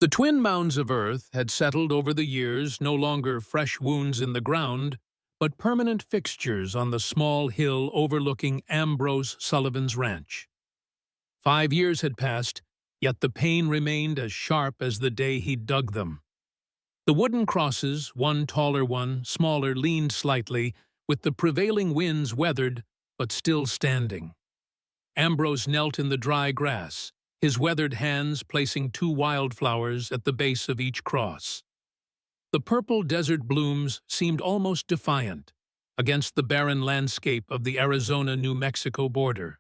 The twin mounds of earth had settled over the years, no longer fresh wounds in the ground, but permanent fixtures on the small hill overlooking Ambrose Sullivan's ranch. 5 years had passed, yet the pain remained as sharp as the day he dug them. The wooden crosses, one taller, one smaller, leaned slightly, with the prevailing winds weathered but still standing. Ambrose knelt in the dry grass, his weathered hands placing 2 wildflowers at the base of each cross. The purple desert blooms seemed almost defiant against the barren landscape of the Arizona-New Mexico border.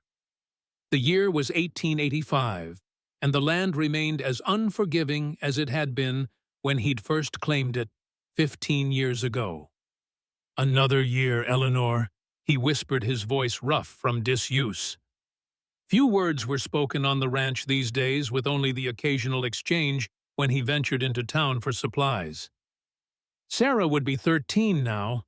The year was 1885, and the land remained as unforgiving as it had been when he'd first claimed it 15 years ago. "Another year, Eleanor," he whispered, his voice rough from disuse. Few words were spoken on the ranch these days, with only the occasional exchange when he ventured into town for supplies. Sarah would be 13 now.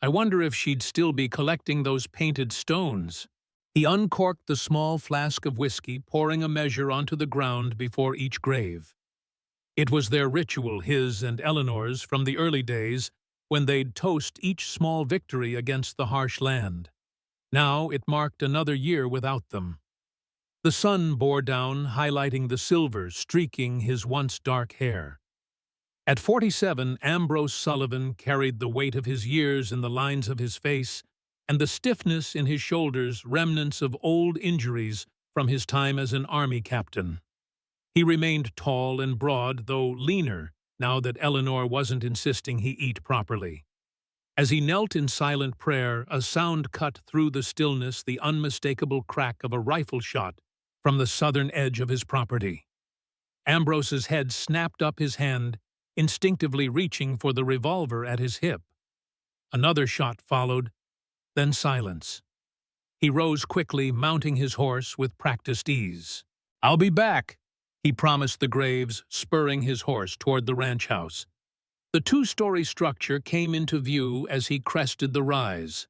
I wonder if she'd still be collecting those painted stones. He uncorked the small flask of whiskey, pouring a measure onto the ground before each grave. It was their ritual, his and Eleanor's, from the early days, when they'd toast each small victory against the harsh land. Now it marked another year without them. The sun bore down, highlighting the silver streaking his once dark hair. At 47, Ambrose Sullivan carried the weight of his years in the lines of his face and the stiffness in his shoulders, remnants of old injuries from his time as an army captain. He remained tall and broad, though leaner, now that Eleanor wasn't insisting he eat properly. As he knelt in silent prayer, a sound cut through the stillness, the unmistakable crack of a rifle shot from the southern edge of his property. Ambrose's head snapped up, his hand instinctively reaching for the revolver at his hip. Another shot followed, then silence. He rose quickly, mounting his horse with practiced ease. "I'll be back," he promised the graves, spurring his horse toward the ranch house. The 2-story structure came into view as he crested the rise.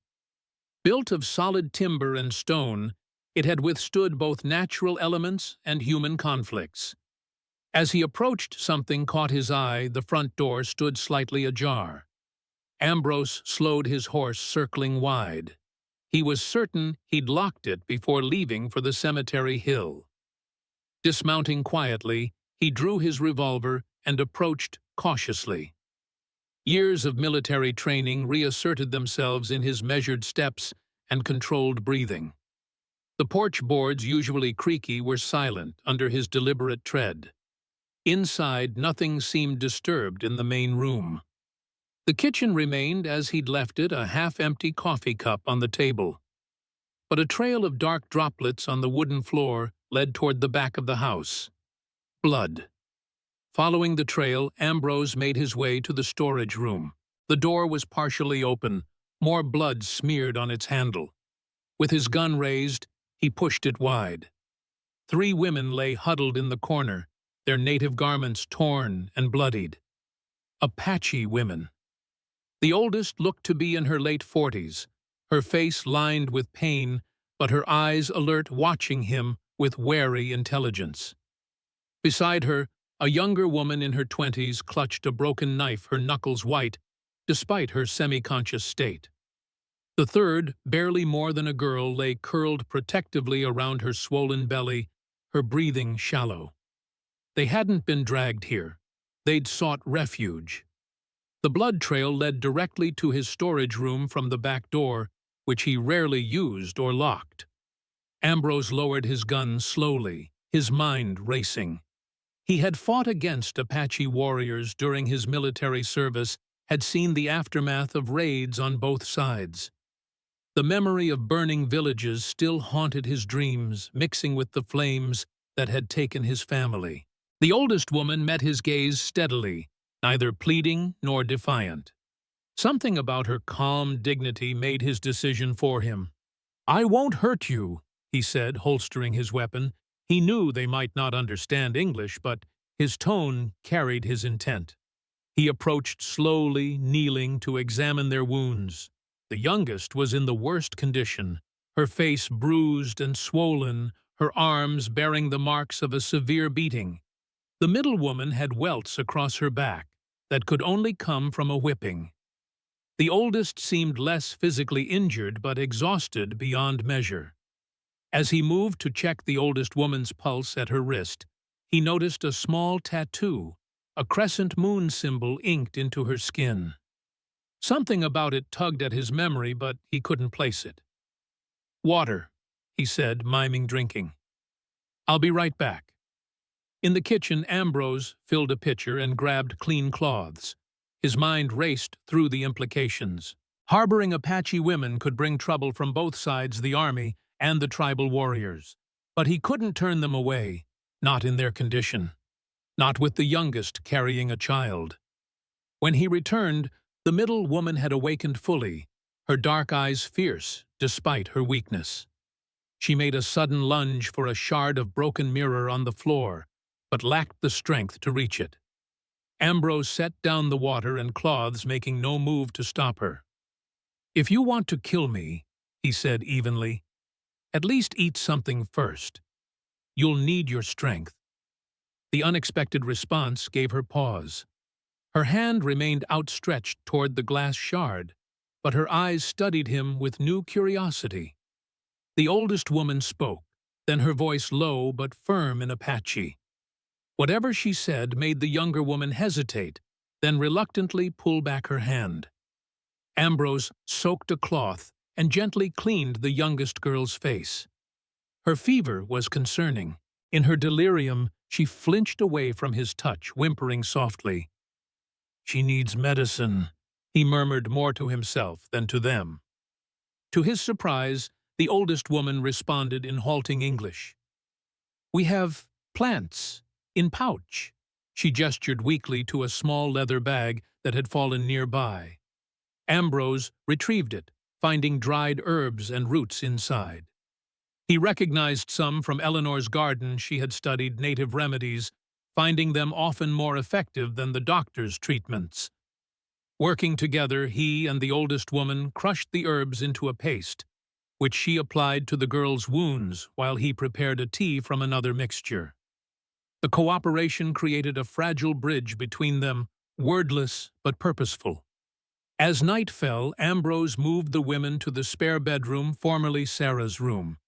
Built of solid timber and stone, it had withstood both natural elements and human conflicts. As he approached, something caught his eye. The front door stood slightly ajar. Ambrose slowed his horse, circling wide. He was certain he'd locked it before leaving for the cemetery hill. Dismounting quietly, he drew his revolver and approached cautiously. Years of military training reasserted themselves in his measured steps and controlled breathing. The porch boards, usually creaky, were silent under his deliberate tread. Inside, nothing seemed disturbed in the main room. The kitchen remained as he'd left it, a half-empty coffee cup on the table. But a trail of dark droplets on the wooden floor led toward the back of the house. Blood. Following the trail, Ambrose made his way to the storage room. The door was partially open, more blood smeared on its handle. With his gun raised, he pushed it wide. 3 women lay huddled in the corner, their native garments torn and bloodied. Apache women. The oldest looked to be in her late 40s, her face lined with pain, but her eyes alert, watching him with wary intelligence. Beside her, a younger woman in her 20s clutched a broken knife, her knuckles white, despite her semi-conscious state. The third, barely more than a girl, lay curled protectively around her swollen belly, her breathing shallow. They hadn't been dragged here. They'd sought refuge. The blood trail led directly to his storage room from the back door, which he rarely used or locked. Ambrose lowered his gun slowly, his mind racing. He had fought against Apache warriors during his military service, had seen the aftermath of raids on both sides. The memory of burning villages still haunted his dreams, mixing with the flames that had taken his family. The oldest woman met his gaze steadily, neither pleading nor defiant. Something about her calm dignity made his decision for him. "I won't hurt you," he said, holstering his weapon. He knew they might not understand English, but his tone carried his intent. He approached slowly, kneeling to examine their wounds. The youngest was in the worst condition, her face bruised and swollen, her arms bearing the marks of a severe beating. The middle woman had welts across her back that could only come from a whipping. The oldest seemed less physically injured but exhausted beyond measure. As he moved to check the oldest woman's pulse at her wrist, he noticed a small tattoo, a crescent moon symbol inked into her skin. Something about it tugged at his memory, but he couldn't place it. "Water," he said, miming drinking. "I'll be right back." In the kitchen, Ambrose filled a pitcher and grabbed clean cloths. His mind raced through the implications. Harboring Apache women could bring trouble from both sides, the army and the tribal warriors. But he couldn't turn them away, not in their condition. Not with the youngest carrying a child. When he returned, the middle woman had awakened fully, her dark eyes fierce despite her weakness. She made a sudden lunge for a shard of broken mirror on the floor, but lacked the strength to reach it. Ambrose set down the water and cloths, making no move to stop her. "If you want to kill me," he said evenly, "at least eat something first. You'll need your strength." The unexpected response gave her pause. Her hand remained outstretched toward the glass shard, but her eyes studied him with new curiosity. The oldest woman spoke, then her voice low but firm in Apache. Whatever she said made the younger woman hesitate, then reluctantly pull back her hand. Ambrose soaked a cloth and gently cleaned the youngest girl's face. Her fever was concerning. In her delirium, she flinched away from his touch, whimpering softly. "She needs medicine," he murmured more to himself than to them. To his surprise, the oldest woman responded in halting English. "We have plants in pouch." She gestured weakly to a small leather bag that had fallen nearby. Ambrose retrieved it, finding dried herbs and roots inside. He recognized some from Eleanor's garden. She had studied native remedies, finding them often more effective than the doctor's treatments. Working together, he and the oldest woman crushed the herbs into a paste, which she applied to the girl's wounds while he prepared a tea from another mixture. The cooperation created a fragile bridge between them, wordless but purposeful. As night fell, Ambrose moved the women to the spare bedroom, formerly Sarah's room.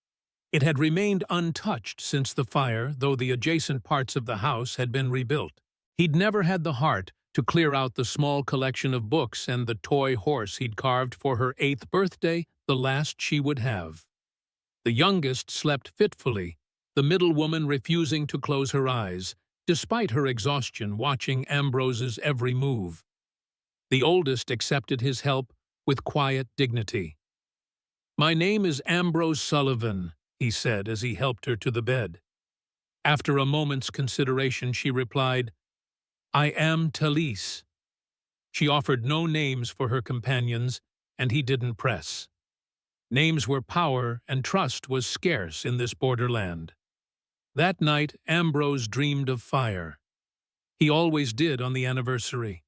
It had remained untouched since the fire, though the adjacent parts of the house had been rebuilt. He'd never had the heart to clear out the small collection of books and the toy horse he'd carved for her 8th birthday, the last she would have. The youngest slept fitfully, the middle woman refusing to close her eyes, despite her exhaustion watching Ambrose's every move. The oldest accepted his help with quiet dignity. "My name is Ambrose Sullivan," he said as he helped her to the bed. After a moment's consideration, she replied, "I am Talise." She offered no names for her companions, and he didn't press. Names were power, and trust was scarce in this borderland. That night, Ambrose dreamed of fire. He always did on the anniversary.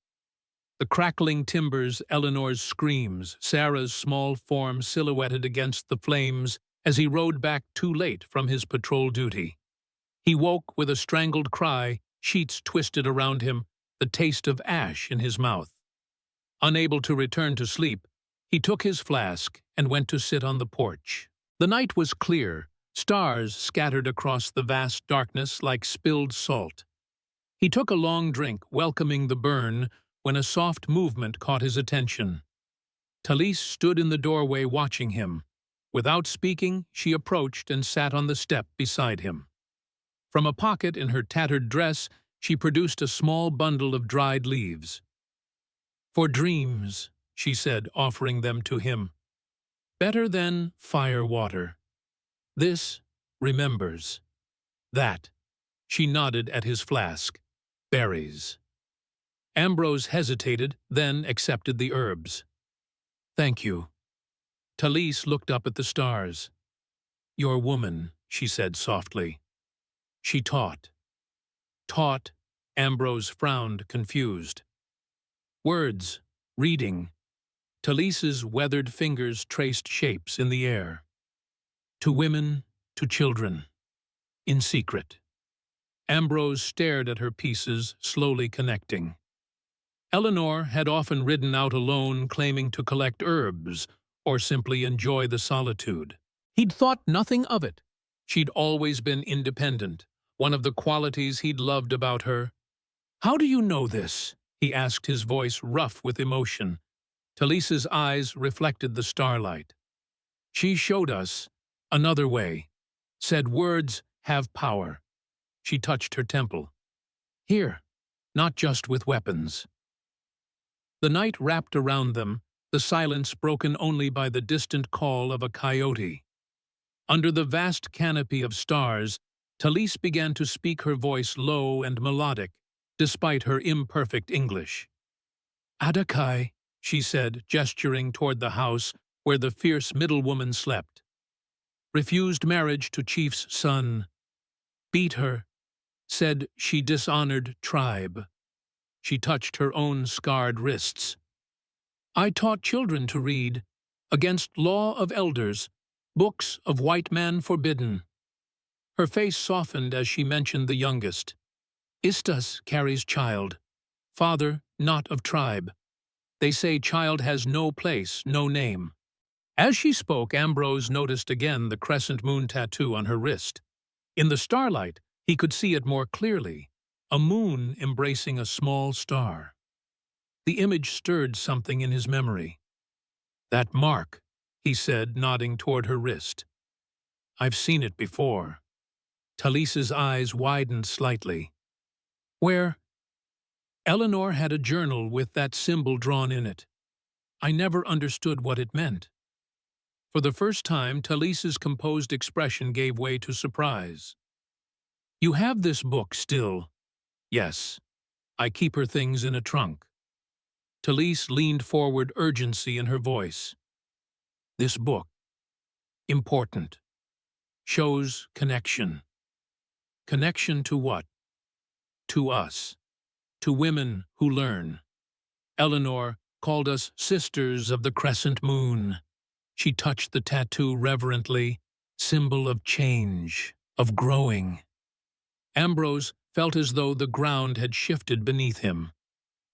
The crackling timbers, Eleanor's screams, Sarah's small form silhouetted against the flames as he rode back too late from his patrol duty. He woke with a strangled cry, sheets twisted around him, the taste of ash in his mouth. Unable to return to sleep, he took his flask and went to sit on the porch. The night was clear, stars scattered across the vast darkness like spilled salt. He took a long drink, welcoming the burn, when a soft movement caught his attention. Talise stood in the doorway watching him. Without speaking, she approached and sat on the step beside him. From a pocket in her tattered dress, she produced a small bundle of dried leaves. "For dreams," she said, offering them to him. "Better than fire water. This remembers. That," she nodded at his flask, "berries." Ambrose hesitated, then accepted the herbs. "Thank you." Talise looked up at the stars. "Your woman," she said softly. "She taught." "Taught?" Ambrose frowned, confused. "Words. Reading." Talise's weathered fingers traced shapes in the air. "To women, to children. In secret." Ambrose stared at her pieces, slowly connecting. Eleanor had often ridden out alone, claiming to collect herbs or simply enjoy the solitude. He'd thought nothing of it. She'd always been independent, one of the qualities he'd loved about her. "How do you know this?" he asked, his voice rough with emotion. Talisa's eyes reflected the starlight. "She showed us another way, said words have power." She touched her temple. "Here, not just with weapons." The night wrapped around them, the silence broken only by the distant call of a coyote. Under the vast canopy of stars, Talise began to speak, her voice low and melodic, despite her imperfect English. "Adakai," she said, gesturing toward the house where the fierce middlewoman slept. "Refused marriage to chief's son. Beat her. Said she dishonored tribe." She touched her own scarred wrists. "I taught children to read, against law of elders, books of white man forbidden." Her face softened as she mentioned the youngest. "Istas carries child. Father not of tribe. They say child has no place, no name." As she spoke, Ambrose noticed again the crescent moon tattoo on her wrist. In the starlight, he could see it more clearly, a moon embracing a small star. The image stirred something in his memory. "That mark," he said, nodding toward her wrist. "I've seen it before." Talisa's eyes widened slightly. "Where?" "Eleanor had a journal with that symbol drawn in it. I never understood what it meant." For the first time, Talisa's composed expression gave way to surprise. "You have this book still?" "Yes. I keep her things in a trunk." Talise leaned forward, urgency in her voice. "This book, important, shows connection." "Connection to what?" "To us. To women who learn. Eleanor called us sisters of the crescent moon." She touched the tattoo reverently, symbol of change, of growing. Ambrose felt as though the ground had shifted beneath him.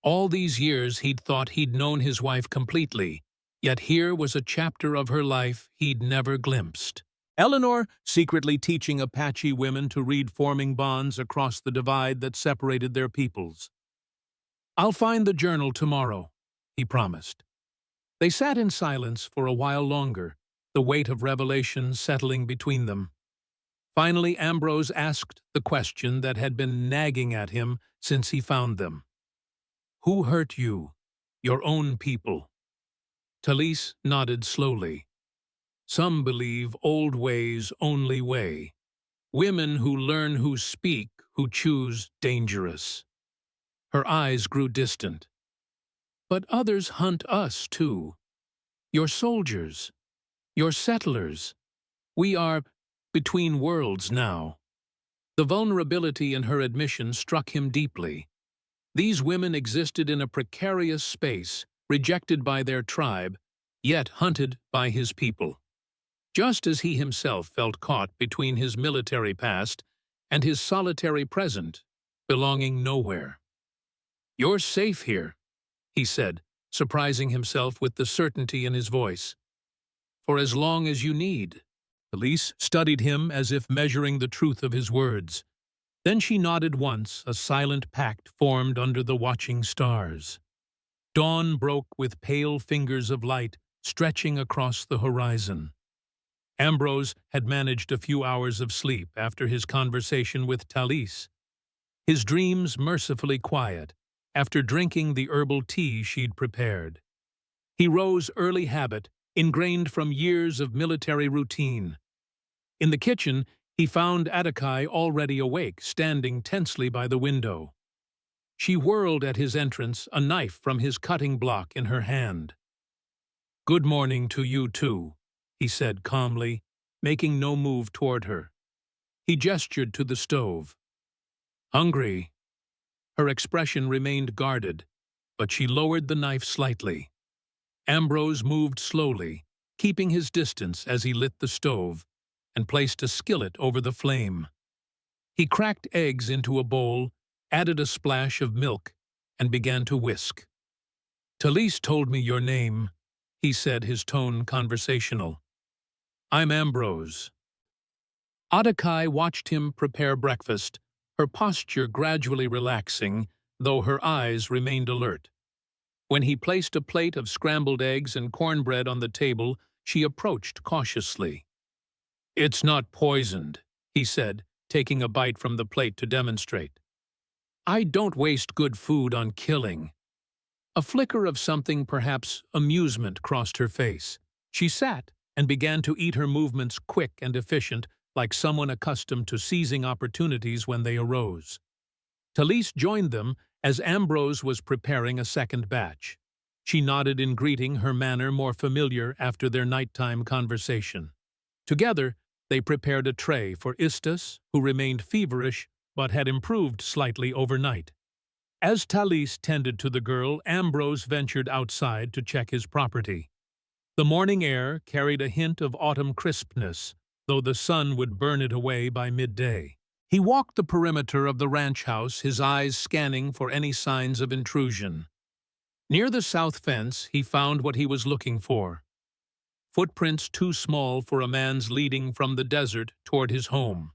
All these years he'd thought he'd known his wife completely, yet here was a chapter of her life he'd never glimpsed. Eleanor secretly teaching Apache women to read, forming bonds across the divide that separated their peoples. "I'll find the journal tomorrow," he promised. They sat in silence for a while longer, the weight of revelation settling between them. Finally, Ambrose asked the question that had been nagging at him since he found them. "Who hurt you? Your own people?" Talise nodded slowly. "Some believe old ways only way. Women who learn, who speak, who choose dangerous." Her eyes grew distant. "But others hunt us too. Your soldiers, your settlers. We are between worlds now." The vulnerability in her admission struck him deeply. These women existed in a precarious space, rejected by their tribe, yet hunted by his people. Just as he himself felt caught between his military past and his solitary present, belonging nowhere. "You're safe here," he said, surprising himself with the certainty in his voice. "For as long as you need." Talise studied him as if measuring the truth of his words. Then she nodded once, a silent pact formed under the watching stars. Dawn broke with pale fingers of light stretching across the horizon. Ambrose had managed a few hours of sleep after his conversation with Talise. His dreams mercifully quiet, after drinking the herbal tea she'd prepared. He rose early habit, ingrained from years of military routine. In the kitchen, he found Adakai already awake, standing tensely by the window. She whirled at his entrance, a knife from his cutting block in her hand. "Good morning to you too," he said calmly, making no move toward her. He gestured to the stove. "Hungry?" Her expression remained guarded, but she lowered the knife slightly. Ambrose moved slowly, keeping his distance as he lit the stove, and placed a skillet over the flame. He cracked eggs into a bowl, added a splash of milk, and began to whisk. "Talise told me your name," he said, his tone conversational. "I'm Ambrose." Adakai watched him prepare breakfast, her posture gradually relaxing, though her eyes remained alert. When he placed a plate of scrambled eggs and cornbread on the table, she approached cautiously. "It's not poisoned," he said, taking a bite from the plate to demonstrate. "I don't waste good food on killing." A flicker of something, perhaps amusement, crossed her face. She sat and began to eat, her movements quick and efficient, like someone accustomed to seizing opportunities when they arose. Talise joined them as Ambrose was preparing a second batch. She nodded in greeting, her manner more familiar after their nighttime conversation. Together, they prepared a tray for Istas, who remained feverish but had improved slightly overnight. As Talise tended to the girl, Ambrose ventured outside to check his property. The morning air carried a hint of autumn crispness, though the sun would burn it away by midday. He walked the perimeter of the ranch house, his eyes scanning for any signs of intrusion. Near the south fence, he found what he was looking for. Footprints too small for a man's leading from the desert toward his home.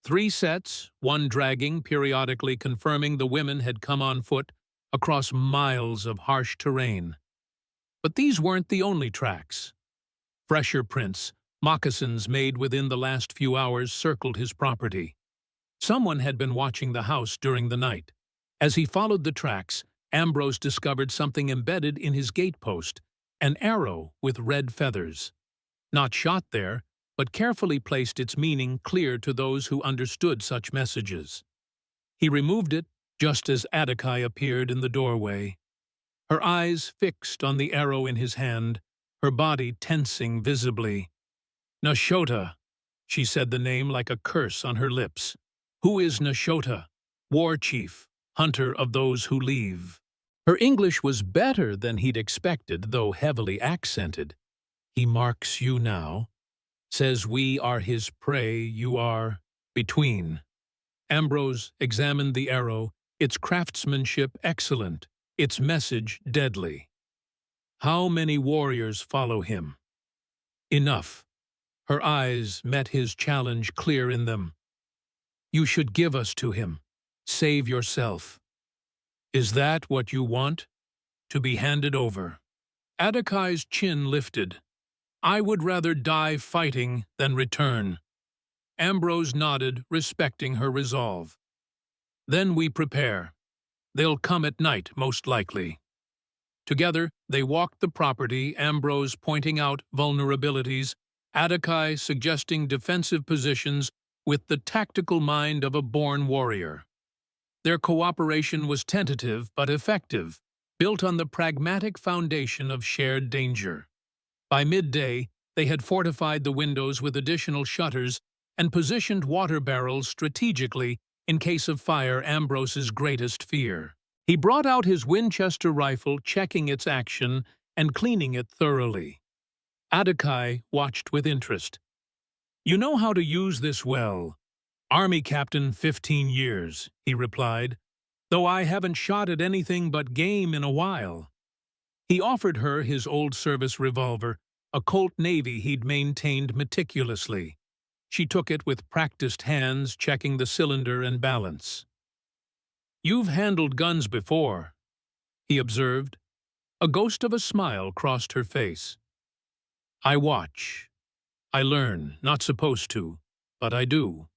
3 sets, one dragging, periodically confirming the women had come on foot across miles of harsh terrain. But these weren't the only tracks. Fresher prints, moccasins made within the last few hours, circled his property. Someone had been watching the house during the night. As he followed the tracks, Ambrose discovered something embedded in his gatepost, an arrow with red feathers. Not shot there, but carefully placed, its meaning clear to those who understood such messages. He removed it just as Adakai appeared in the doorway. Her eyes fixed on the arrow in his hand, her body tensing visibly. "Nashota," she said, the name like a curse on her lips. "Who is Nashota? War chief, hunter of those who leave." Her English was better than he'd expected, though heavily accented. "He marks you now. Says we are his prey, you are between." Ambrose examined the arrow, its craftsmanship excellent, its message deadly. "How many warriors follow him?" "Enough." Her eyes met his challenge clear in them. "You should give us to him. Save yourself." "Is that what you want? To be handed over?" Adakai's chin lifted. "I would rather die fighting than return." Ambrose nodded, respecting her resolve. "Then we prepare. They'll come at night, most likely." Together, they walked the property, Ambrose pointing out vulnerabilities, Adakai suggesting defensive positions with the tactical mind of a born warrior. Their cooperation was tentative but effective, built on the pragmatic foundation of shared danger. By midday, they had fortified the windows with additional shutters and positioned water barrels strategically in case of fire, Ambrose's greatest fear. He brought out his Winchester rifle, checking its action and cleaning it thoroughly. Adakai watched with interest. "You know how to use this well." "Army captain 15 years, he replied, "though I haven't shot at anything but game in a while." He offered her his old service revolver, a Colt Navy he'd maintained meticulously. She took it with practiced hands, checking the cylinder and balance. "You've handled guns before," he observed. A ghost of a smile crossed her face. "I watch. I learn, not supposed to, but I do."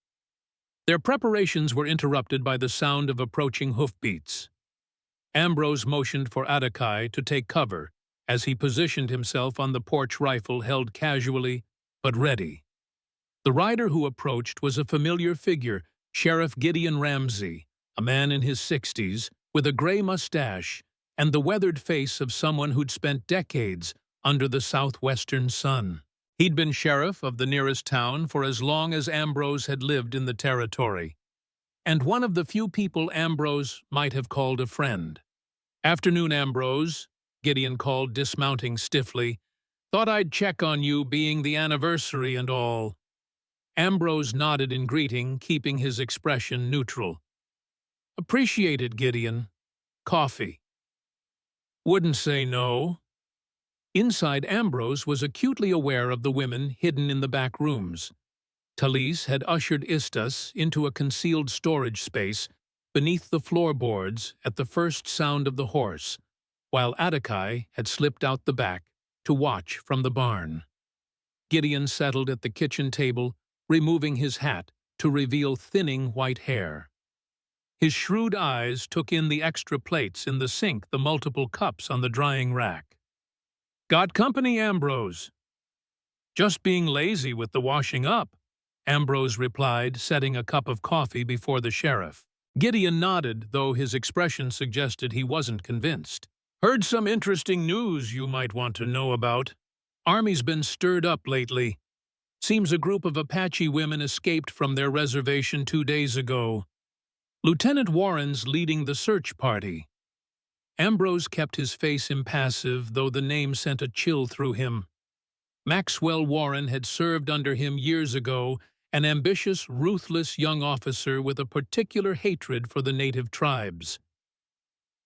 Their preparations were interrupted by the sound of approaching hoofbeats. Ambrose motioned for Adakai to take cover as he positioned himself on the porch, rifle held casually but ready. The rider who approached was a familiar figure, Sheriff Gideon Ramsey, a man in his 60s, with a gray mustache and the weathered face of someone who'd spent decades under the southwestern sun. He'd been sheriff of the nearest town for as long as Ambrose had lived in the territory, and one of the few people Ambrose might have called a friend. "Afternoon, Ambrose," Gideon called, dismounting stiffly. "Thought I'd check on you, being the anniversary and all." Ambrose nodded in greeting, keeping his expression neutral. "Appreciate it, Gideon. Coffee." "Wouldn't say no." Inside, Ambrose was acutely aware of the women hidden in the back rooms. Talise had ushered Istas into a concealed storage space beneath the floorboards at the first sound of the horse, while Apache had slipped out the back to watch from the barn. Gideon settled at the kitchen table, removing his hat to reveal thinning white hair. His shrewd eyes took in the extra plates in the sink, the multiple cups on the drying rack. "Got company, Ambrose?" "Just being lazy with the washing up," Ambrose replied, setting a cup of coffee before the sheriff. Gideon nodded, though his expression suggested he wasn't convinced. "Heard some interesting news you might want to know about. Army's been stirred up lately. Seems a group of Apache women escaped from their reservation 2 days ago. Lieutenant Warren's leading the search party." Ambrose kept his face impassive, though the name sent a chill through him. Maxwell Warren had served under him years ago, an ambitious, ruthless young officer with a particular hatred for the native tribes.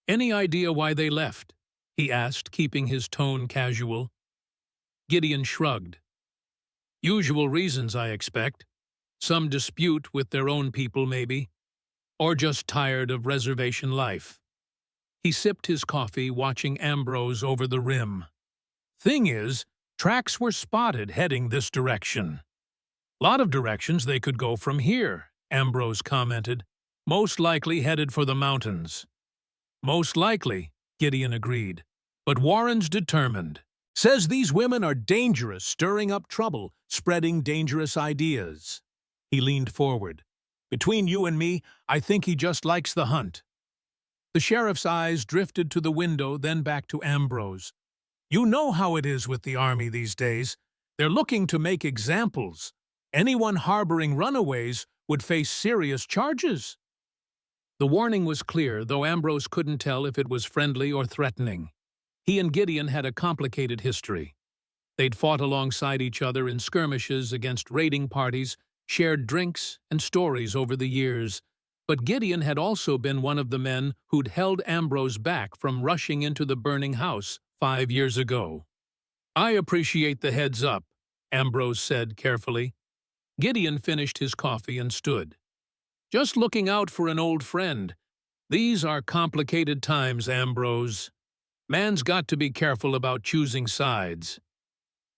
"Any idea why they left?" he asked, keeping his tone casual. Gideon shrugged. "Usual reasons, I expect. Some dispute with their own people, maybe. Or just tired of reservation life." He sipped his coffee, watching Ambrose over the rim. "Thing is, tracks were spotted heading this direction." "Lot of directions they could go from here," Ambrose commented. "Most likely headed for the mountains." "Most likely," Gideon agreed. "But Warren's determined. Says these women are dangerous, stirring up trouble, spreading dangerous ideas." He leaned forward. "Between you and me, I think he just likes the hunt." The sheriff's eyes drifted to the window, then back to Ambrose. "You know how it is with the Army these days. They're looking to make examples. Anyone harboring runaways would face serious charges." The warning was clear, though Ambrose couldn't tell if it was friendly or threatening. He and Gideon had a complicated history. They'd fought alongside each other in skirmishes against raiding parties, shared drinks and stories over the years. But Gideon had also been one of the men who'd held Ambrose back from rushing into the burning house 5 years ago. "I appreciate the heads up," Ambrose said carefully. Gideon finished his coffee and stood. "Just looking out for an old friend. These are complicated times, Ambrose. Man's got to be careful about choosing sides."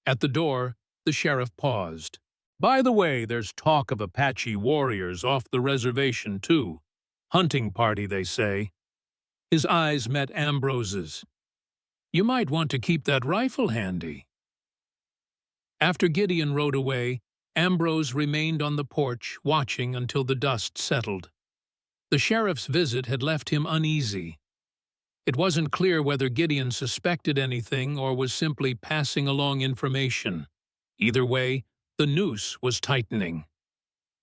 At the door, the sheriff paused. "By the way, there's talk of Apache warriors off the reservation, too. Hunting party, they say." His eyes met Ambrose's. "You might want to keep that rifle handy." After Gideon rode away, Ambrose remained on the porch, watching until the dust settled. The sheriff's visit had left him uneasy. It wasn't clear whether Gideon suspected anything or was simply passing along information. Either way, the noose was tightening.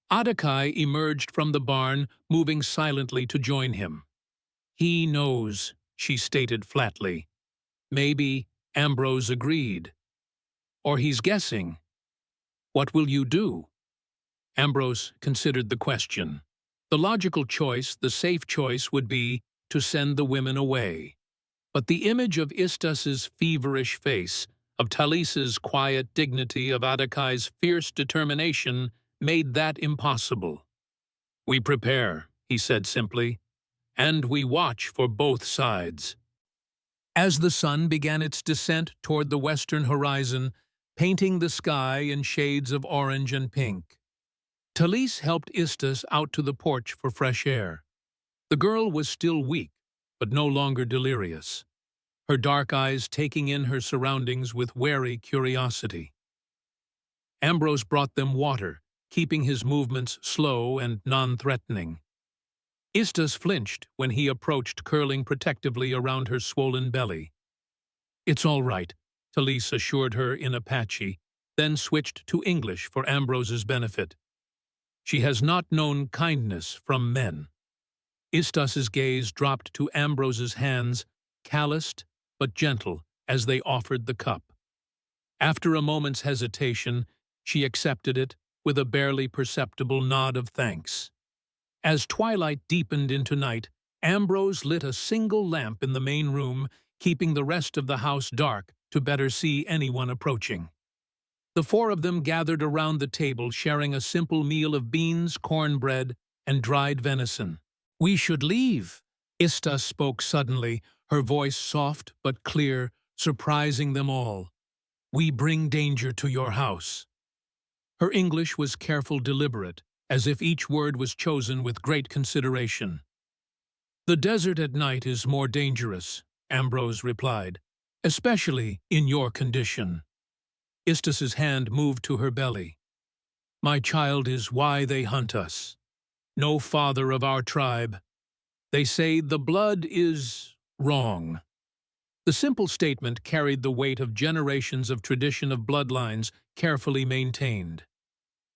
Apache emerged from the barn, moving silently to join him. "He knows," she stated flatly. Maybe, Ambrose agreed. "Or he's guessing. What will you do?" Ambrose considered the question. The logical choice, the safe choice, would be to send the women away. But the image of Istas's feverish face, of Talisa's quiet dignity, of Apache's fierce determination, made that impossible. "We prepare," he said simply, "and we watch for both sides." As the sun began its descent toward the western horizon, painting the sky in shades of orange and pink, Talise helped Istas out to the porch for fresh air. The girl was still weak, but no longer delirious, her dark eyes taking in her surroundings with wary curiosity. Ambrose brought them water, keeping his movements slow and non-threatening. Istas flinched when he approached, curling protectively around her swollen belly. "It's all right," Talise assured her in Apache, then switched to English for Ambrose's benefit. "She has not known kindness from men." Istas's gaze dropped to Ambrose's hands, calloused but gentle, as they offered the cup. After a moment's hesitation, she accepted it, with a barely perceptible nod of thanks. As twilight deepened into night, Ambrose lit a single lamp in the main room, keeping the rest of the house dark to better see anyone approaching. The four of them gathered around the table, sharing a simple meal of beans, cornbread, and dried venison. "We should leave," Ista spoke suddenly, her voice soft but clear, surprising them all. "We bring danger to your house." Her English was careful, deliberate, as if each word was chosen with great consideration. "The desert at night is more dangerous," Ambrose replied, "especially in your condition." Istas's hand moved to her belly. "My child is why they hunt us. No father of our tribe. They say the blood is wrong." The simple statement carried the weight of generations of tradition of bloodlines carefully maintained.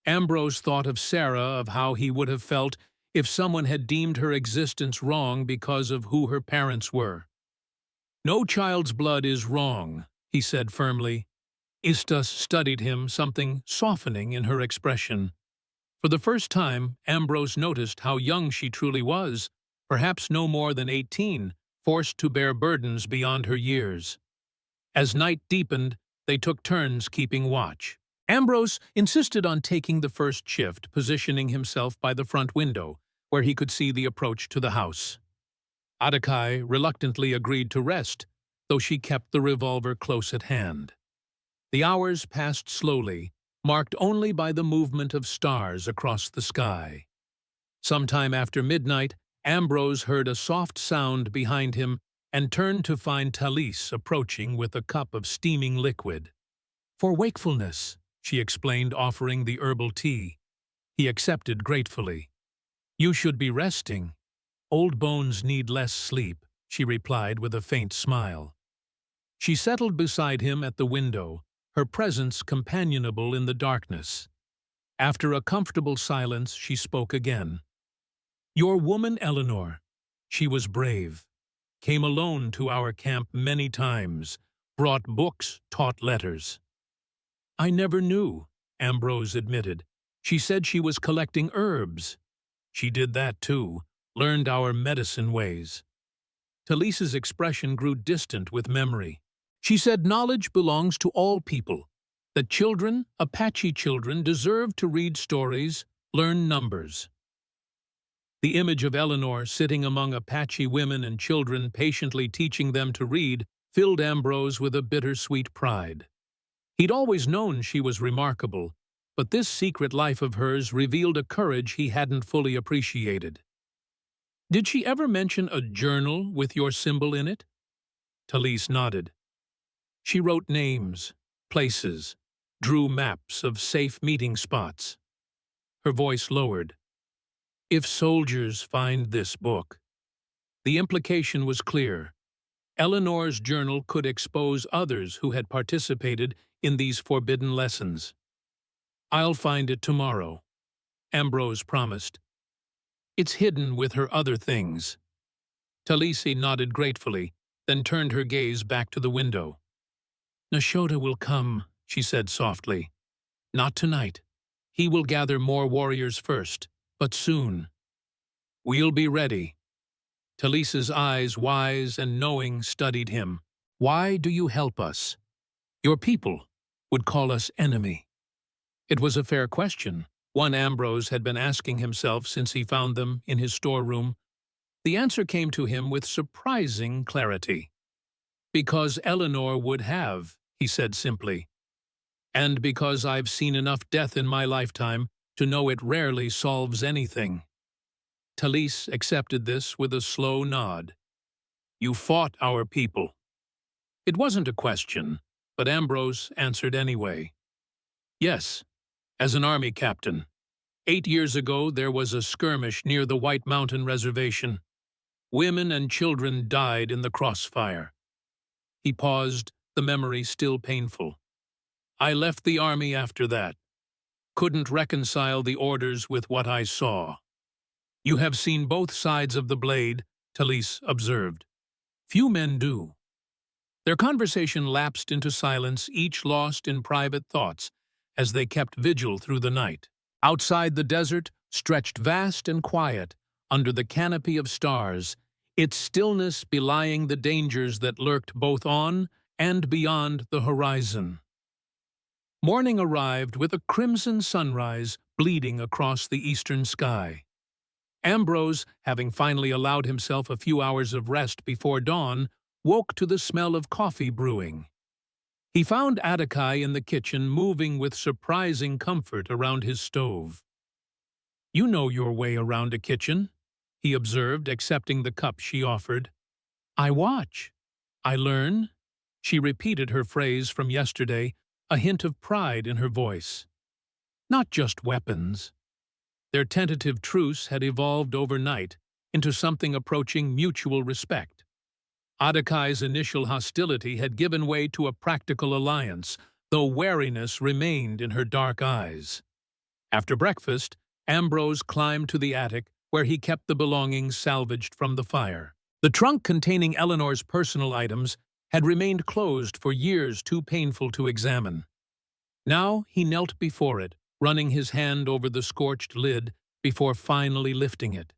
Ambrose thought of Sarah, of how he would have felt if someone had deemed her existence wrong because of who her parents were. "No child's blood is wrong," he said firmly. Istas studied him, something softening in her expression. For the first time, Ambrose noticed how young she truly was, perhaps no more than 18, forced to bear burdens beyond her years. As night deepened, they took turns keeping watch. Ambrose insisted on taking the first shift, positioning himself by the front window, where he could see the approach to the house. Apache reluctantly agreed to rest, though she kept the revolver close at hand. The hours passed slowly, marked only by the movement of stars across the sky. Sometime after midnight, Ambrose heard a soft sound behind him and turned to find Talise approaching with a cup of steaming liquid. "For wakefulness," she explained, offering the herbal tea. He accepted gratefully. "You should be resting. Old bones need less sleep," she replied with a faint smile. She settled beside him at the window, her presence companionable in the darkness. After a comfortable silence, she spoke again. "Your woman Eleanor, she was brave, came alone to our camp many times, brought books, taught letters." "I never knew," Ambrose admitted. "She said she was collecting herbs." "She did that too, learned our medicine ways." Talise's expression grew distant with memory. "She said knowledge belongs to all people, that children, Apache children, deserve to read stories, learn numbers." The image of Eleanor sitting among Apache women and children, patiently teaching them to read, filled Ambrose with a bittersweet pride. He'd always known she was remarkable, but this secret life of hers revealed a courage he hadn't fully appreciated. "Did she ever mention a journal with your symbol in it?" Talise nodded. "She wrote names, places, drew maps of safe meeting spots." Her voice lowered. "If soldiers find this book." The implication was clear. Eleanor's journal could expose others who had participated in these forbidden lessons. "I'll find it tomorrow," Ambrose promised. "It's hidden with her other things." Talise nodded gratefully, then turned her gaze back to the window. "Nashota will come," she said softly. "Not tonight. He will gather more warriors first, but soon." "We'll be ready." Talise's eyes, wise and knowing, studied him. "Why do you help us? Your people would call us enemy." It was a fair question, one Ambrose had been asking himself since he found them in his storeroom. The answer came to him with surprising clarity. "Because Eleanor would have," he said simply. "And because I've seen enough death in my lifetime to know it rarely solves anything." Talise accepted this with a slow nod. "You fought our people." It wasn't a question, but Ambrose answered anyway. "Yes, as an army captain. 8 years ago there was a skirmish near the White Mountain Reservation. Women and children died in the crossfire." He paused, the memory still painful. "I left the army after that. Couldn't reconcile the orders with what I saw." "You have seen both sides of the blade," Talise observed. "Few men do." Their conversation lapsed into silence, each lost in private thoughts, as they kept vigil through the night. Outside the desert, stretched vast and quiet, under the canopy of stars, its stillness belying the dangers that lurked both on and beyond the horizon. Morning arrived with a crimson sunrise bleeding across the eastern sky. Ambrose, having finally allowed himself a few hours of rest before dawn, woke to the smell of coffee brewing. He found Apache in the kitchen moving with surprising comfort around his stove. "You know your way around a kitchen," he observed, accepting the cup she offered. "I watch. I learn." She repeated her phrase from yesterday, a hint of pride in her voice. Not just weapons. Their tentative truce had evolved overnight into something approaching mutual respect. Adakai's initial hostility had given way to a practical alliance, though wariness remained in her dark eyes. After breakfast, Ambrose climbed to the attic where he kept the belongings salvaged from the fire. The trunk containing Eleanor's personal items had remained closed for years, too painful to examine. Now he knelt before it, running his hand over the scorched lid before finally lifting it.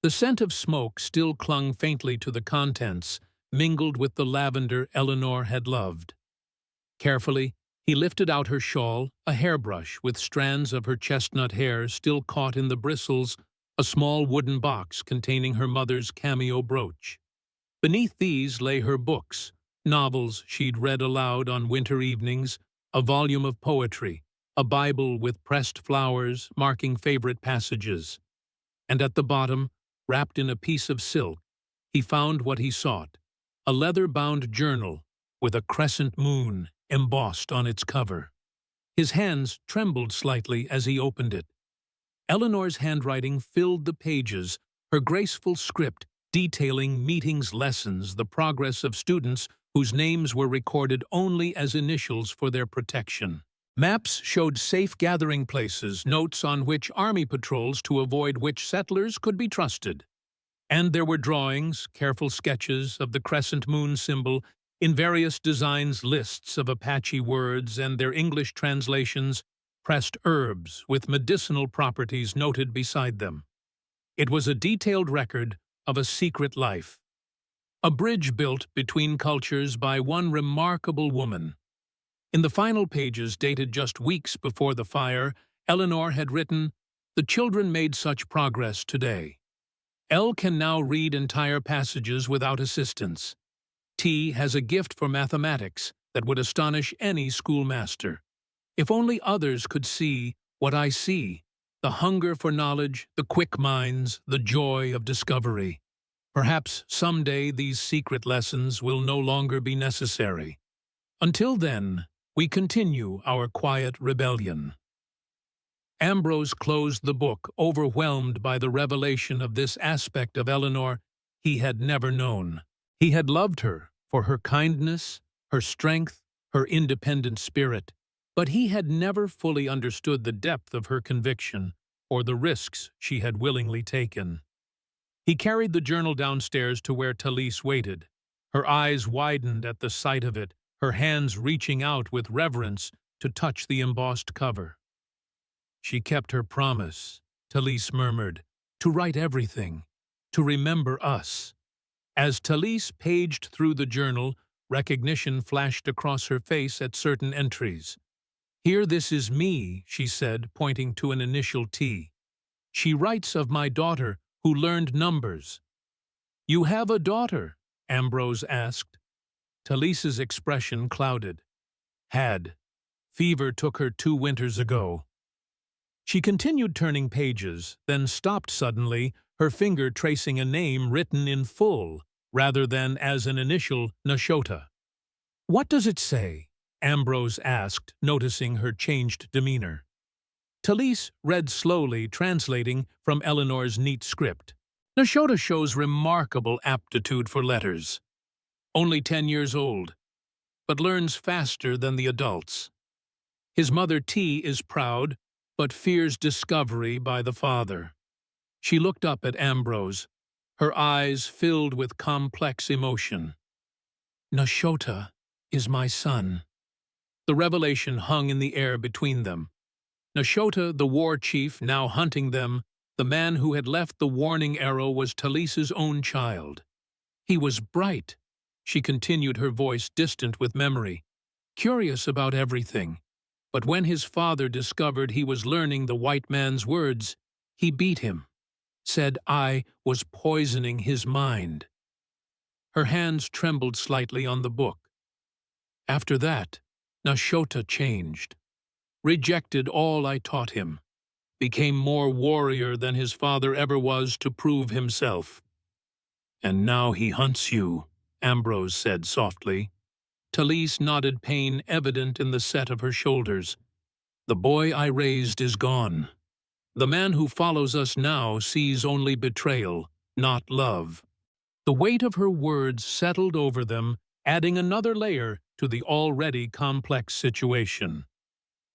The scent of smoke still clung faintly to the contents, mingled with the lavender Eleanor had loved. Carefully, he lifted out her shawl, a hairbrush with strands of her chestnut hair still caught in the bristles, a small wooden box containing her mother's cameo brooch. Beneath these lay her books, novels she'd read aloud on winter evenings, a volume of poetry, a Bible with pressed flowers marking favorite passages. And at the bottom, wrapped in a piece of silk, he found what he sought, a leather-bound journal with a crescent moon embossed on its cover. His hands trembled slightly as he opened it. Eleanor's handwriting filled the pages, her graceful script detailing meetings, lessons, the progress of students whose names were recorded only as initials for their protection. Maps showed safe gathering places, notes on which army patrols to avoid which settlers could be trusted. And there were drawings, careful sketches of the crescent moon symbol, in various designs lists of Apache words and their English translations, pressed herbs with medicinal properties noted beside them. It was a detailed record of a secret life. A bridge built between cultures by one remarkable woman. In the final pages, dated just weeks before the fire, Eleanor had written, "The children made such progress today. L can now read entire passages without assistance. T has a gift for mathematics that would astonish any schoolmaster. If only others could see what I see, the hunger for knowledge, the quick minds, the joy of discovery. Perhaps someday these secret lessons will no longer be necessary. Until then, we continue our quiet rebellion." Ambrose closed the book, overwhelmed by the revelation of this aspect of Eleanor he had never known. He had loved her for her kindness, her strength, her independent spirit, but he had never fully understood the depth of her conviction or the risks she had willingly taken. He carried the journal downstairs to where Talise waited. Her eyes widened at the sight of it, her hands reaching out with reverence to touch the embossed cover. "She kept her promise," Talise murmured, "to write everything, to remember us." As Talise paged through the journal, recognition flashed across her face at certain entries. "Here, this is me," she said, pointing to an initial T. "She writes of my daughter, who learned numbers." "You have a daughter?" Ambrose asked. Talise's expression clouded. "Had. Fever took her 2 winters ago." She continued turning pages, then stopped suddenly, her finger tracing a name written in full, rather than as an initial Nashota. "What does it say?" Ambrose asked, noticing her changed demeanor. Talise read slowly, translating from Eleanor's neat script. "Nashota shows remarkable aptitude for letters. Only 10 years old, but learns faster than the adults. His mother T is proud, but fears discovery by the father." She looked up at Ambrose, her eyes filled with complex emotion. "Nashota is my son." The revelation hung in the air between them. Nashota, the war chief, now hunting them, the man who had left the warning arrow, was Talisa's own child. He was bright. She continued, her voice distant with memory, curious about everything. But when his father discovered he was learning the white man's words, he beat him, said I was poisoning his mind. Her hands trembled slightly on the book. After that, Nashota changed, rejected all I taught him, became more warrior than his father ever was to prove himself. And now he hunts you, Ambrose said softly. Talise nodded, pain evident in the set of her shoulders. The boy I raised is gone. The man who follows us now sees only betrayal, not love. The weight of her words settled over them, adding another layer to the already complex situation.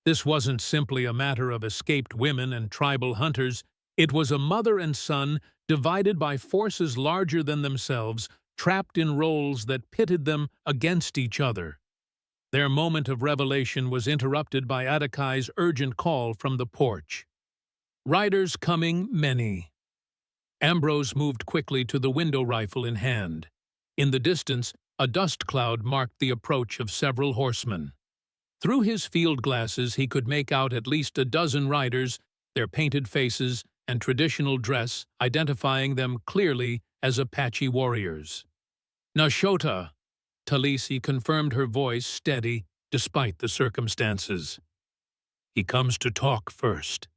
This wasn't simply a matter of escaped women and tribal hunters. It was a mother and son divided by forces larger than themselves, trapped in roles that pitted them against each other. Their moment of revelation was interrupted by Adakai's urgent call from the porch. Riders coming, many. Ambrose moved quickly to the window, rifle in hand. In the distance, a dust cloud marked the approach of several horsemen. Through his field glasses he could make out at least a dozen riders, their painted faces and traditional dress identifying them clearly as Apache warriors. Nashota, Talisi confirmed, her voice steady despite the circumstances. He comes to talk first.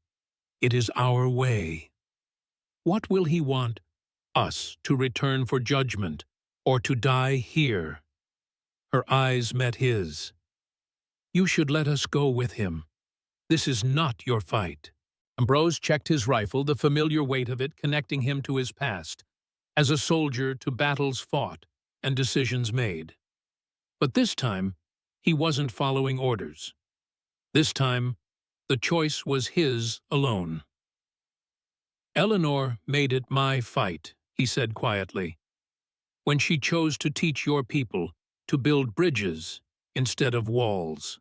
It is our way. What will he want? Us to return for judgment, or to die here? Her eyes met his. You should let us go with him. This is not your fight. Ambrose checked his rifle, the familiar weight of it connecting him to his past, as a soldier to battles fought and decisions made. But this time, he wasn't following orders. This time, the choice was his alone. Eleanor made it my fight, he said quietly, when she chose to teach your people to build bridges instead of walls.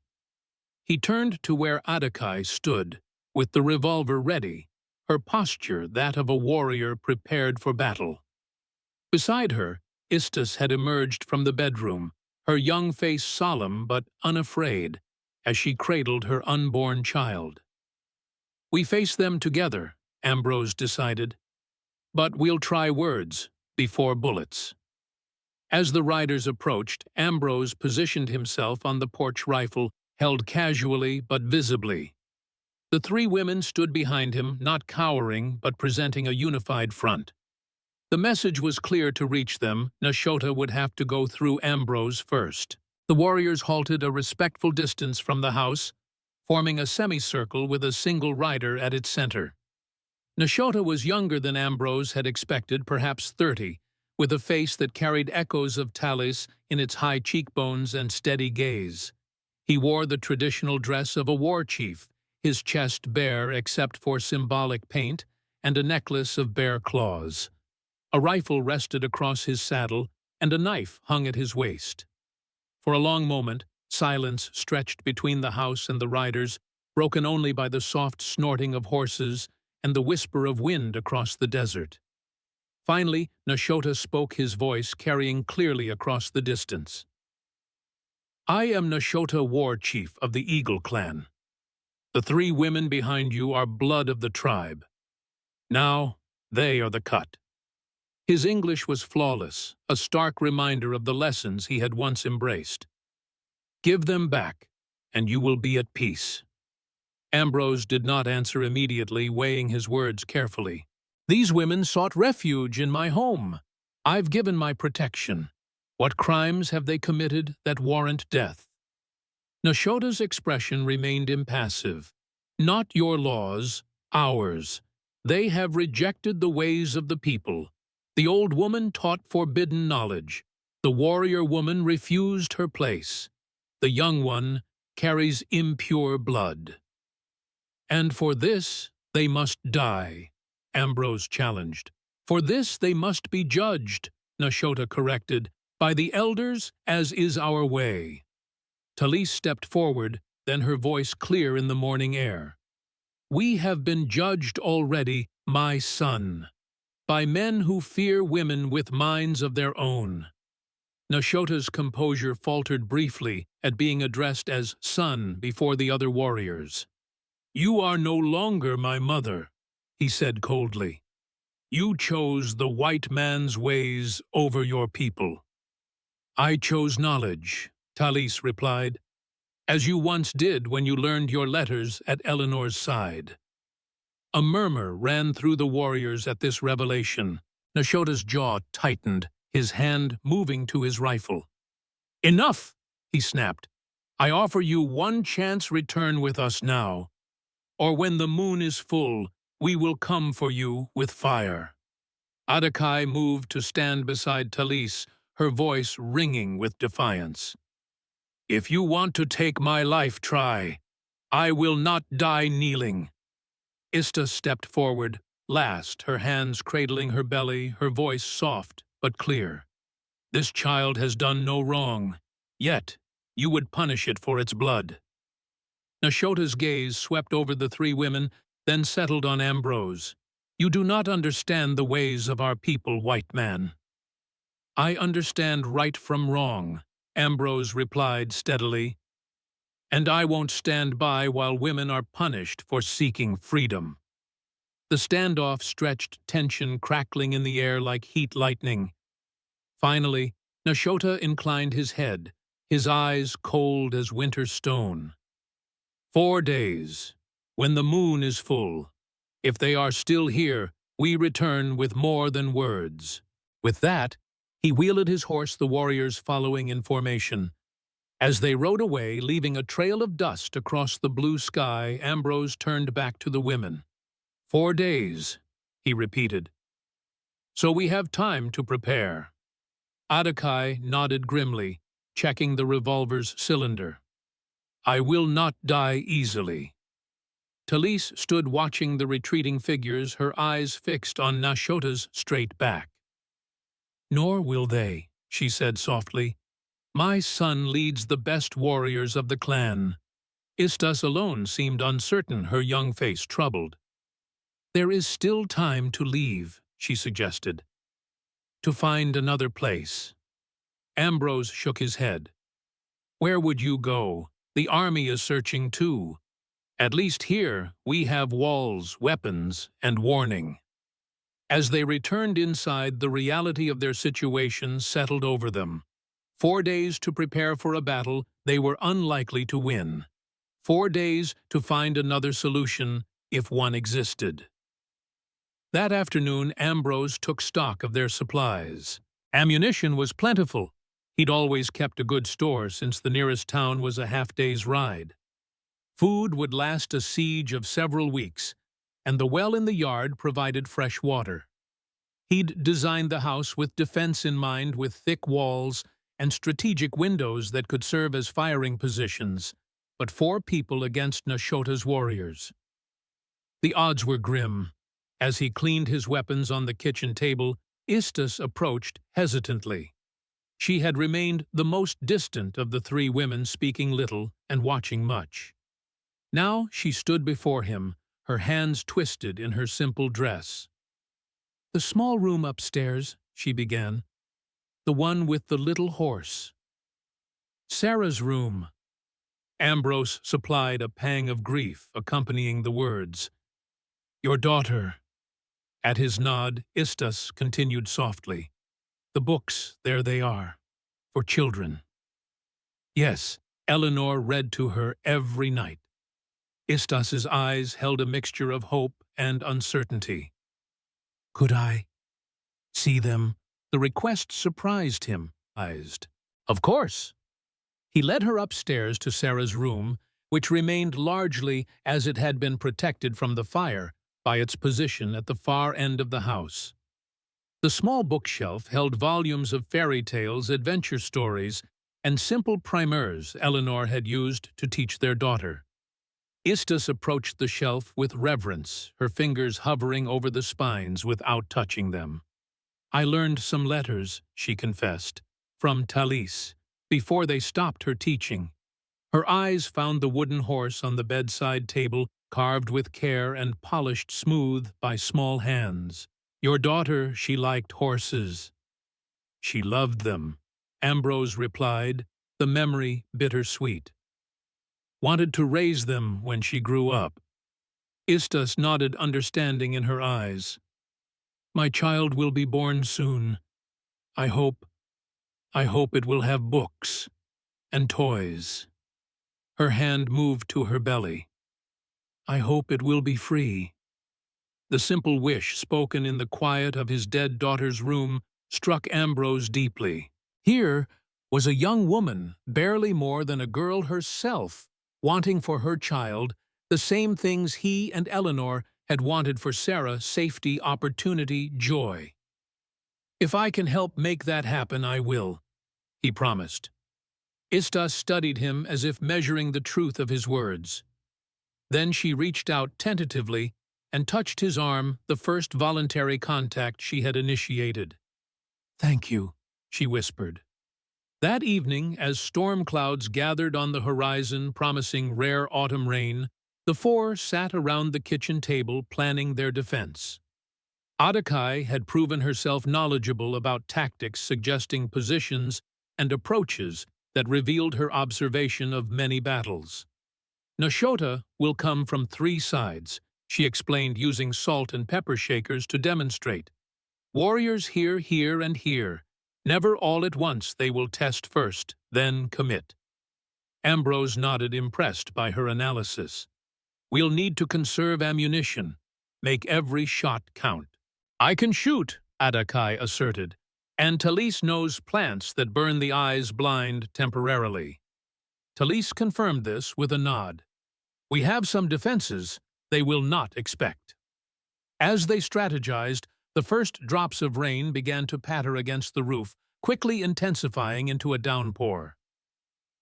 He turned to where Adakai stood, with the revolver ready, her posture that of a warrior prepared for battle. Beside her, Istus had emerged from the bedroom, her young face solemn but unafraid, as she cradled her unborn child. We face them together, Ambrose decided, but we'll try words before bullets. As the riders approached, Ambrose positioned himself on the porch, rifle held casually but visibly. The three women stood behind him, not cowering but presenting a unified front. The message was clear to reach them. Nashota would have to go through Ambrose first. The warriors halted a respectful distance from the house, forming a semicircle with a single rider at its center. Nashota was younger than Ambrose had expected, perhaps 30, with a face that carried echoes of Talis in its high cheekbones and steady gaze. He wore the traditional dress of a war chief, his chest bare except for symbolic paint and a necklace of bear claws. A rifle rested across his saddle, and a knife hung at his waist. For a long moment, silence stretched between the house and the riders, broken only by the soft snorting of horses and the whisper of wind across the desert. Finally, Nashota spoke, his voice carrying clearly across the distance. I am Nashota, war chief of the Eagle clan. The three women behind you are blood of the tribe. Now, they are the cut. His English was flawless, a stark reminder of the lessons he had once embraced. Give them back, and you will be at peace. Ambrose did not answer immediately, weighing his words carefully. These women sought refuge in my home. I've given my protection. What crimes have they committed that warrant death? Nashota's expression remained impassive. Not your laws, ours. They have rejected the ways of the people. The old woman taught forbidden knowledge. The warrior woman refused her place. The young one carries impure blood. And for this they must die, Ambrose challenged. For this they must be judged, Nashota corrected, by the elders, as is our way. Talise stepped forward, then her voice clear in the morning air. We have been judged already, my son, by men who fear women with minds of their own. Nashota's composure faltered briefly at being addressed as son before the other warriors. You are no longer my mother, he said coldly. You chose the white man's ways over your people. I chose knowledge, Talis replied, as you once did when you learned your letters at Eleanor's side. A murmur ran through the warriors at this revelation. Nashota's jaw tightened, his hand moving to his rifle. Enough, he snapped. I offer you one chance. Return with us now, or when the moon is full, we will come for you with fire. Adakai moved to stand beside Talis, her voice ringing with defiance. If you want to take my life, try. I will not die kneeling. Ista stepped forward, last, her hands cradling her belly, her voice soft but clear. This child has done no wrong, yet you would punish it for its blood. Nashota's gaze swept over the three women, then settled on Ambrose. You do not understand the ways of our people, white man. I understand right from wrong, Ambrose replied steadily. And I won't stand by while women are punished for seeking freedom. The standoff stretched, tension crackling in the air like heat lightning. Finally, Nashota inclined his head, his eyes cold as winter stone. 4 days, when the moon is full. If they are still here, we return with more than words. With that, he wheeled his horse, the warriors following in formation. As they rode away, leaving a trail of dust across the blue sky, Ambrose turned back to the women. 4 days, he repeated. So we have time to prepare. Adakai nodded grimly, checking the revolver's cylinder. I will not die easily. Talis stood watching the retreating figures, her eyes fixed on Nashota's straight back. Nor will they, she said softly. My son leads the best warriors of the clan. Istas alone seemed uncertain, her young face troubled. There is still time to leave, she suggested. To find another place. Ambrose shook his head. Where would you go? The army is searching too. At least here, we have walls, weapons, and warning. As they returned inside, the reality of their situation settled over them. 4 days to prepare for a battle they were unlikely to win. 4 days to find another solution, if one existed. That afternoon, Ambrose took stock of their supplies. Ammunition was plentiful. He'd always kept a good store since the nearest town was a half-day's ride. Food would last a siege of several weeks, and the well in the yard provided fresh water. He'd designed the house with defense in mind, with thick walls and strategic windows that could serve as firing positions, but 4 people against Nashota's warriors. The odds were grim. As he cleaned his weapons on the kitchen table, Istas approached hesitantly. She had remained the most distant of the 3 women, speaking little and watching much. Now she stood before him, her hands twisted in her simple dress. The small room upstairs, she began. The one with the little horse. Sarah's room. Ambrose supplied a pang of grief accompanying the words. Your daughter. At his nod, Istas continued softly. The books, there they are, for children. Yes, Eleanor read to her every night. Istas's eyes held a mixture of hope and uncertainty. Could I see them? The request surprised him. Of course. He led her upstairs to Sarah's room, which remained largely as it had been protected from the fire by its position at the far end of the house. The small bookshelf held volumes of fairy tales, adventure stories, and simple primers Eleanor had used to teach their daughter. Istas approached the shelf with reverence, her fingers hovering over the spines without touching them. I learned some letters, she confessed, from Talis, before they stopped her teaching. Her eyes found the wooden horse on the bedside table, carved with care and polished smooth by small hands. Your daughter, she liked horses. She loved them, Ambrose replied, the memory bittersweet. Wanted to raise them when she grew up. Istas nodded understanding in her eyes. My child will be born soon. I hope it will have books and toys. Her hand moved to her belly. I hope it will be free. The simple wish spoken in the quiet of his dead daughter's room struck Ambrose deeply. Here was a young woman, barely more than a girl herself, wanting for her child the same things he and Eleanor had wanted for Sarah: safety, opportunity, joy. If I can help make that happen, I will, he promised. Istas studied him as if measuring the truth of his words. Then she reached out tentatively and touched his arm, the first voluntary contact she had initiated. Thank you, she whispered. That evening, as storm clouds gathered on the horizon promising rare autumn rain, the four sat around the kitchen table planning their defense. Apache had proven herself knowledgeable about tactics, suggesting positions and approaches that revealed her observation of many battles. Nashota will come from 3 sides, she explained, using salt and pepper shakers to demonstrate. Warriors here, here, and here. Never all at once. They will test first, then commit. Ambrose nodded, impressed by her analysis. We'll need to conserve ammunition. Make every shot count. I can shoot, Apache asserted, and Talise knows plants that burn the eyes blind temporarily. Talise confirmed this with a nod. We have some defenses they will not expect. As they strategized, the first drops of rain began to patter against the roof, quickly intensifying into a downpour.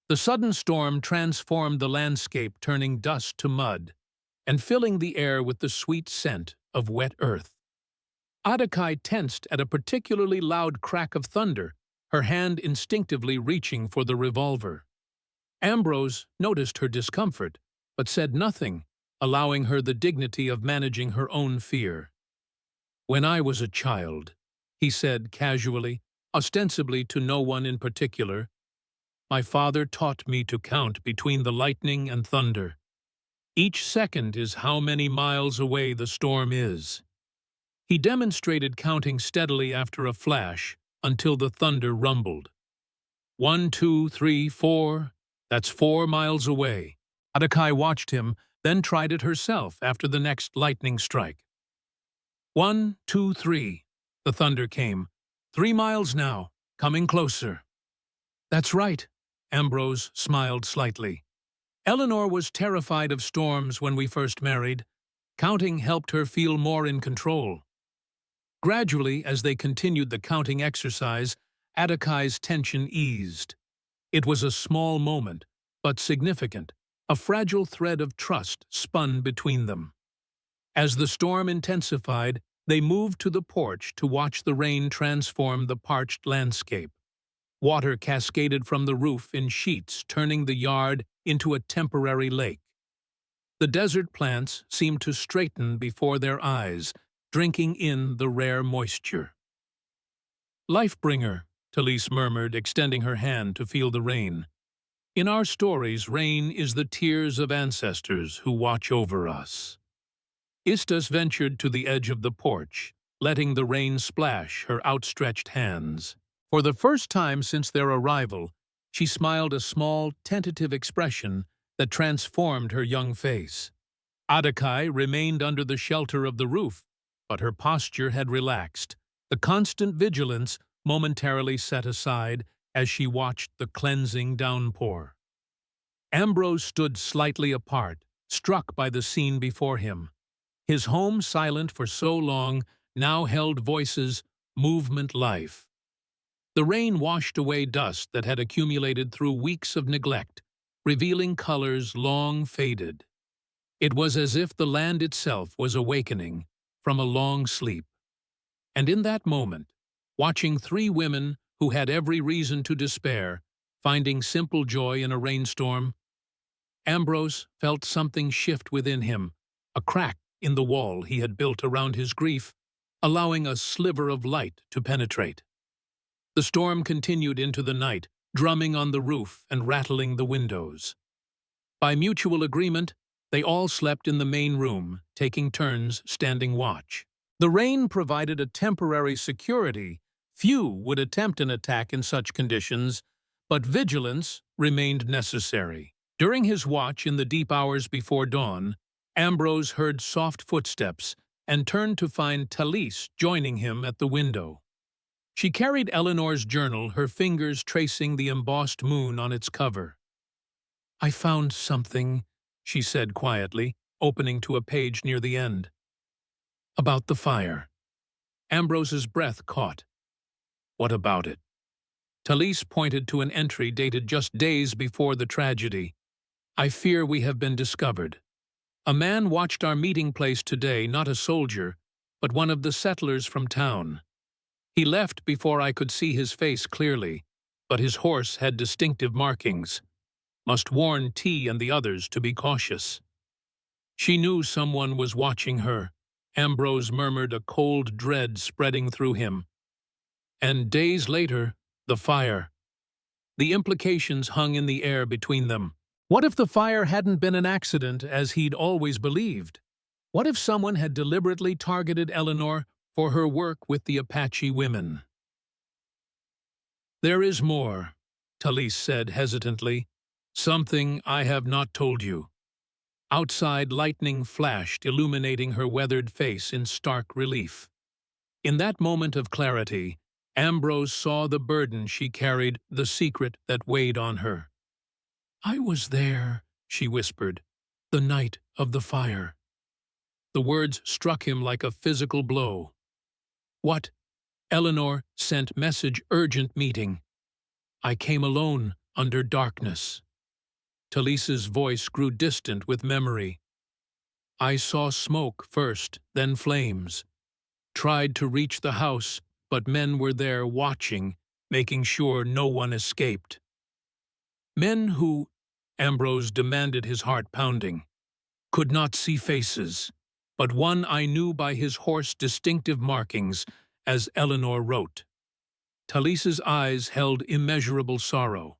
The sudden storm transformed the landscape, turning dust to mud and filling the air with the sweet scent of wet earth. Apache tensed at a particularly loud crack of thunder, her hand instinctively reaching for the revolver. Ambrose noticed her discomfort, but said nothing, allowing her the dignity of managing her own fear. When I was a child, he said casually, ostensibly to no one in particular, my father taught me to count between the lightning and thunder. Each second is how many miles away the storm is. He demonstrated counting steadily after a flash until the thunder rumbled. 1, 2, 3, 4, that's 4 miles away. Apache watched him, then tried it herself after the next lightning strike. 1, 2, 3, the thunder came. 3 miles now, coming closer. That's right, Ambrose smiled slightly. Eleanor was terrified of storms when we first married. Counting helped her feel more in control. Gradually, as they continued the counting exercise, Apache's tension eased. It was a small moment, but significant. A fragile thread of trust spun between them. As the storm intensified, they moved to the porch to watch the rain transform the parched landscape. Water cascaded from the roof in sheets, turning the yard into a temporary lake. The desert plants seemed to straighten before their eyes, drinking in the rare moisture. Life-bringer, Talise murmured, extending her hand to feel the rain. In our stories, rain is the tears of ancestors who watch over us. Istas ventured to the edge of the porch, letting the rain splash her outstretched hands. For the first time since their arrival, she smiled, a small, tentative expression that transformed her young face. Apache remained under the shelter of the roof, but her posture had relaxed, the constant vigilance momentarily set aside as she watched the cleansing downpour. Ambrose stood slightly apart, struck by the scene before him. His home, silent for so long, now held voices, movement, life. The rain washed away dust that had accumulated through weeks of neglect, revealing colors long faded. It was as if the land itself was awakening from a long sleep. And in that moment, watching 3 women who had every reason to despair, finding simple joy in a rainstorm, Ambrose felt something shift within him, a crack in the wall he had built around his grief, allowing a sliver of light to penetrate. The storm continued into the night, drumming on the roof and rattling the windows. By mutual agreement, they all slept in the main room, taking turns standing watch. The rain provided a temporary security. Few would attempt an attack in such conditions, but vigilance remained necessary. During his watch in the deep hours before dawn, Ambrose heard soft footsteps and turned to find Talise joining him at the window. She carried Eleanor's journal, her fingers tracing the embossed moon on its cover. "I found something," she said quietly, opening to a page near the end. "About the fire." Ambrose's breath caught. "What about it?" Talise pointed to an entry dated just days before the tragedy. "I fear we have been discovered. A man watched our meeting place today, not a soldier, but one of the settlers from town. He left before I could see his face clearly, but his horse had distinctive markings. Must warn T and the others to be cautious." She knew someone was watching her. Ambrose murmured, a cold dread spreading through him. And days later, the fire. The implications hung in the air between them. What if the fire hadn't been an accident, as he'd always believed? What if someone had deliberately targeted Eleanor for her work with the Apache women? "There is more," Talise said hesitantly. "Something I have not told you." Outside, lightning flashed, illuminating her weathered face in stark relief. In that moment of clarity, Ambrose saw the burden she carried, the secret that weighed on her. "I was there," she whispered, "the night of the fire." The words struck him like a physical blow. "What?" Eleanor sent message, urgent meeting. "I came alone, under darkness." Talise's voice grew distant with memory. "I saw smoke first, then flames. Tried to reach the house, but men were there watching, making sure no one escaped." "Men who," Ambrose demanded, his heart pounding, "could not see faces, but one I knew by his horse's distinctive markings, as Eleanor wrote." Talise's eyes held immeasurable sorrow.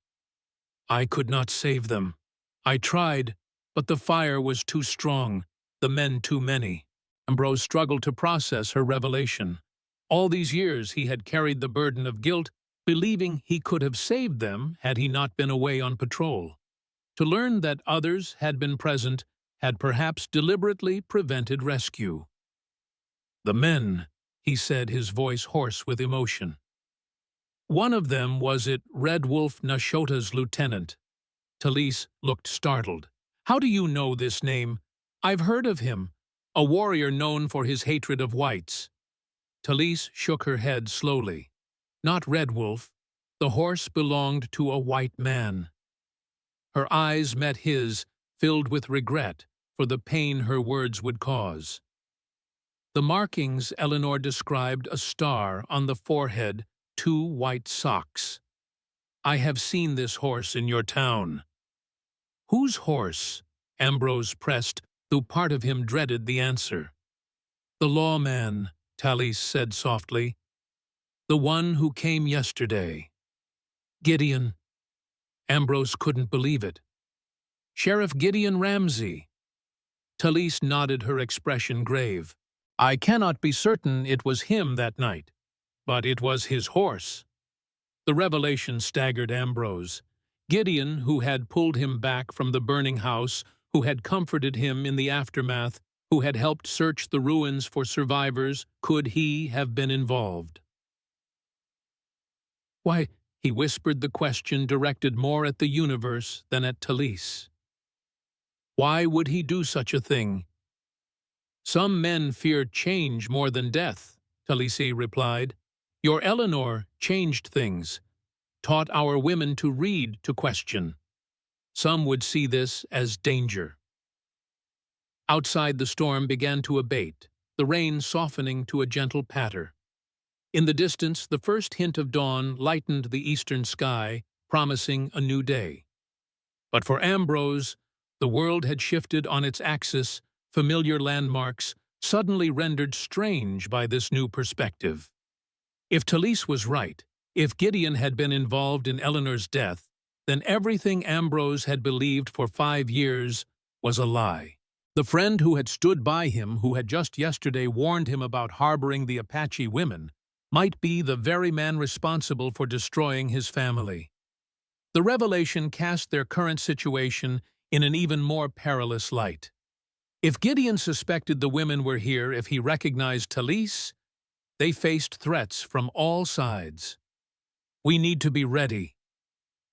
"I could not save them. I tried, but the fire was too strong, the men too many." Ambrose struggled to process her revelation. All these years he had carried the burden of guilt, believing he could have saved them had he not been away on patrol. To learn that others had been present had perhaps deliberately prevented rescue. "The men," he said, his voice hoarse with emotion. "One of them was it Red Wolf Nashota's lieutenant." Talise looked startled. "How do you know this name?" "I've heard of him, a warrior known for his hatred of whites." Talise shook her head slowly. "Not Red Wolf. The horse belonged to a white man." Her eyes met his, filled with regret for the pain her words would cause. The markings Eleanor described: a star on the forehead, 2 white socks. "I have seen this horse in your town." "Whose horse?" Ambrose pressed, though part of him dreaded the answer. "The lawman," Talise said softly. "The one who came yesterday." "Gideon." Ambrose couldn't believe it. "Sheriff Gideon Ramsey." Talise nodded, her expression grave. "I cannot be certain it was him that night, but it was his horse." The revelation staggered Ambrose. Gideon, who had pulled him back from the burning house, who had comforted him in the aftermath, who had helped search the ruins for survivors, could he have been involved? "Why," he whispered, the question directed more at the universe than at Talise. "Why would he do such a thing?" "Some men fear change more than death," Talise replied. "Your Eleanor changed things, taught our women to read, to question. Some would see this as danger." Outside, the storm began to abate, the rain softening to a gentle patter. In the distance, the first hint of dawn lightened the eastern sky, promising a new day. But for Ambrose, the world had shifted on its axis, familiar landmarks suddenly rendered strange by this new perspective. If Talise was right, if Gideon had been involved in Eleanor's death, then everything Ambrose had believed for 5 years was a lie. The friend who had stood by him, who had just yesterday warned him about harboring the Apache women, might be the very man responsible for destroying his family. The revelation cast their current situation in an even more perilous light. If Gideon suspected the women were here, if he recognized Talise, they faced threats from all sides. "We need to be ready,"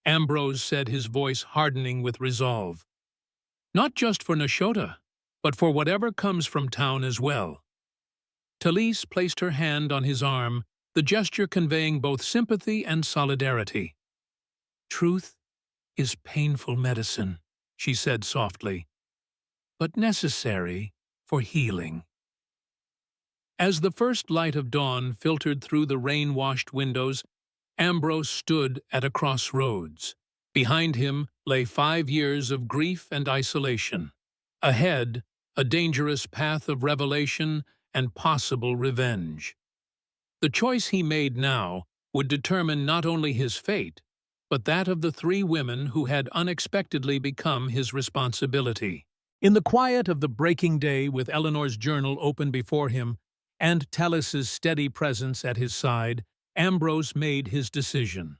Ambrose said, his voice hardening with resolve. "Not just for Nashota, but for whatever comes from town as well." Talise placed her hand on his arm, the gesture conveying both sympathy and solidarity. "Truth is painful medicine," she said softly, "but necessary for healing." As the first light of dawn filtered through the rain-washed windows, Ambrose stood at a crossroads. Behind him lay 5 years of grief and isolation. Ahead, a dangerous path of revelation and possible revenge. The choice he made now would determine not only his fate, but that of the 3 women who had unexpectedly become his responsibility. In the quiet of the breaking day, with Eleanor's journal open before him and Talise's steady presence at his side, Ambrose made his decision.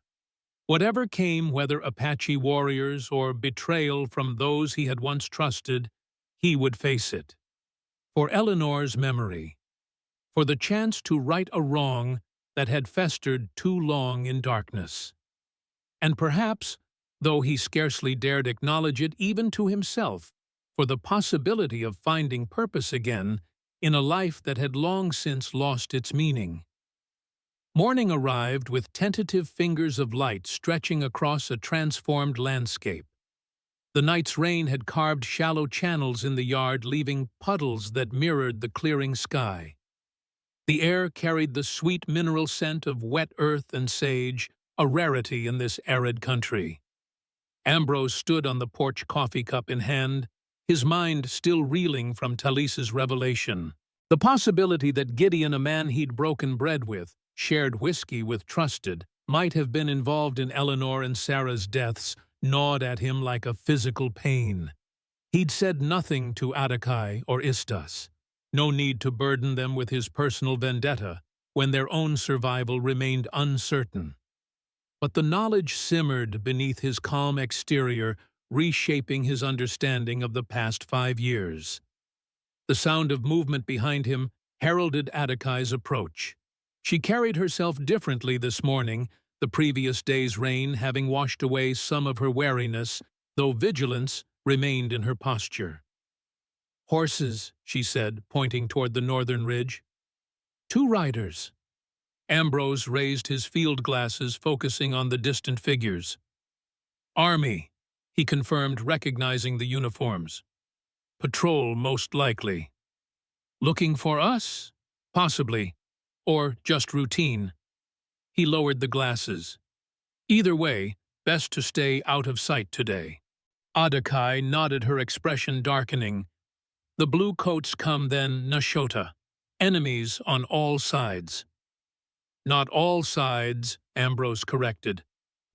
Whatever came, whether Apache warriors or betrayal from those he had once trusted, he would face it. For Eleanor's memory, for the chance to right a wrong that had festered too long in darkness. And perhaps, though he scarcely dared acknowledge it even to himself, for the possibility of finding purpose again in a life that had long since lost its meaning. Morning arrived with tentative fingers of light stretching across a transformed landscape. The night's rain had carved shallow channels in the yard, leaving puddles that mirrored the clearing sky. The air carried the sweet mineral scent of wet earth and sage, a rarity in this arid country. Ambrose stood on the porch, coffee cup in hand, his mind still reeling from Talise's revelation. The possibility that Gideon, a man he'd broken bread with, shared whiskey with, trusted, might have been involved in Eleanor and Sarah's deaths, gnawed at him like a physical pain. He'd said nothing to Apache or Istas. No need to burden them with his personal vendetta when their own survival remained uncertain. But the knowledge simmered beneath his calm exterior, reshaping his understanding of the past 5 years. The sound of movement behind him heralded Apache's approach. She carried herself differently this morning, the previous day's rain having washed away some of her wariness, though vigilance remained in her posture. "Horses," she said, pointing toward the northern ridge. "2 riders." Ambrose raised his field glasses, focusing on the distant figures. "Army," he confirmed, recognizing the uniforms. "Patrol, most likely." "Looking for us? Possibly. Or just routine." He lowered the glasses. "Either way, best to stay out of sight today." Apache nodded, her expression darkening. "The blue coats come then, Nashota. Enemies on all sides." "Not all sides," Ambrose corrected.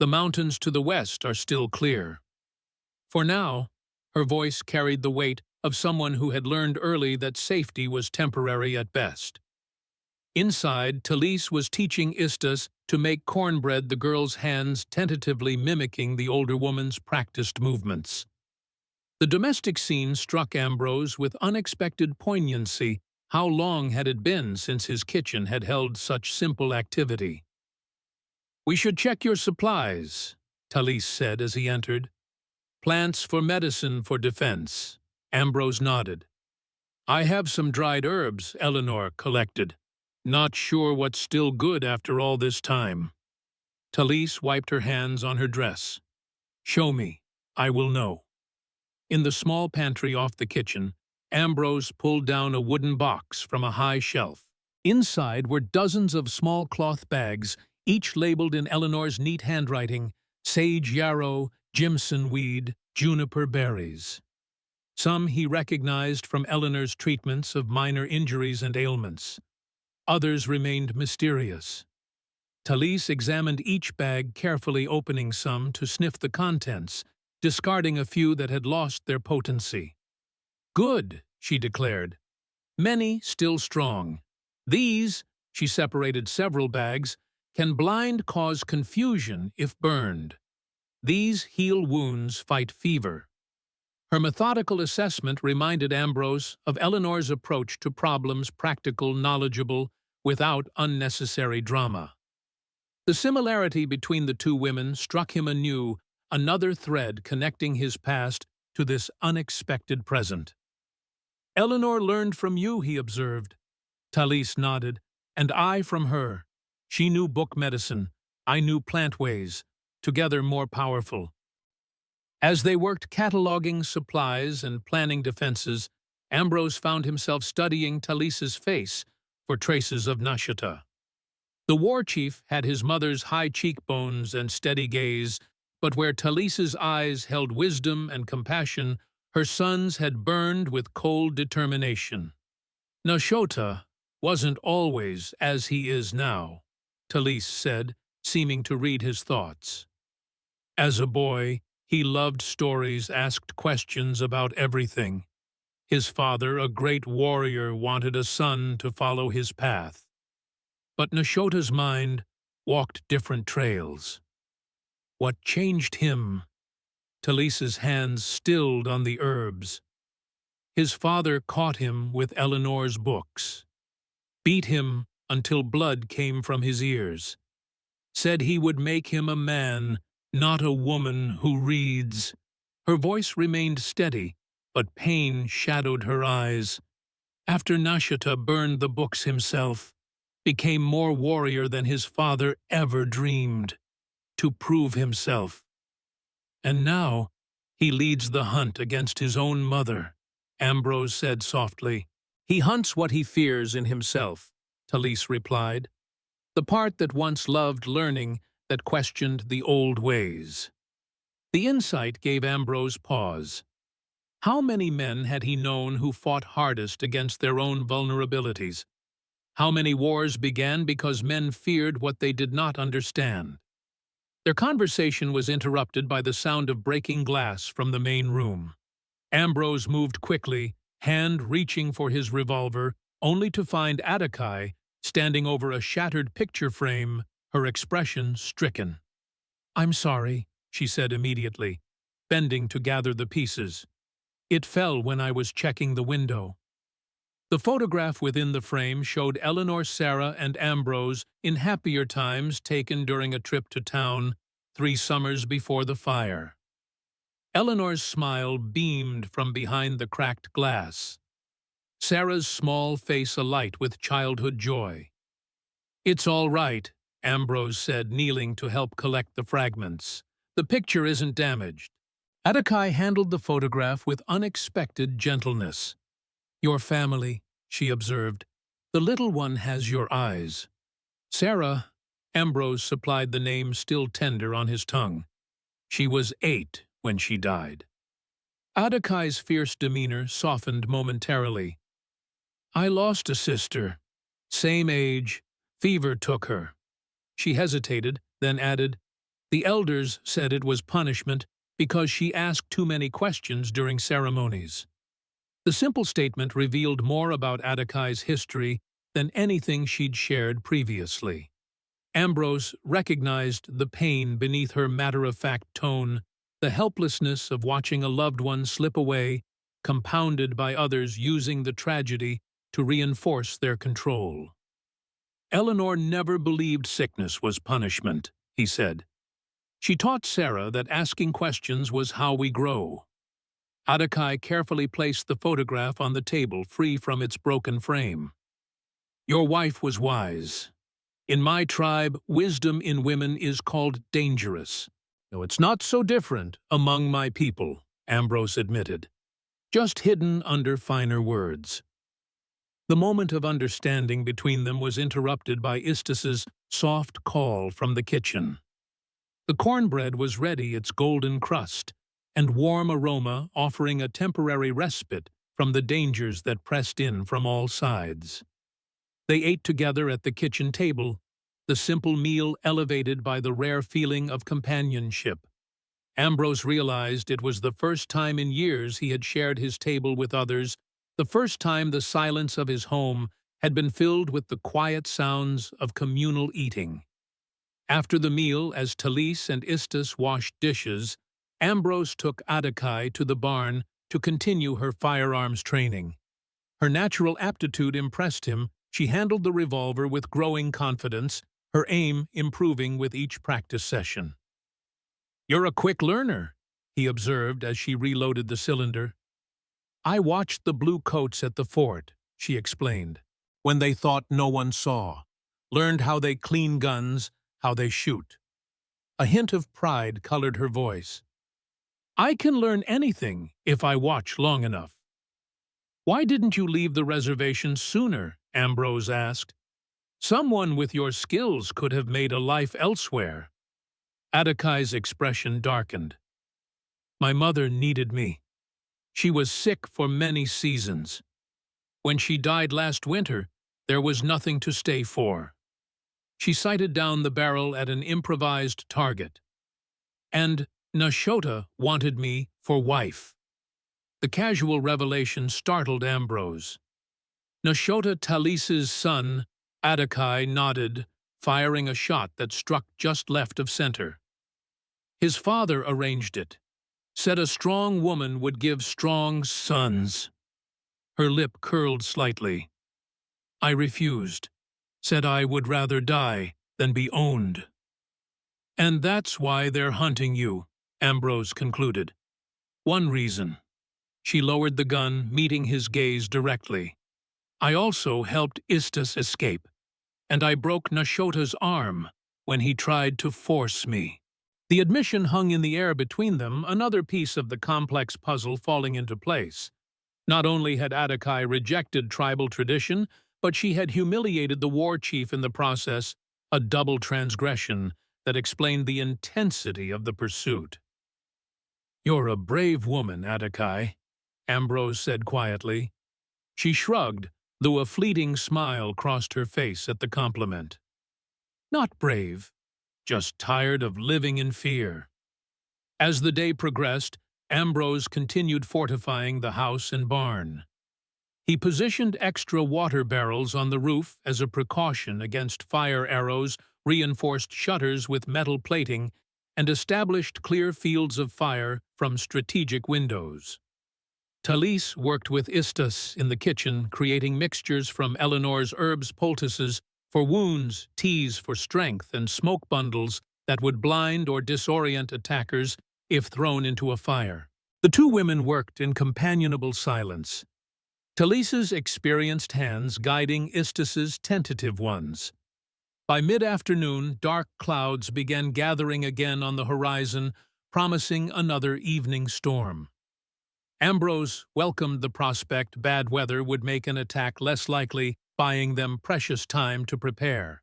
"The mountains to the west are still clear." For now, her voice carried the weight of someone who had learned early that safety was temporary at best. Inside, Talise was teaching Istas to make cornbread, the girl's hands tentatively mimicking the older woman's practiced movements. The domestic scene struck Ambrose with unexpected poignancy. How long had it been since his kitchen had held such simple activity? "We should check your supplies," Talise said as he entered. "Plants for medicine, for defense." Ambrose nodded. "I have some dried herbs," Eleanor collected. "Not sure what's still good after all this time." Talise wiped her hands on her dress. "Show me. I will know." In the small pantry off the kitchen, Ambrose pulled down a wooden box from a high shelf. Inside were dozens of small cloth bags, each labeled in Eleanor's neat handwriting: sage yarrow, Jimson weed, juniper berries. Some he recognized from Eleanor's treatments of minor injuries and ailments. Others remained mysterious. Talise examined each bag carefully, opening some to sniff the contents, discarding a few that had lost their potency. "Good," she declared. "Many still strong. These," she separated several bags, "can blind cause confusion if burned. These heal wounds, fight fever." Her methodical assessment reminded Ambrose of Eleanor's approach to problems, practical, knowledgeable, without unnecessary drama. The similarity between the two women struck him anew, another thread connecting his past to this unexpected present. "Eleanor learned from you," he observed. Talise nodded. "And I from her. She knew book medicine. I knew plant ways, together more powerful." As they worked cataloging supplies and planning defenses, Ambrose found himself studying Talise's face for traces of Nashata. The war chief had his mother's high cheekbones and steady gaze, but where Talise's eyes held wisdom and compassion, her son's had burned with cold determination. "Nashota wasn't always as he is now," Talise said, seeming to read his thoughts. "As a boy, he loved stories, asked questions about everything. His father, a great warrior, wanted a son to follow his path. But Nashota's mind walked different trails. What changed him?" Talise's hands stilled on the herbs. "His father caught him with Eleanor's books, beat him until blood came from his ears, said he would make him a man, not a woman who reads." Her voice remained steady, but pain shadowed her eyes. "After Nashata burned the books himself, became more warrior than his father ever dreamed, to prove himself. And now he leads the hunt against his own mother," Ambrose said softly. "He hunts what he fears in himself," Talise replied. "The part that once loved learning, that questioned the old ways." The insight gave Ambrose pause. How many men had he known who fought hardest against their own vulnerabilities? How many wars began because men feared what they did not understand? Their conversation was interrupted by the sound of breaking glass from the main room. Ambrose moved quickly, hand reaching for his revolver, only to find Apache standing over a shattered picture frame, her expression stricken. "I'm sorry," she said immediately, bending to gather the pieces. "It fell when I was checking the window." The photograph within the frame showed Eleanor, Sarah, and Ambrose in happier times taken during a trip to town 3 summers before the fire. Eleanor's smile beamed from behind the cracked glass. Sarah's small face alight with childhood joy. "It's all right," Ambrose said, kneeling to help collect the fragments. "The picture isn't damaged." Apache handled the photograph with unexpected gentleness. "Your family," she observed. "The little one has your eyes." Sarah, Ambrose supplied the name still tender on his tongue. "She was 8 when she died." Apache's fierce demeanor softened momentarily. "I lost a sister. Same age. Fever took her." She hesitated, then added, "The elders said it was punishment because she asked too many questions during ceremonies." The simple statement revealed more about Apache's history than anything she'd shared previously. Ambrose recognized the pain beneath her matter-of-fact tone, the helplessness of watching a loved one slip away, compounded by others using the tragedy to reinforce their control. "Eleanor never believed sickness was punishment," he said. "She taught Sarah that asking questions was how we grow." Apache carefully placed the photograph on the table, free from its broken frame. "Your wife was wise. In my tribe, wisdom in women is called dangerous. No, it's not so different among my people," Ambrose admitted, "just hidden under finer words." The moment of understanding between them was interrupted by Istis's soft call from the kitchen. The cornbread was ready, its golden crust, and warm aroma offering a temporary respite from the dangers that pressed in from all sides. They ate together at the kitchen table, the simple meal elevated by the rare feeling of companionship. Ambrose realized it was the first time in years he had shared his table with others, the first time the silence of his home had been filled with the quiet sounds of communal eating. After the meal, as Talise and Istus washed dishes, Ambrose took Apache to the barn to continue her firearms training. Her natural aptitude impressed him. She handled the revolver with growing confidence, her aim improving with each practice session. "You're a quick learner," he observed as she reloaded the cylinder. "I watched the blue coats at the fort," she explained, "when they thought no one saw. Learned how they clean guns, how they shoot." A hint of pride colored her voice. "I can learn anything if I watch long enough." "Why didn't you leave the reservation sooner?" Ambrose asked. "Someone with your skills could have made a life elsewhere." Apache's expression darkened. "My mother needed me. She was sick for many seasons. When she died last winter, there was nothing to stay for." She sighted down the barrel at an improvised target. "And Nashota wanted me for wife." The casual revelation startled Ambrose. "Nashota Talise's son," Apache nodded, firing a shot that struck just left of center. "His father arranged it. Said a strong woman would give strong sons." Her lip curled slightly. "I refused. Said I would rather die than be owned." "And that's why they're hunting you," Ambrose concluded. "One reason." She lowered the gun, meeting his gaze directly. "I also helped Istus escape, and I broke Nashota's arm when he tried to force me." The admission hung in the air between them, another piece of the complex puzzle falling into place. Not only had Apache rejected tribal tradition, but she had humiliated the war chief in the process, a double transgression that explained the intensity of the pursuit. "You're a brave woman, Apache," Ambrose said quietly. She shrugged, though a fleeting smile crossed her face at the compliment. "Not brave, just tired of living in fear." As the day progressed, Ambrose continued fortifying the house and barn. He positioned extra water barrels on the roof as a precaution against fire arrows, reinforced shutters with metal plating, and established clear fields of fire from strategic windows. Talise worked with Istus in the kitchen, creating mixtures from Eleanor's herbs poultices for wounds, teas for strength, and smoke bundles that would blind or disorient attackers if thrown into a fire. The two women worked in companionable silence, Talise's experienced hands guiding Istus's tentative ones. By mid-afternoon, dark clouds began gathering again on the horizon, promising another evening storm. Ambrose welcomed the prospect bad weather would make an attack less likely, buying them precious time to prepare.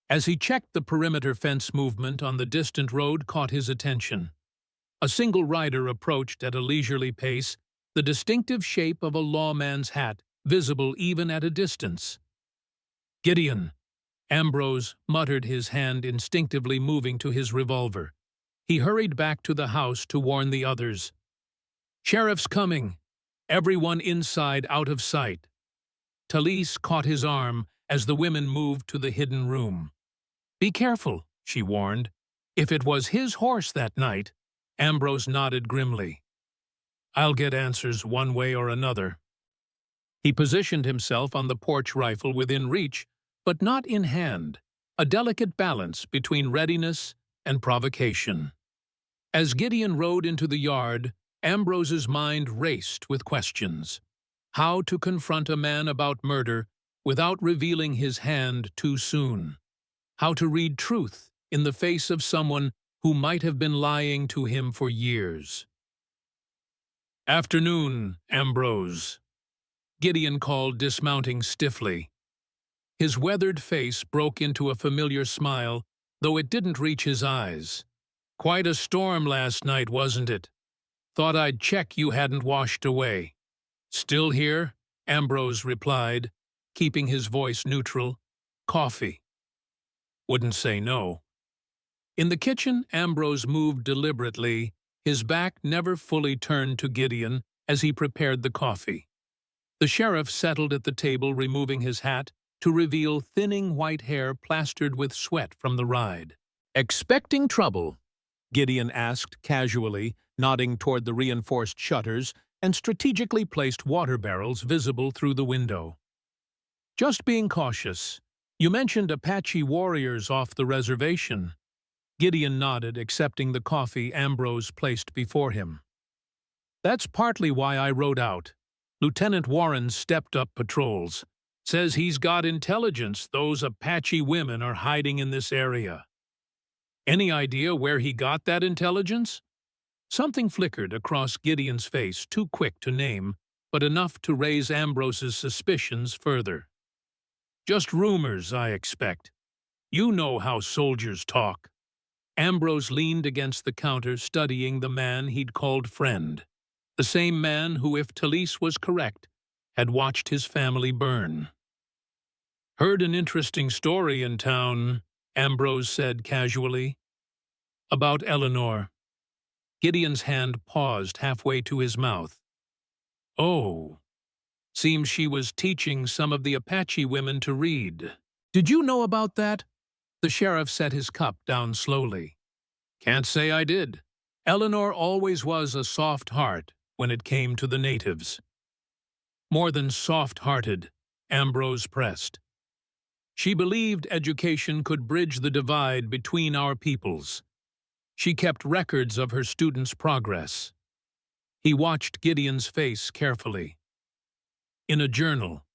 As he checked the perimeter fence movement on the distant road caught his attention. A single rider approached at a leisurely pace, the distinctive shape of a lawman's hat visible even at a distance. "Gideon," Ambrose muttered, his hand instinctively moving to his revolver. He hurried back to the house to warn the others. "Sheriff's coming. Everyone inside out of sight." Talise caught his arm as the women moved to the hidden room. "Be careful," she warned. "If it was his horse that night," Ambrose nodded grimly. "I'll get answers one way or another." He positioned himself on the porch rifle within reach, but not in hand, a delicate balance between readiness and provocation. As Gideon rode into the yard, Ambrose's mind raced with questions. How to confront a man about murder without revealing his hand too soon? How to read truth in the face of someone who might have been lying to him for years? "Afternoon, Ambrose," Gideon called, dismounting stiffly. His weathered face broke into a familiar smile, though it didn't reach his eyes. "Quite a storm last night, wasn't it?" Thought I'd check you hadn't washed away. Still here? Ambrose replied, keeping his voice neutral. Coffee. Wouldn't say no. In the kitchen, Ambrose moved deliberately, his back never fully turned to Gideon as he prepared the coffee. The sheriff settled at the table, removing his hat to reveal thinning white hair plastered with sweat from the ride. "Expecting trouble?" Gideon asked casually, nodding toward the reinforced shutters and strategically placed water barrels visible through the window. "Just being cautious. You mentioned Apache warriors off the reservation." Gideon nodded, accepting the coffee Ambrose placed before him. "That's partly why I rode out. Lieutenant Warren stepped up patrols. Says he's got intelligence those Apache women are hiding in this area." "Any idea where he got that intelligence?" Something flickered across Gideon's face, too quick to name, but enough to raise Ambrose's suspicions further. "Just rumors, I expect. You know how soldiers talk." Ambrose leaned against the counter, studying the man he'd called friend. The same man who, if Talise was correct, had watched his family burn. "Heard an interesting story in town," Ambrose said casually. "About Eleanor." Gideon's hand paused halfway to his mouth. "Oh, seems she was teaching some of the Apache women to read. Did you know about that?" The sheriff set his cup down slowly. "Can't say I did. Eleanor always was a soft heart when it came to the natives." "More than soft-hearted," Ambrose pressed. "She believed education could bridge the divide between our peoples. She kept records of her students' progress." He watched Gideon's face carefully. "In a journal."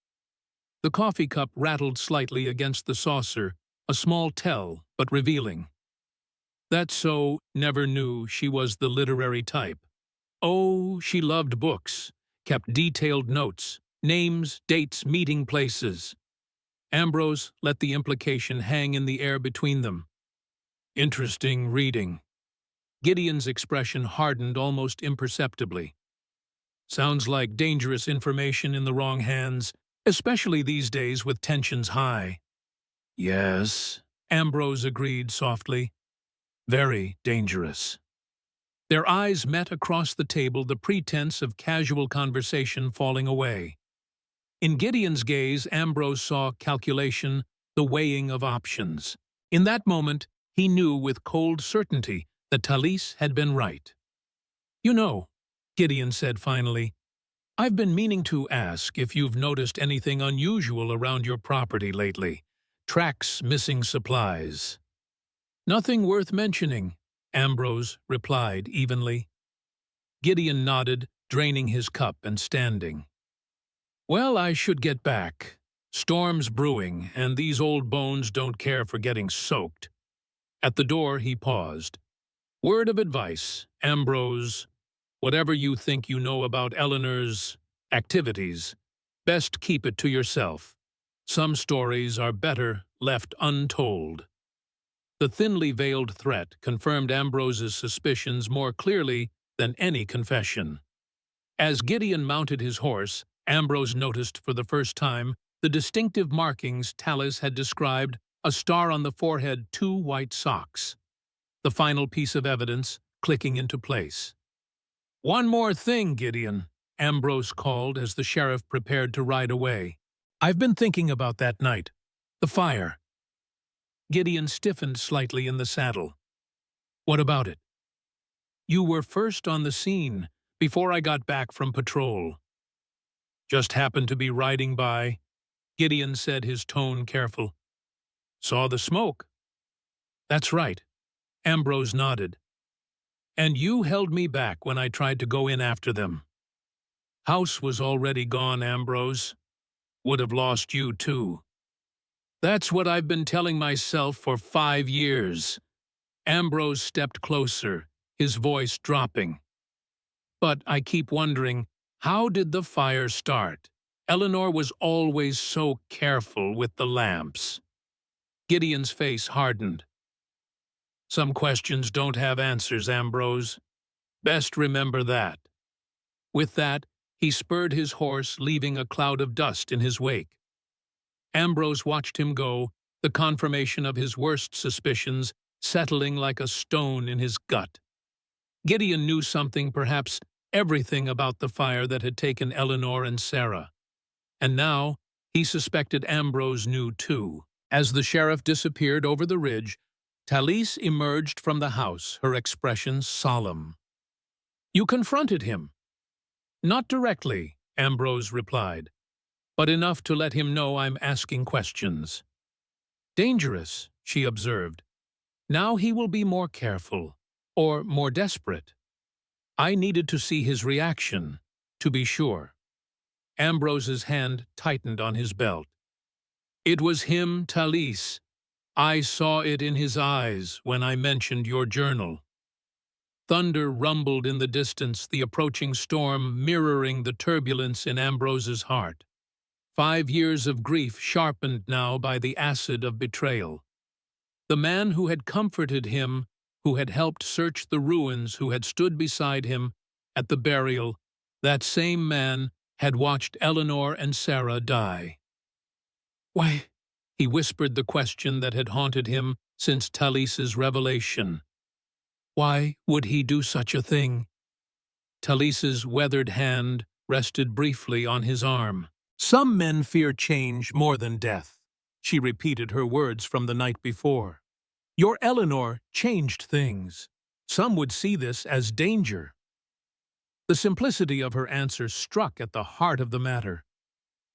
The coffee cup rattled slightly against the saucer, a small tell, but revealing. "That's so, never knew she was the literary type." "Oh, she loved books, kept detailed notes, names, dates, meeting places." Ambrose let the implication hang in the air between them. "Interesting reading." Gideon's expression hardened almost imperceptibly. "Sounds like dangerous information in the wrong hands, especially these days with tensions high." "Yes," Ambrose agreed softly. "Very dangerous." Their eyes met across the table, the pretense of casual conversation falling away. In Gideon's gaze, Ambrose saw calculation, the weighing of options. In that moment, he knew with cold certainty that Talise had been right. "You know," Gideon said finally, "I've been meaning to ask if you've noticed anything unusual around your property lately. Tracks, missing supplies." "Nothing worth mentioning," Ambrose replied evenly. Gideon nodded, draining his cup and standing. "Well, I should get back. Storm's brewing, and these old bones don't care for getting soaked." At the door, he paused. "Word of advice, Ambrose. Whatever you think you know about Eleanor's activities, best keep it to yourself. Some stories are better left untold." The thinly veiled threat confirmed Ambrose's suspicions more clearly than any confession. As Gideon mounted his horse, Ambrose noticed for the first time the distinctive markings Talise had described: a star on the forehead, 2 white socks. The final piece of evidence clicking into place. "One more thing, Gideon," Ambrose called as the sheriff prepared to ride away. "I've been thinking about that night. The fire." Gideon stiffened slightly in the saddle. "What about it?" "You were first on the scene, before I got back from patrol." "Just happened to be riding by," Gideon said, his tone careful. "Saw the smoke." "That's right." Ambrose nodded. "And you held me back when I tried to go in after them." "House was already gone, Ambrose. Would have lost you, too." "That's what I've been telling myself for 5 years." Ambrose stepped closer, his voice dropping. "But I keep wondering, how did the fire start? Eleanor was always so careful with the lamps." Gideon's face hardened. "Some questions don't have answers, Ambrose. Best remember that. With that, he spurred his horse, leaving a cloud of dust in his wake. Ambrose watched him go, the confirmation of his worst suspicions settling like a stone in his gut. Gideon knew something, perhaps everything, about the fire that had taken Eleanor and Sarah. And now, he suspected Ambrose knew too. As the sheriff disappeared over the ridge, Talise emerged from the house, her expression solemn. "You confronted him?" "Not directly," Ambrose replied, "but enough to let him know I'm asking questions." "Dangerous," she observed. "Now he will be more careful, or more desperate." I needed to see his reaction, to be sure. Ambrose's hand tightened on his belt. "It was him, Talise. I saw it in his eyes when I mentioned your journal." Thunder rumbled in the distance, the approaching storm mirroring the turbulence in Ambrose's heart. 5 years of grief sharpened now by the acid of betrayal. The man who had comforted him, who had helped search the ruins, who had stood beside him at the burial, that same man had watched Eleanor and Sarah die. "Why?" he whispered the question that had haunted him since Talise's revelation. Why would he do such a thing? Talise's weathered hand rested briefly on his arm. "Some men fear change more than death," she repeated her words from the night before. "Your Eleanor changed things. Some would see this as danger." The simplicity of her answer struck at the heart of the matter.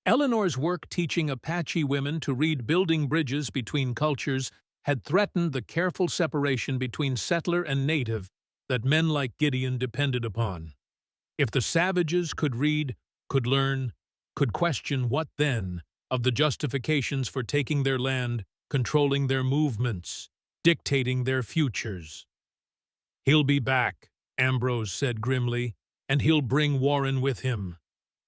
Eleanor's work teaching Apache women to read building bridges between cultures had threatened the careful separation between settler and native that men like Gideon depended upon. If the savages could read, could learn, could question, what then of the justifications for taking their land, controlling their movements, dictating their futures? "He'll be back," Ambrose said grimly, "and he'll bring Warren with him.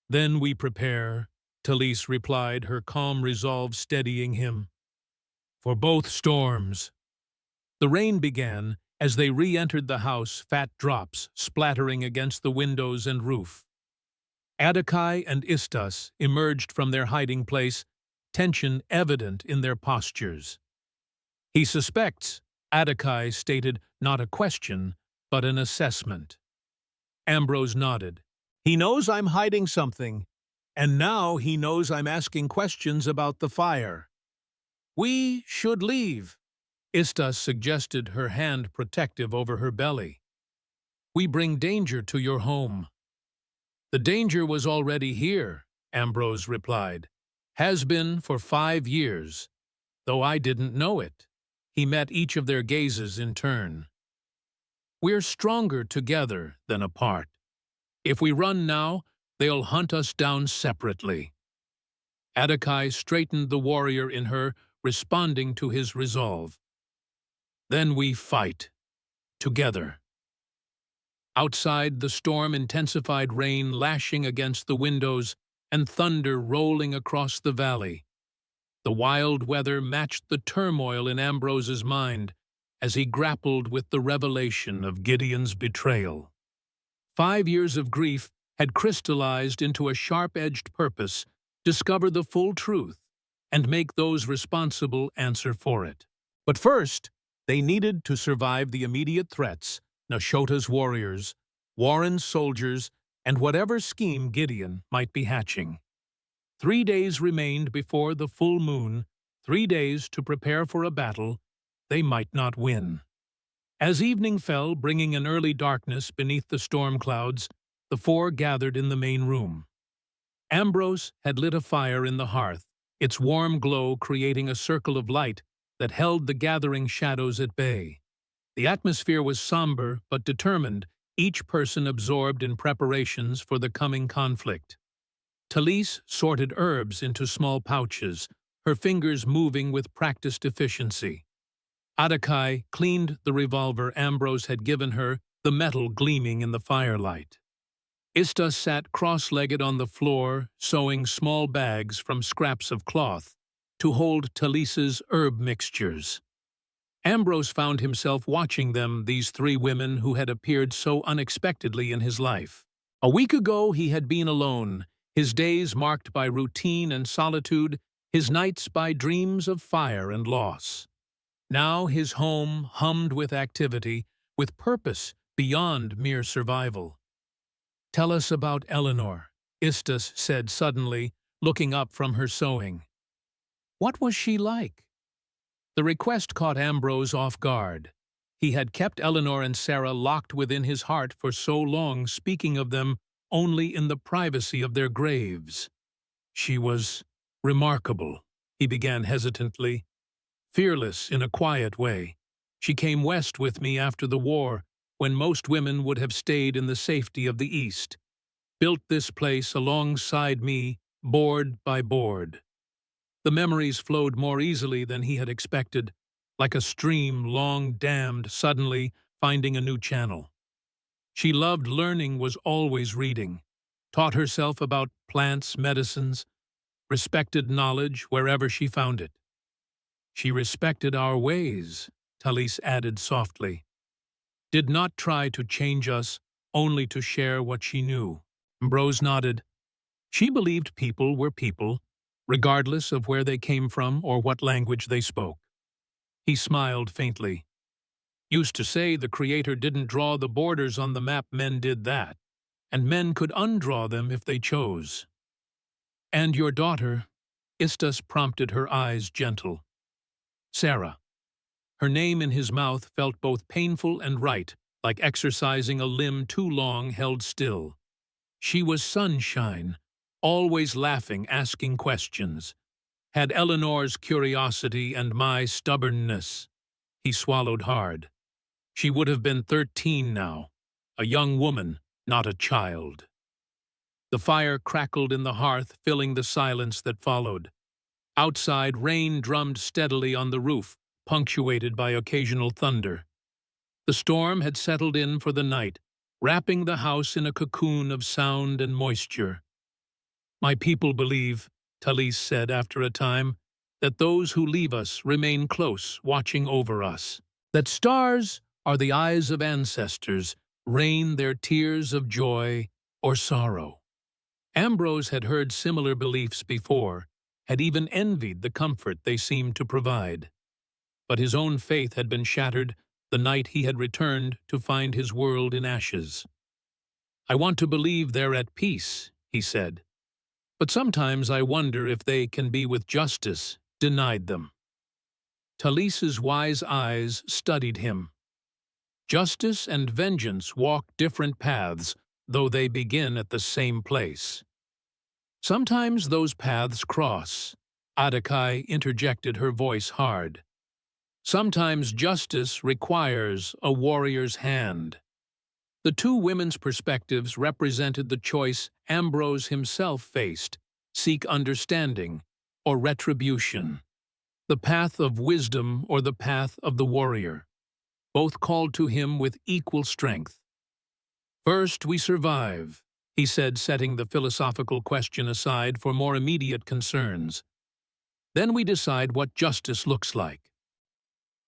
Then we prepare," Talise replied, her calm resolve steadying him, "for both storms." The rain began. As they re-entered the house, fat drops splattering against the windows and roof. Adekai and Istas emerged from their hiding place, tension evident in their postures. "He suspects," Adekai stated, not a question, but an assessment. Ambrose nodded. "He knows I'm hiding something, and now he knows I'm asking questions about the fire." "We should leave," Istas suggested, her hand protective over her belly. "We bring danger to your home." "The danger was already here," Ambrose replied. "Has been for 5 years, though I didn't know it." He met each of their gazes in turn. "We're stronger together than apart. If we run now, they'll hunt us down separately." Adekai straightened, the warrior in her responding to his resolve. "Then we fight. Together." Outside, the storm intensified, rain lashing against the windows and thunder rolling across the valley. The wild weather matched the turmoil in Ambrose's mind as he grappled with the revelation of Gideon's betrayal. 5 years of grief had crystallized into a sharp-edged purpose: discover the full truth and make those responsible answer for it. But first, they needed to survive the immediate threats: Nashota's warriors, Warren's soldiers, and whatever scheme Gideon might be hatching. 3 days remained before the full moon, 3 days to prepare for a battle they might not win. As evening fell, bringing an early darkness beneath the storm clouds, the four gathered in the main room. Ambrose had lit a fire in the hearth, its warm glow creating a circle of light that held the gathering shadows at bay. The atmosphere was somber but determined, each person absorbed in preparations for the coming conflict. Talise sorted herbs into small pouches, her fingers moving with practiced efficiency. Adekai cleaned the revolver Ambrose had given her, the metal gleaming in the firelight. Istas sat cross-legged on the floor, sewing small bags from scraps of cloth to hold Talise's herb mixtures. Ambrose found himself watching them, these three women who had appeared so unexpectedly in his life. A week ago he had been alone, his days marked by routine and solitude, his nights by dreams of fire and loss. Now his home hummed with activity, with purpose beyond mere survival. "Tell us about Eleanor," Istus said suddenly, looking up from her sewing. "What was she like?" The request caught Ambrose off guard. He had kept Eleanor and Sarah locked within his heart for so long, speaking of them only in the privacy of their graves. "She was remarkable," he began hesitantly. "Fearless in a quiet way. She came west with me after the war, when most women would have stayed in the safety of the East. Built this place alongside me, board by board." The memories flowed more easily than he had expected, like a stream long dammed suddenly finding a new channel. She loved learning, was always reading, taught herself about plants, medicines, respected knowledge wherever she found it. "She respected our ways," Talise added softly. "Did not try to change us, only to share what she knew." Ambrose nodded. She believed people were people, regardless of where they came from or what language they spoke. He smiled faintly. "Used to say the Creator didn't draw the borders on the map, men did that, and men could undraw them if they chose." "And your daughter?" Istus prompted, her eyes gentle. "Sarah." Her name in his mouth felt both painful and right, like exercising a limb too long held still. "She was sunshine, always laughing, asking questions. Had Eleanor's curiosity and my stubbornness." He swallowed hard. "She would have been 13 now, a young woman, not a child." The fire crackled in the hearth, filling the silence that followed. Outside, rain drummed steadily on the roof, punctuated by occasional thunder. The storm had settled in for the night, wrapping the house in a cocoon of sound and moisture. "My people believe," Talise said after a time, "that those who leave us remain close, watching over us. That stars are the eyes of ancestors, rain their tears of joy or sorrow." Ambrose had heard similar beliefs before, had even envied the comfort they seemed to provide. But his own faith had been shattered the night he had returned to find his world in ashes. "I want to believe they're at peace," he said. "But sometimes I wonder if they can be with justice denied them." Talise's wise eyes studied him. "Justice and vengeance walk different paths, though they begin at the same place. Sometimes those paths cross," Adakai interjected, her voice hard. "Sometimes justice requires a warrior's hand." The two women's perspectives represented the choice Ambrose himself faced: seek understanding or retribution. The path of wisdom or the path of the warrior. Both called to him with equal strength. "First we survive," he said, setting the philosophical question aside for more immediate concerns. "Then we decide what justice looks like."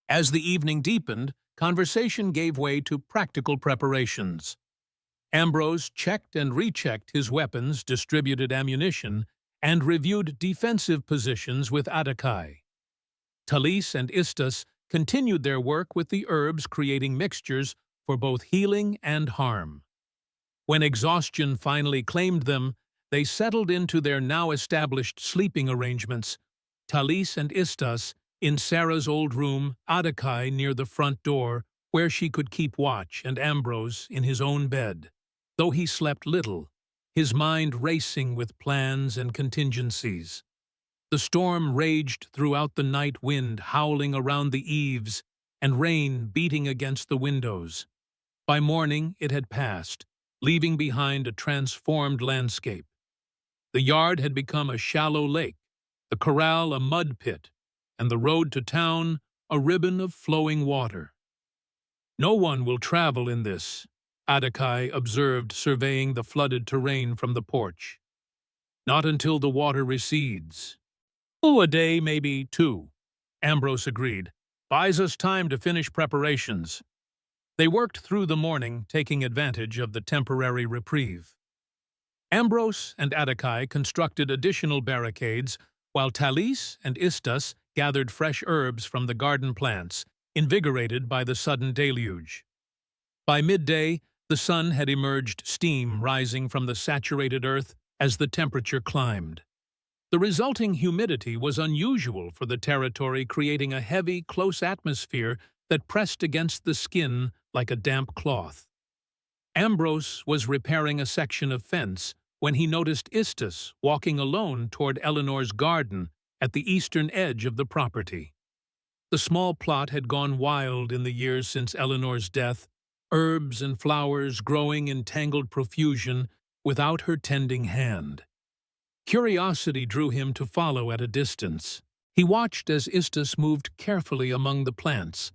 As the evening deepened, conversation gave way to practical preparations. Ambrose checked and rechecked his weapons, distributed ammunition, and reviewed defensive positions with Adakai. Talise and Istus continued their work with the herbs, creating mixtures for both healing and harm. When exhaustion finally claimed them, they settled into their now-established sleeping arrangements, Talise and Istus in Sarah's old room, Adakai near the front door, where she could keep watch, and Ambrose in his own bed. Though he slept little, his mind racing with plans and contingencies. The storm raged throughout the night, wind howling around the eaves and rain beating against the windows. By morning it had passed, leaving behind a transformed landscape. The yard had become a shallow lake, the corral a mud pit, and the road to town a ribbon of flowing water. "No one will travel in this," Adakai observed, surveying the flooded terrain from the porch. "Not until the water recedes." "Oh, a day, maybe two," Ambrose agreed. Buys us time to finish preparations. They worked through the morning, taking advantage of the temporary reprieve. Ambrose and Attakai constructed additional barricades, while Talis and Istas gathered fresh herbs from the garden plants, invigorated by the sudden deluge. By midday, the sun had emerged, steam rising from the saturated earth as the temperature climbed. The resulting humidity was unusual for the territory, creating a heavy, close atmosphere that pressed against the skin like a damp cloth. Ambrose was repairing a section of fence when he noticed Istas walking alone toward Eleanor's garden at the eastern edge of the property. The small plot had gone wild in the years since Eleanor's death, herbs and flowers growing in tangled profusion without her tending hand. Curiosity drew him to follow at a distance. He watched as Istas moved carefully among the plants,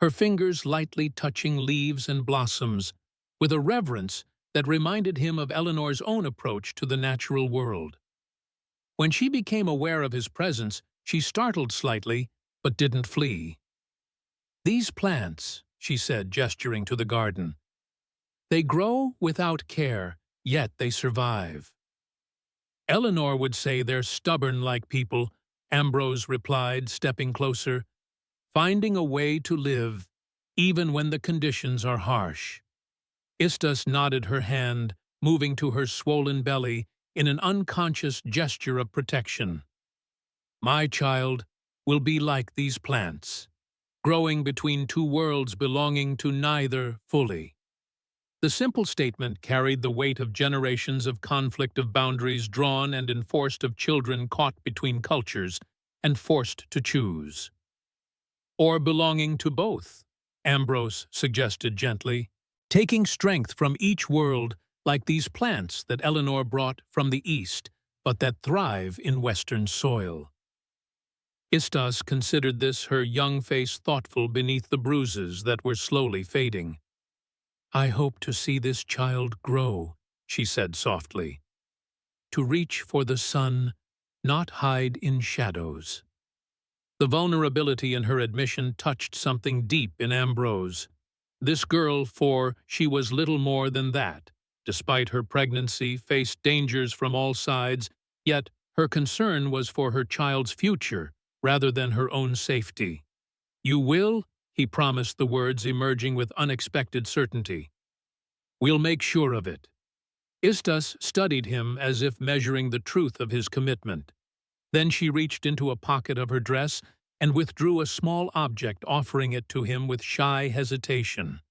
her fingers lightly touching leaves and blossoms, with a reverence that reminded him of Eleanor's own approach to the natural world. When she became aware of his presence, she startled slightly, but didn't flee. "These plants," she said, gesturing to the garden, "they grow without care, yet they survive." "Eleanor would say they're stubborn like people," Ambrose replied, stepping closer, "finding a way to live, even when the conditions are harsh." Istas nodded her hand, moving to her swollen belly in an unconscious gesture of protection. "My child will be like these plants, growing between two worlds belonging to neither fully." The simple statement carried the weight of generations of conflict, of boundaries drawn and enforced, of children caught between cultures and forced to choose. "Or belonging to both," Ambrose suggested gently, "taking strength from each world like these plants that Eleanor brought from the east, but that thrive in western soil." Istas considered this, her young face thoughtful beneath the bruises that were slowly fading. "I hope to see this child grow," she said softly. "To reach for the sun, not hide in shadows." The vulnerability in her admission touched something deep in Ambrose. This girl, for she was little more than that, despite her pregnancy, faced dangers from all sides, yet her concern was for her child's future rather than her own safety. "You will," he promised, the words emerging with unexpected certainty. "We'll make sure of it." Istas studied him as if measuring the truth of his commitment. Then she reached into a pocket of her dress and withdrew a small object, offering it to him with shy hesitation.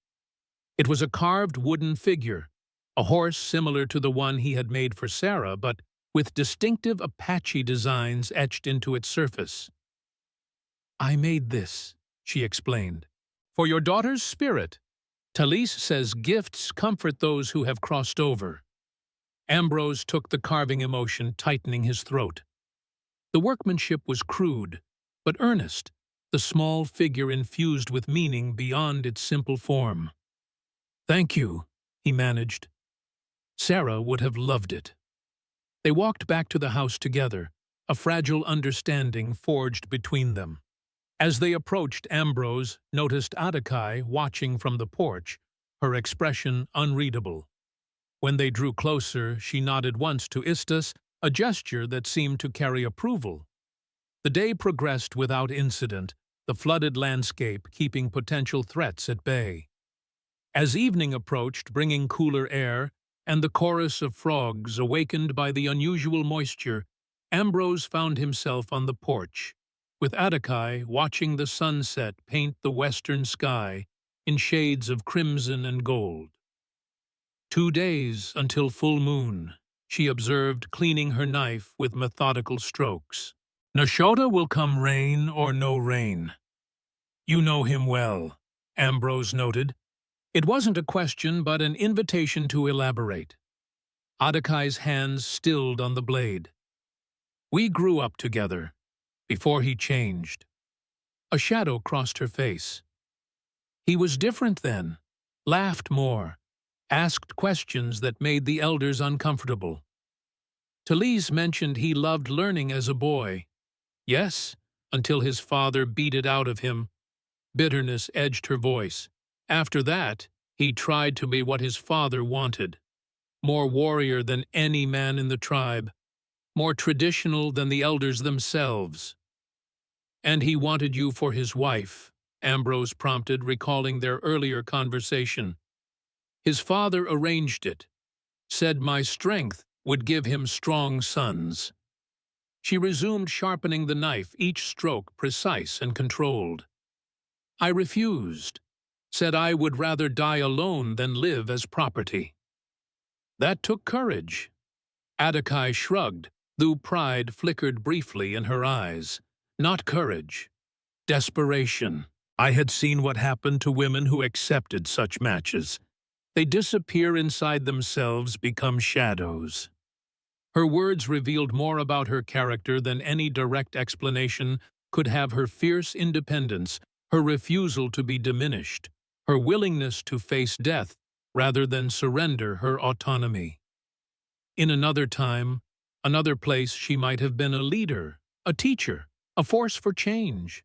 It was a carved wooden figure, a horse similar to the one he had made for Sarah, but with distinctive Apache designs etched into its surface. "I made this," she explained, "for your daughter's spirit. Talis says gifts comfort those who have crossed over." Ambrose took the carving emotion, tightening his throat. The workmanship was crude, but earnest, the small figure infused with meaning beyond its simple form. "Thank you," he managed. "Sarah would have loved it." They walked back to the house together, a fragile understanding forged between them. As they approached, Ambrose noticed Attakai watching from the porch, her expression unreadable. When they drew closer, she nodded once to Istas, a gesture that seemed to carry approval. The day progressed without incident, the flooded landscape keeping potential threats at bay. As evening approached, bringing cooler air, and the chorus of frogs awakened by the unusual moisture, Ambrose found himself on the porch, with Attakai watching the sunset paint the western sky in shades of crimson and gold. 2 days until full moon," she observed, cleaning her knife with methodical strokes. "Nashota will come rain or no rain." "You know him well," Ambrose noted. It wasn't a question, but an invitation to elaborate. Attackai's hands stilled on the blade. "We grew up together, before he changed." A shadow crossed her face. "He was different then, laughed more, asked questions that made the elders uncomfortable. Talis mentioned he loved learning as a boy. Yes, until his father beat it out of him, Bitterness edged her voice. After that, he tried to be what his father wanted. More warrior than any man in the tribe. More traditional than the elders themselves. And he wanted you for his wife, Ambrose prompted, recalling their earlier conversation. His father arranged it, said my strength would give him strong sons. She resumed sharpening the knife, each stroke precise and controlled. I refused, said I would rather die alone than live as property. That took courage. Apache shrugged, though pride flickered briefly in her eyes. Not courage. Desperation. I had seen what happened to women who accepted such matches. They disappear inside themselves, become shadows. Her words revealed more about her character than any direct explanation could have. Her fierce independence, her refusal to be diminished, her willingness to face death rather than surrender her autonomy. In another time, another place, she might have been a leader, a teacher, a force for change.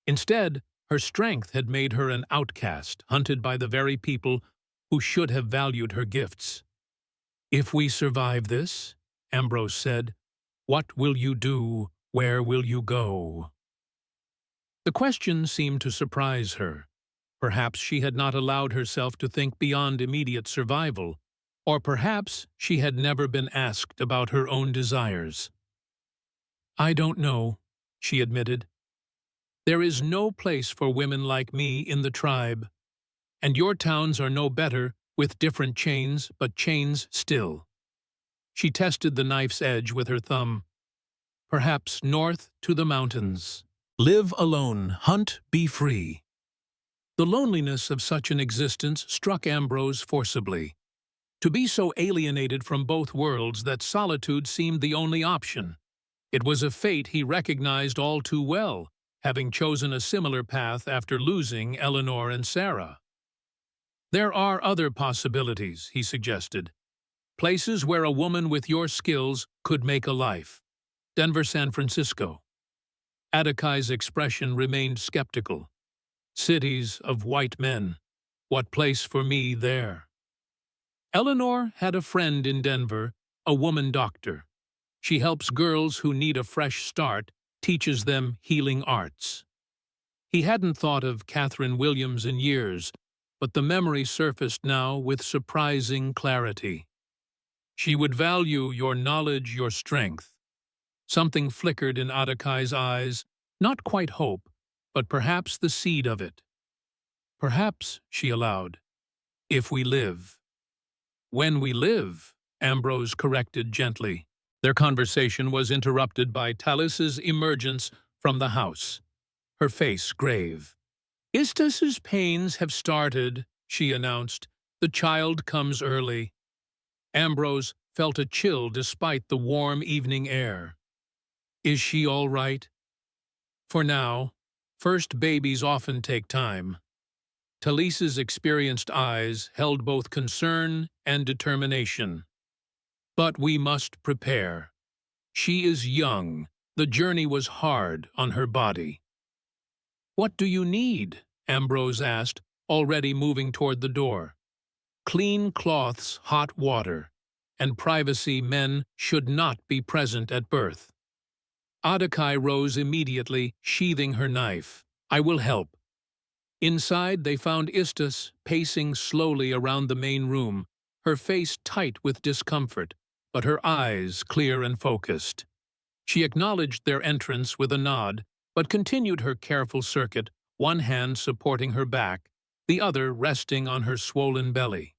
Instead, her strength had made her an outcast, hunted by the very people who should have valued her gifts. If we survive this, Ambrose said, what will you do? Where will you go? The question seemed to surprise her. Perhaps she had not allowed herself to think beyond immediate survival, or perhaps she had never been asked about her own desires. I don't know, she admitted. There is no place for women like me in the tribe, and your towns are no better, with different chains, but chains still. She tested the knife's edge with her thumb. Perhaps north to the mountains. Live alone, hunt, be free. The loneliness of such an existence struck Ambrose forcibly. To be so alienated from both worlds that solitude seemed the only option. It was a fate he recognized all too well, having chosen a similar path after losing Eleanor and Sarah. There are other possibilities, he suggested. Places where a woman with your skills could make a life. Denver, San Francisco. Apache's expression remained skeptical. Cities of white men. What place for me there? Eleanor had a friend in Denver, a woman doctor. She helps girls who need a fresh start, teaches them healing arts. He hadn't thought of Catherine Williams in years, but the memory surfaced now with surprising clarity. She would value your knowledge, your strength. Something flickered in Apache's eyes, not quite hope, but perhaps the seed of it. Perhaps, she allowed, if we live. When we live, Ambrose corrected gently. Their conversation was interrupted by Talis's emergence from the house, her face grave. Istas's pains have started, she announced. The child comes early. Ambrose felt a chill despite the warm evening air. Is she all right? For now. First babies often take time. Talis's experienced eyes held both concern and determination. But we must prepare. She is young. The journey was hard on her body. What do you need? Ambrose asked, already moving toward the door. Clean cloths, hot water, and privacy. Men should not be present at birth. Apache rose immediately, sheathing her knife. I will help. Inside, they found Istas pacing slowly around the main room, her face tight with discomfort, but her eyes clear and focused. She acknowledged their entrance with a nod, but continued her careful circuit, one hand supporting her back, the other resting on her swollen belly.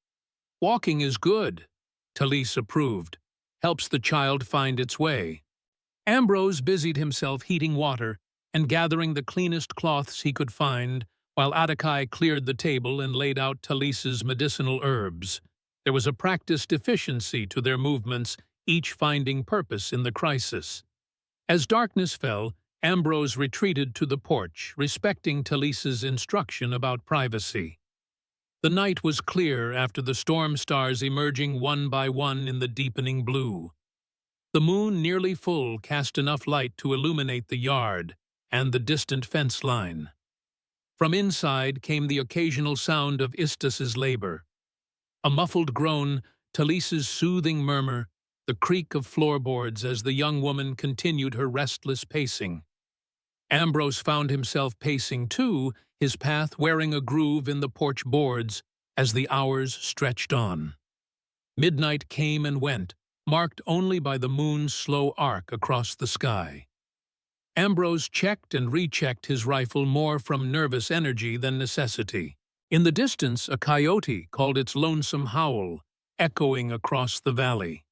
Walking is good, Talis approved. Helps the child find its way. Ambrose busied himself heating water and gathering the cleanest cloths he could find, while Apache cleared the table and laid out Talis's medicinal herbs. There was a practiced efficiency to their movements, each finding purpose in the crisis. As darkness fell, Ambrose retreated to the porch, respecting Talis's instruction about privacy. The night was clear after the storm stars emerging one by one in the deepening blue. The moon, nearly full, cast enough light to illuminate the yard and the distant fence line. From inside came the occasional sound of Istas's labor. A muffled groan, Talisa's soothing murmur, the creak of floorboards as the young woman continued her restless pacing. Ambrose found himself pacing too, his path wearing a groove in the porch boards as the hours stretched on. Midnight came and went, marked only by the moon's slow arc across the sky. Ambrose checked and rechecked his rifle more from nervous energy than necessity. In the distance, a coyote called its lonesome howl, echoing across the valley.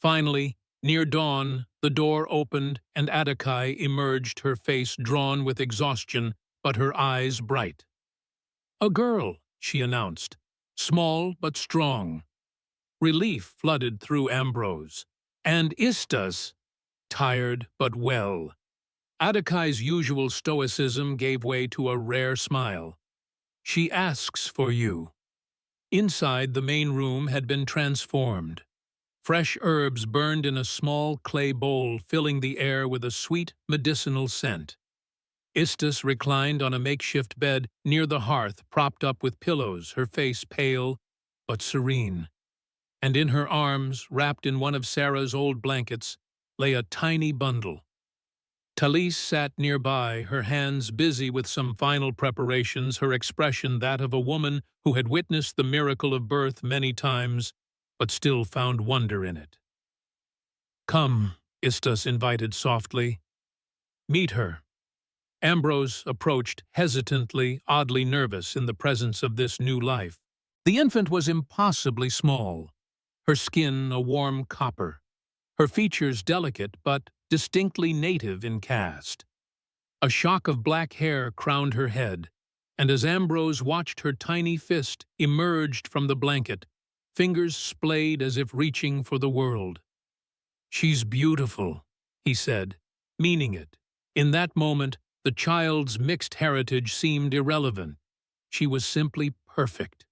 Finally, near dawn, the door opened and Apache emerged, her face drawn with exhaustion, but her eyes bright. "A girl," she announced, small but strong. Relief flooded through Ambrose. And Istas, tired but well. Apache's usual stoicism gave way to a rare smile. "She asks for you." Inside, the main room had been transformed. Fresh herbs burned in a small clay bowl, filling the air with a sweet, medicinal scent. Istas reclined on a makeshift bed near the hearth, propped up with pillows, her face pale but serene. And in her arms, wrapped in one of Sarah's old blankets, lay a tiny bundle. Talise sat nearby, her hands busy with some final preparations, her expression that of a woman who had witnessed the miracle of birth many times, but still found wonder in it. "Come," Istas invited softly. "Meet her." Ambrose approached hesitantly, oddly nervous in the presence of this new life. The infant was impossibly small, her skin a warm copper, her features delicate but distinctly native in cast. A shock of black hair crowned her head, and as Ambrose watched her tiny fist emerged from the blanket, fingers splayed as if reaching for the world. "She's beautiful," he said, meaning it. In that moment, the child's mixed heritage seemed irrelevant. She was simply perfect.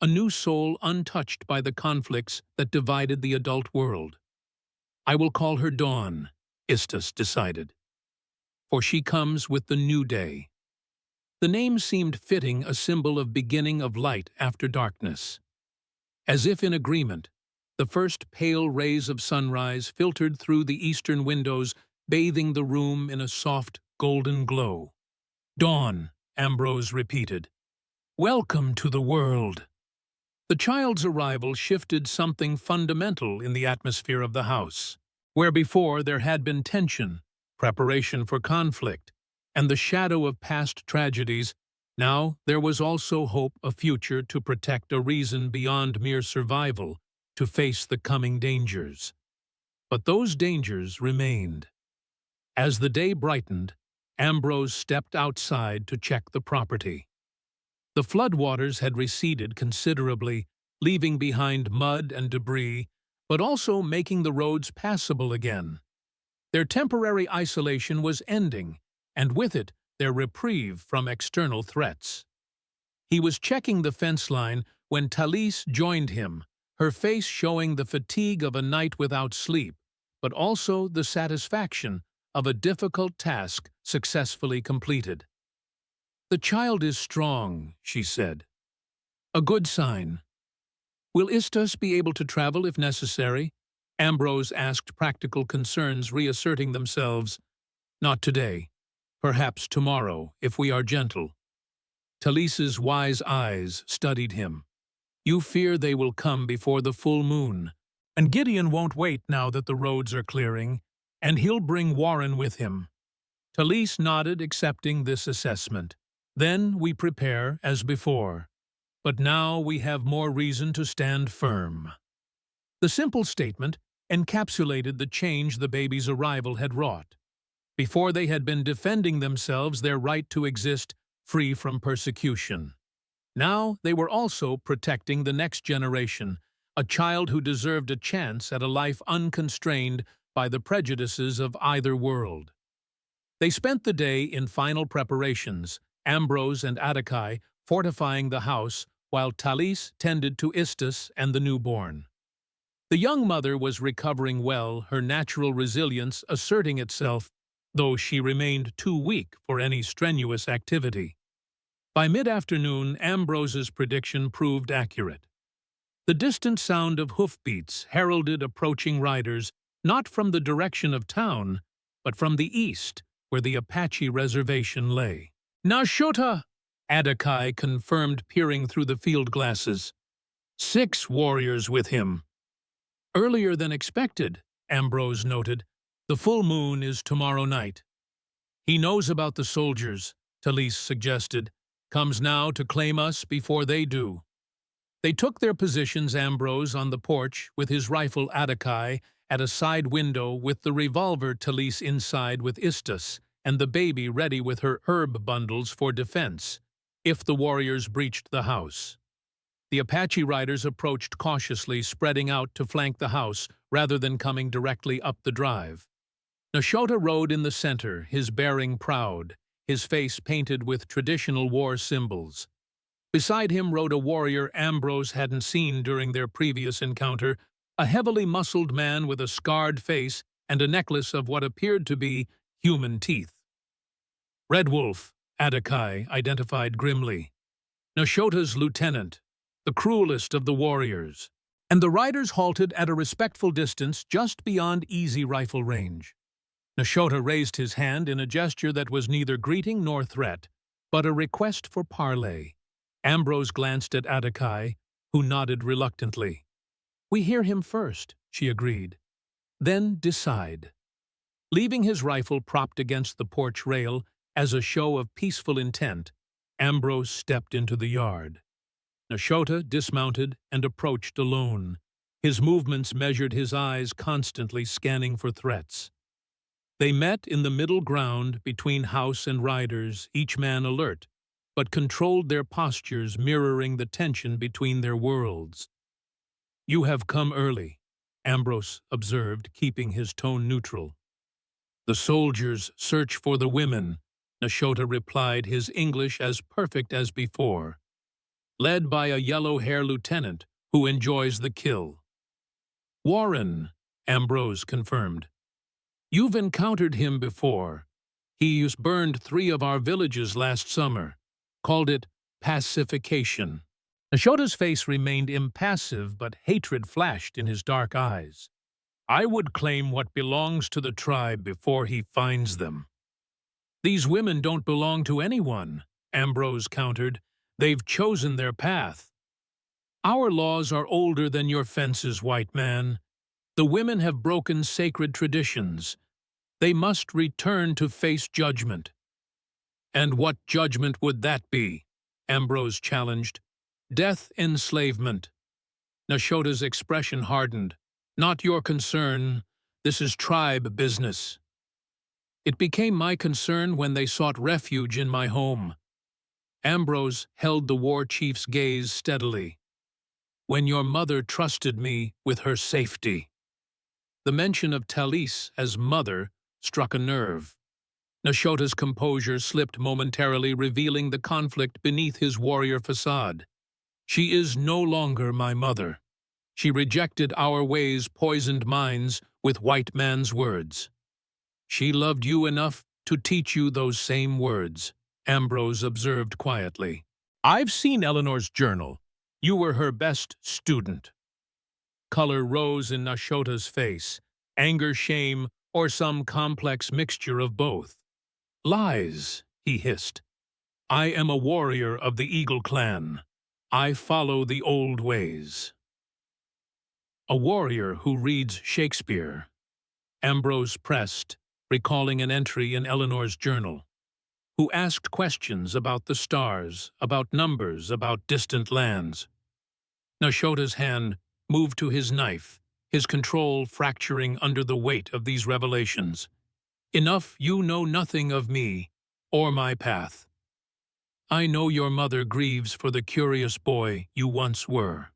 A new soul untouched by the conflicts that divided the adult world. "I will call her Dawn," Istas decided, "for she comes with the new day." The name seemed fitting, a symbol of beginning of light after darkness. As if in agreement, the first pale rays of sunrise filtered through the eastern windows, bathing the room in a soft, golden glow. "Dawn," Ambrose repeated. "Welcome to the world." The child's arrival shifted something fundamental in the atmosphere of the house. Where before there had been tension, preparation for conflict, and the shadow of past tragedies, now there was also hope, a future to protect, a reason beyond mere survival to face the coming dangers. But those dangers remained. As the day brightened, Ambrose stepped outside to check the property. The floodwaters had receded considerably, leaving behind mud and debris, but also making the roads passable again. Their temporary isolation was ending, and with it their reprieve from external threats. He was checking the fence line when Talise joined him, her face showing the fatigue of a night without sleep, but also the satisfaction of a difficult task successfully completed. "The child is strong," she said. "A good sign." "Will Istas be able to travel if necessary?" Ambrose asked, practical concerns reasserting themselves. "Not today. Perhaps tomorrow, if we are gentle." Talise's wise eyes studied him. "You fear they will come before the full moon. And Gideon won't wait now that the roads are clearing, and he'll bring Warren with him." Talise nodded, accepting this assessment. "Then we prepare as before. But now we have more reason to stand firm." The simple statement encapsulated the change the baby's arrival had wrought. Before they had been defending themselves, their right to exist free from persecution. Now they were also protecting the next generation, a child who deserved a chance at a life unconstrained by the prejudices of either world. They spent the day in final preparations, Ambrose and Apache fortifying the house, while Talise tended to Istas and the newborn. The young mother was recovering well, her natural resilience asserting itself, though she remained too weak for any strenuous activity. By mid-afternoon, Ambrose's prediction proved accurate. The distant sound of hoofbeats heralded approaching riders not from the direction of town, but from the east, where the Apache reservation lay. "Nashota!" Adakai confirmed, peering through the field glasses. 6 warriors with him. "Earlier than expected," Ambrose noted. "The full moon is tomorrow night." "He knows about the soldiers," Talise suggested. "Comes now to claim us before they do." They took their positions, Ambrose on the porch with his rifle, Adakai at a side window with the revolver, Talise inside with Istus, and the baby ready with her herb bundles for defense, if the warriors breached the house. The Apache riders approached cautiously, spreading out to flank the house rather than coming directly up the drive. Nashota rode in the center, his bearing proud, his face painted with traditional war symbols. Beside him rode a warrior Ambrose hadn't seen during their previous encounter, a heavily muscled man with a scarred face and a necklace of what appeared to be human teeth. "Red Wolf," Adakai identified grimly. "Nashota's lieutenant, the cruelest of the warriors." And the riders halted at a respectful distance just beyond easy rifle range. Nashota raised his hand in a gesture that was neither greeting nor threat, but a request for parley. Ambrose glanced at Adakai, who nodded reluctantly. "We hear him first," she agreed. "Then decide." Leaving his rifle propped against the porch rail as a show of peaceful intent, Ambrose stepped into the yard. Nashota dismounted and approached alone. His movements measured, his eyes constantly scanning for threats. They met in the middle ground between house and riders, each man alert, but controlled their postures, mirroring the tension between their worlds. "You have come early," Ambrose observed, keeping his tone neutral. "The soldiers search for the women," Nashota replied, his English as perfect as before. "Led by a yellow-hair lieutenant who enjoys the kill." "Warren," Ambrose confirmed. "You've encountered him before. He burned 3 of our villages last summer. Called it pacification." Nashota's face remained impassive, but hatred flashed in his dark eyes. "I would claim what belongs to the tribe before he finds them." "These women don't belong to anyone," Ambrose countered. "They've chosen their path." "Our laws are older than your fences, white man. The women have broken sacred traditions. They must return to face judgment." "And what judgment would that be?" Ambrose challenged. "Death, enslavement." Nashota's expression hardened. "Not your concern. This is tribe business." "It became my concern when they sought refuge in my home." Ambrose held the war chief's gaze steadily. "When your mother trusted me with her safety." The mention of Talise as mother struck a nerve. Nashota's composure slipped momentarily, revealing the conflict beneath his warrior facade. "She is no longer my mother. She rejected our ways, poisoned minds with white man's words." "She loved you enough to teach you those same words," Ambrose observed quietly. "I've seen Eleanor's journal. You were her best student." Color rose in Nashota's face, anger, shame, or some complex mixture of both. "Lies," he hissed. "I am a warrior of the Eagle clan. I follow the old ways." "A warrior who reads Shakespeare," Ambrose pressed, recalling an entry in Eleanor's journal. "Who asked questions about the stars, about numbers, about distant lands." Nashota's hand moved to his knife, his control fracturing under the weight of these revelations. "Enough, you know nothing of me, or my path. I know your mother grieves for the curious boy you once were,"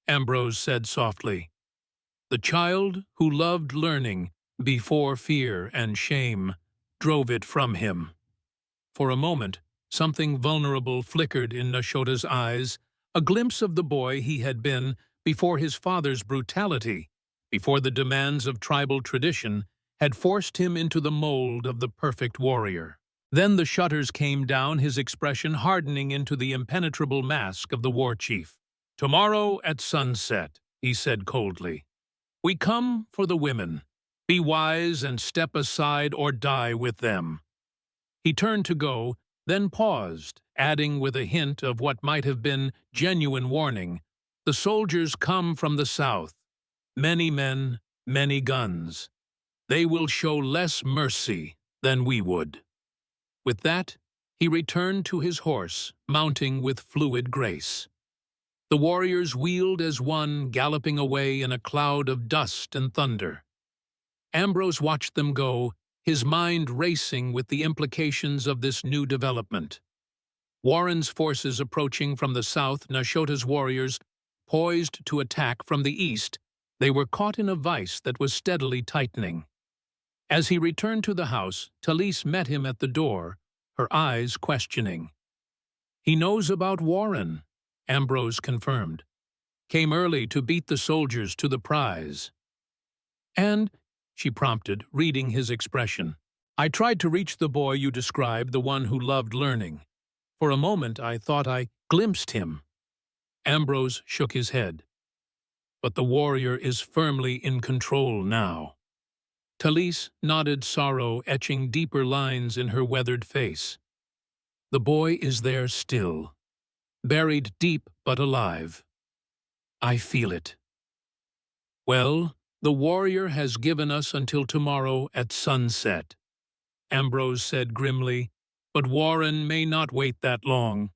Ambrose said softly. "The child who loved learning before fear and shame drove it from him." For a moment, something vulnerable flickered in Nashota's eyes, a glimpse of the boy he had been before his father's brutality, before the demands of tribal tradition had forced him into the mold of the perfect warrior. Then the shutters came down, his expression hardening into the impenetrable mask of the war chief. "Tomorrow at sunset," he said coldly. "We come for the women. Be wise and step aside or die with them." He turned to go, then paused, adding with a hint of what might have been genuine warning, "The soldiers come from the south. Many men, many guns. They will show less mercy than we would." With that, he returned to his horse, mounting with fluid grace. The warriors wheeled as one, galloping away in a cloud of dust and thunder. Ambrose watched them go, his mind racing with the implications of this new development. Warren's forces approaching from the south, Nashota's warriors poised to attack from the east. They were caught in a vice that was steadily tightening. As he returned to the house, Talise met him at the door, her eyes questioning. "He knows about Warren," Ambrose confirmed. "Came early to beat the soldiers to the prize." "And," she prompted, reading his expression, "I tried to reach the boy you described, the one who loved learning. For a moment I thought I glimpsed him." Ambrose shook his head. "But the warrior is firmly in control now." Talise nodded, sorrow etching deeper lines in her weathered face. "The boy is there still, buried deep but alive. I feel it." "Well, the warrior has given us until tomorrow at sunset," Ambrose said grimly, "but Warren may not wait that long."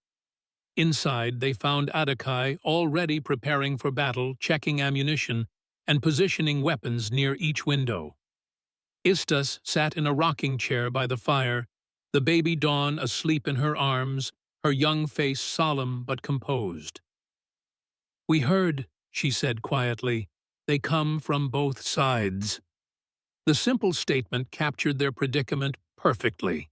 Inside, they found Apache already preparing for battle, checking ammunition, and positioning weapons near each window. Istas sat in a rocking chair by the fire, the baby Dawn asleep in her arms, her young face solemn but composed. "We heard," she said quietly, "they come from both sides." The simple statement captured their predicament perfectly.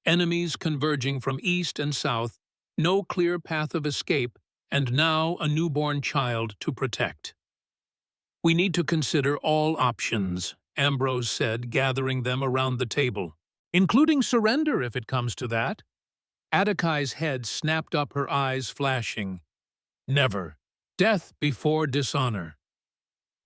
Enemies converging from east and south, no clear path of escape, and now a newborn child to protect. "We need to consider all options," Ambrose said, gathering them around the table. "Including surrender, if it comes to that." Apache's head snapped up, her eyes flashing. "Never. Death before dishonor."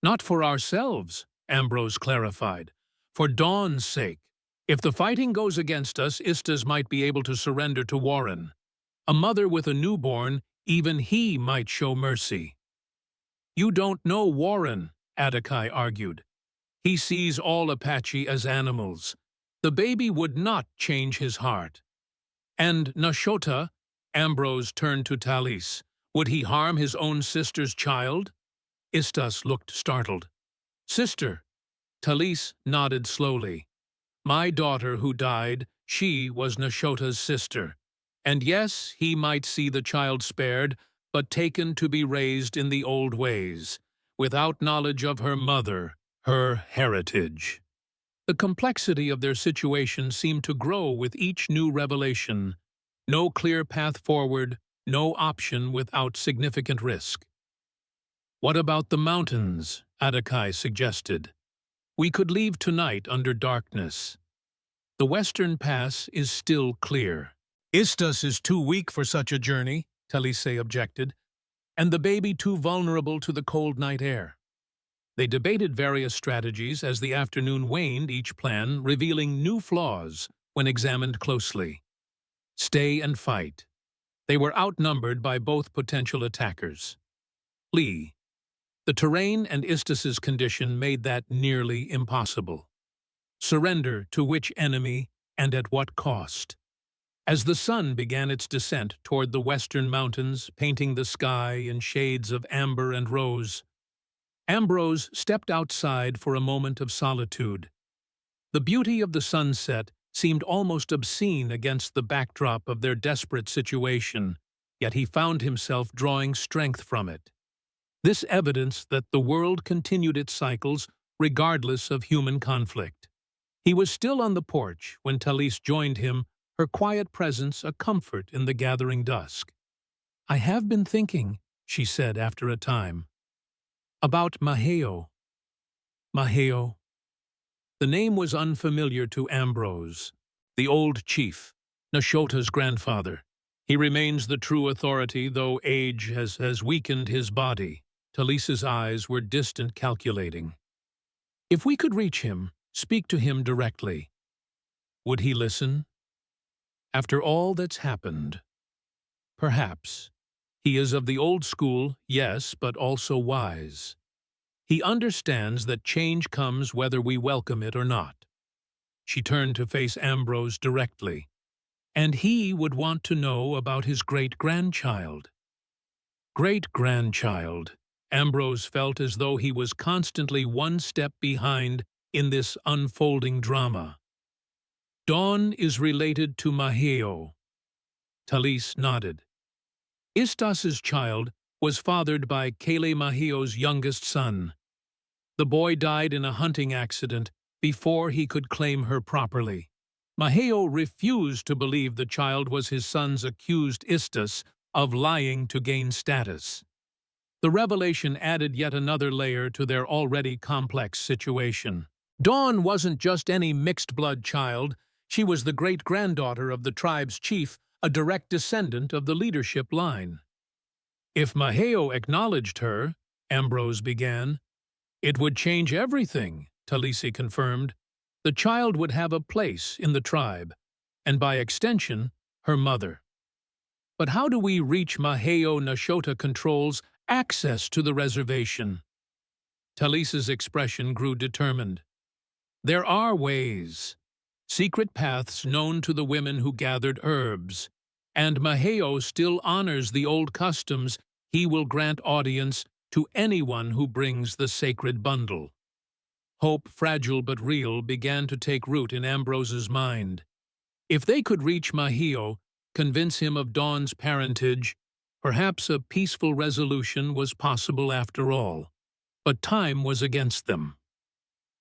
"Not for ourselves," Ambrose clarified. "For Dawn's sake. If the fighting goes against us, Istas might be able to surrender to Warren. A mother with a newborn, even he might show mercy." "You don't know Warren," Apache argued. "He sees all Apache as animals. The baby would not change his heart." "And Nashota," Ambrose turned to Talise, "would he harm his own sister's child?" Istas looked startled. "Sister?" Talise nodded slowly. "My daughter who died, she was Nashota's sister. And yes, he might see the child spared, but taken to be raised in the old ways, without knowledge of her mother, her heritage." The complexity of their situation seemed to grow with each new revelation. No clear path forward, no option without significant risk. "What about the mountains?" Apache suggested. "We could leave tonight under darkness. The western pass is still clear." "Istas is too weak for such a journey," Talise objected, "and the baby too vulnerable to the cold night air." They debated various strategies as the afternoon waned, each plan revealing new flaws when examined closely. Stay and fight. They were outnumbered by both potential attackers. Lee. The terrain and Istas's condition made that nearly impossible. Surrender to which enemy and at what cost? As the sun began its descent toward the western mountains, painting the sky in shades of amber and rose, Ambrose stepped outside for a moment of solitude. The beauty of the sunset seemed almost obscene against the backdrop of their desperate situation, yet he found himself drawing strength from it. This evidence that the world continued its cycles regardless of human conflict. He was still on the porch when Talise joined him, her quiet presence a comfort in the gathering dusk. "I have been thinking," she said after a time, "about Maheo." Maheo. The name was unfamiliar to Ambrose. the old chief, Nashota's grandfather. He remains the true authority, though age has weakened his body. Talisa's eyes were distant, calculating. If we could reach him, speak to him directly, would he listen? After all that's happened, perhaps. He is of the old school, yes, but also wise. He understands that change comes whether we welcome it or not. She turned to face Ambrose directly. And he would want to know about his great-grandchild. Great-grandchild. Ambrose felt as though he was constantly one step behind in this unfolding drama. Dawn is related to Maheo. Talise nodded. Istas's child was fathered by Kele Maheo's youngest son. The boy died in a hunting accident before he could claim her properly. Maheo refused to believe the child was his son's, accused Istas of lying to gain status. The revelation added yet another layer to their already complex situation. Dawn wasn't just any mixed-blood child. She was the great-granddaughter of the tribe's chief, a direct descendant of the leadership line. If Maheo acknowledged her, Ambrose began, it would change everything, Talisi confirmed. The child would have a place in the tribe, and by extension, her mother. But how do we reach Maheo? Nashota controls access to the reservation. Talisa's expression grew determined. There are ways, secret paths known to the women who gathered herbs, and Maheo still honors the old customs. He will grant audience to anyone who brings the sacred bundle. Hope, fragile but real, began to take root in Ambrose's mind. If they could reach Maheo, convince him of Dawn's parentage, perhaps a peaceful resolution was possible after all. But time was against them.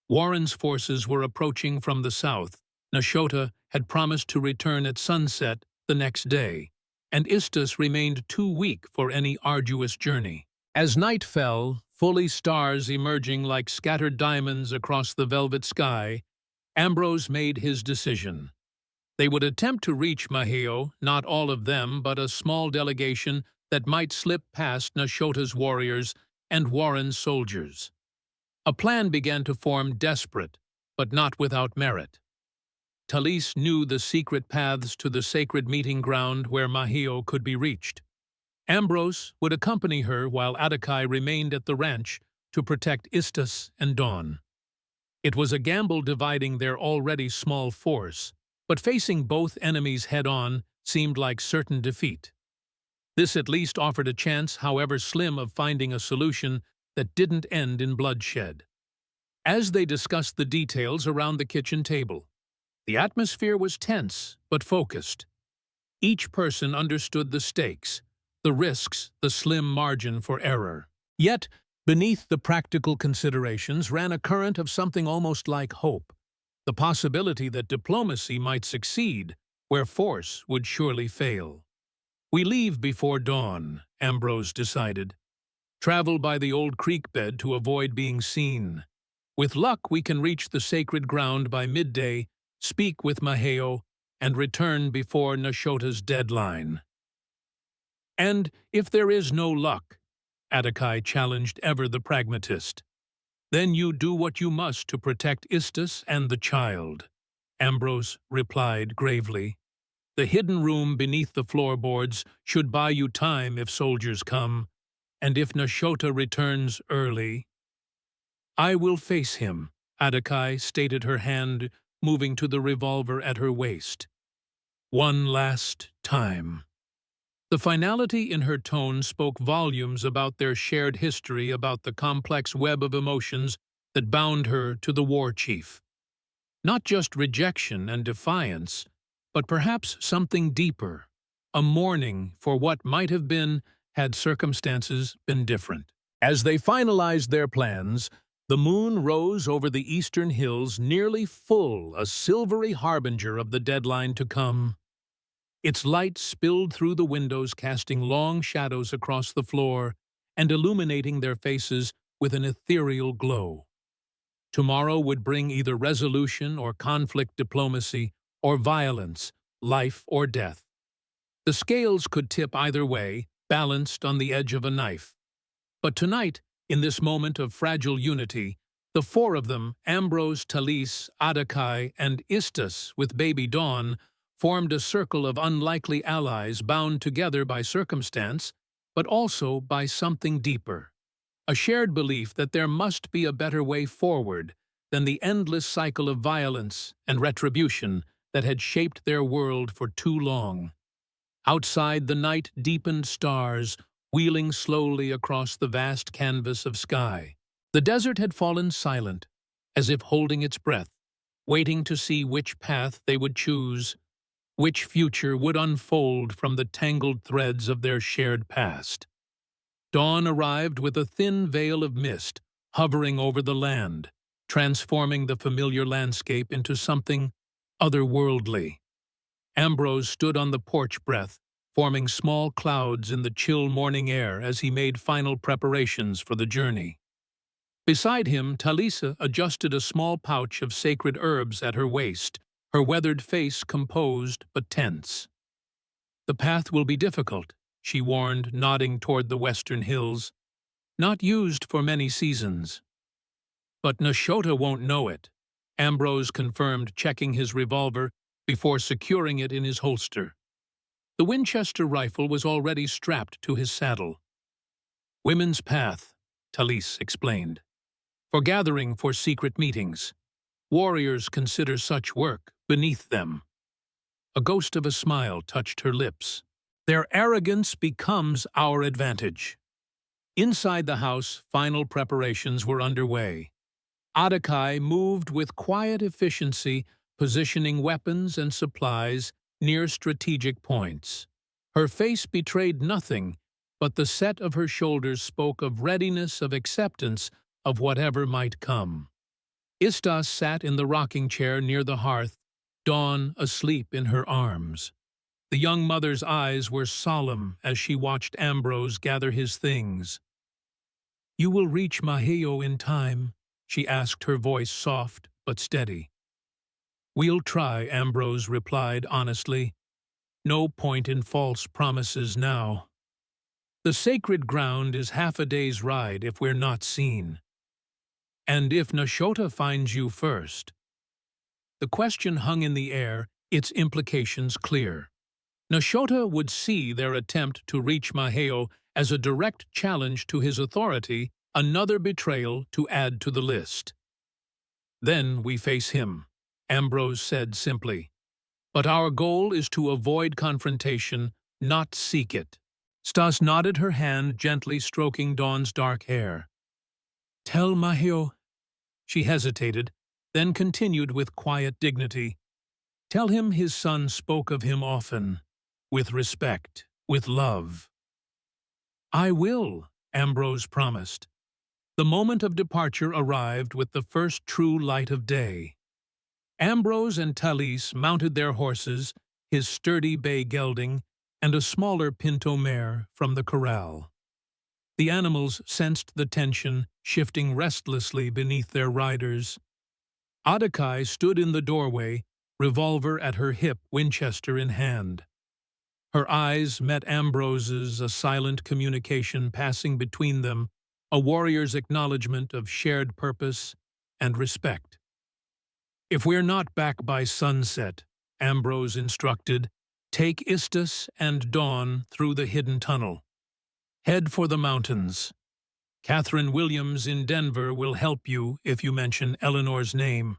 Warren's forces were approaching from the south. Nashota had promised to return at sunset the next day, and Istas remained too weak for any arduous journey. As night fell, fully stars emerging like scattered diamonds across the velvet sky, Ambrose made his decision. They would attempt to reach Maheo, not all of them, but a small delegation that might slip past Nashota's warriors and Warren's soldiers. A plan began to form, desperate, but not without merit. Talise knew the secret paths to the sacred meeting ground where Maheo could be reached. Ambrose would accompany her while Apache remained at the ranch to protect Istas and Dawn. It was a gamble dividing their already small force, but facing both enemies head-on seemed like certain defeat. This at least offered a chance, however slim, of finding a solution that didn't end in bloodshed. As they discussed the details around the kitchen table, the atmosphere was tense but focused. Each person understood the stakes, the risks, the slim margin for error. Yet, beneath the practical considerations ran a current of something almost like hope, the possibility that diplomacy might succeed where force would surely fail. We leave before dawn, Ambrose decided. Travel by the old creek bed to avoid being seen. With luck, we can reach the sacred ground by midday, speak with Maheo, and return before Nashota's deadline. And if there is no luck, Apache challenged ever the pragmatist, then you do what you must to protect Istas and the child, Ambrose replied gravely. The hidden room beneath the floorboards should buy you time if soldiers come, and if Nashota returns early. I will face him, Apache stated, her hand moving to the revolver at her waist. One last time. The finality in her tone spoke volumes about their shared history, about the complex web of emotions that bound her to the war chief. Not just rejection and defiance, but perhaps something deeper, a mourning for what might have been had circumstances been different. As they finalized their plans, the moon rose over the eastern hills, nearly full, a silvery harbinger of the deadline to come. Its light spilled through the windows, casting long shadows across the floor and illuminating their faces with an ethereal glow. Tomorrow would bring either resolution or conflict diplomacy, or violence, life or death. The scales could tip either way, balanced on the edge of a knife. But tonight, in this moment of fragile unity, the four of them, Ambrose, Talise, Adakai, and Istus, with baby Dawn, formed a circle of unlikely allies bound together by circumstance, but also by something deeper. A shared belief that there must be a better way forward than the endless cycle of violence and retribution that had shaped their world for too long. Outside, the night deepened stars, wheeling slowly across the vast canvas of sky. The desert had fallen silent, as if holding its breath, waiting to see which path they would choose, which future would unfold from the tangled threads of their shared past. Dawn arrived with a thin veil of mist hovering over the land, transforming the familiar landscape into something otherworldly. Ambrose stood on the porch breath, forming small clouds in the chill morning air as he made final preparations for the journey. Beside him, Talisa adjusted a small pouch of sacred herbs at her waist, her weathered face composed but tense. "The path will be difficult," she warned, nodding toward the western hills. "Not used for many seasons." "But Nashota won't know it," Ambrose confirmed, checking his revolver before securing it in his holster. The Winchester rifle was already strapped to his saddle. "Women's path," Talise explained. "For secret meetings. Warriors consider such work beneath them." A ghost of a smile touched her lips. "Their arrogance becomes our advantage." Inside the house, final preparations were underway. Adakai moved with quiet efficiency, positioning weapons and supplies near strategic points. Her face betrayed nothing, but the set of her shoulders spoke of readiness, of acceptance of whatever might come. Istas sat in the rocking chair near the hearth, Dawn asleep in her arms. The young mother's eyes were solemn as she watched Ambrose gather his things. "You will reach Maheo in time?" she asked, her voice soft but steady. "We'll try," Ambrose replied honestly. "No point in false promises now. The sacred ground is half a day's ride if we're not seen. And if Nashota finds you first?" The question hung in the air, its implications clear. Nashota would see their attempt to reach Maheo as a direct challenge to his authority, another betrayal to add to the list. "Then we face him," Ambrose said simply. "But our goal is to avoid confrontation, not seek it." Stas nodded, her hand gently stroking Dawn's dark hair. "Tell Maheo." She hesitated, then continued with quiet dignity. "Tell him his son spoke of him often, with respect, with love." "I will," Ambrose promised. The moment of departure arrived with the first true light of day. Ambrose and Talise mounted their horses, his sturdy bay gelding, and a smaller pinto mare from the corral. The animals sensed the tension, shifting restlessly beneath their riders. Adakai stood in the doorway, revolver at her hip, Winchester in hand. Her eyes met Ambrose's, a silent communication passing between them, a warrior's acknowledgement of shared purpose and respect. "If we're not back by sunset," Ambrose instructed, "take Istus and Dawn through the hidden tunnel. Head for the mountains. Catherine Williams in Denver will help you if you mention Eleanor's name."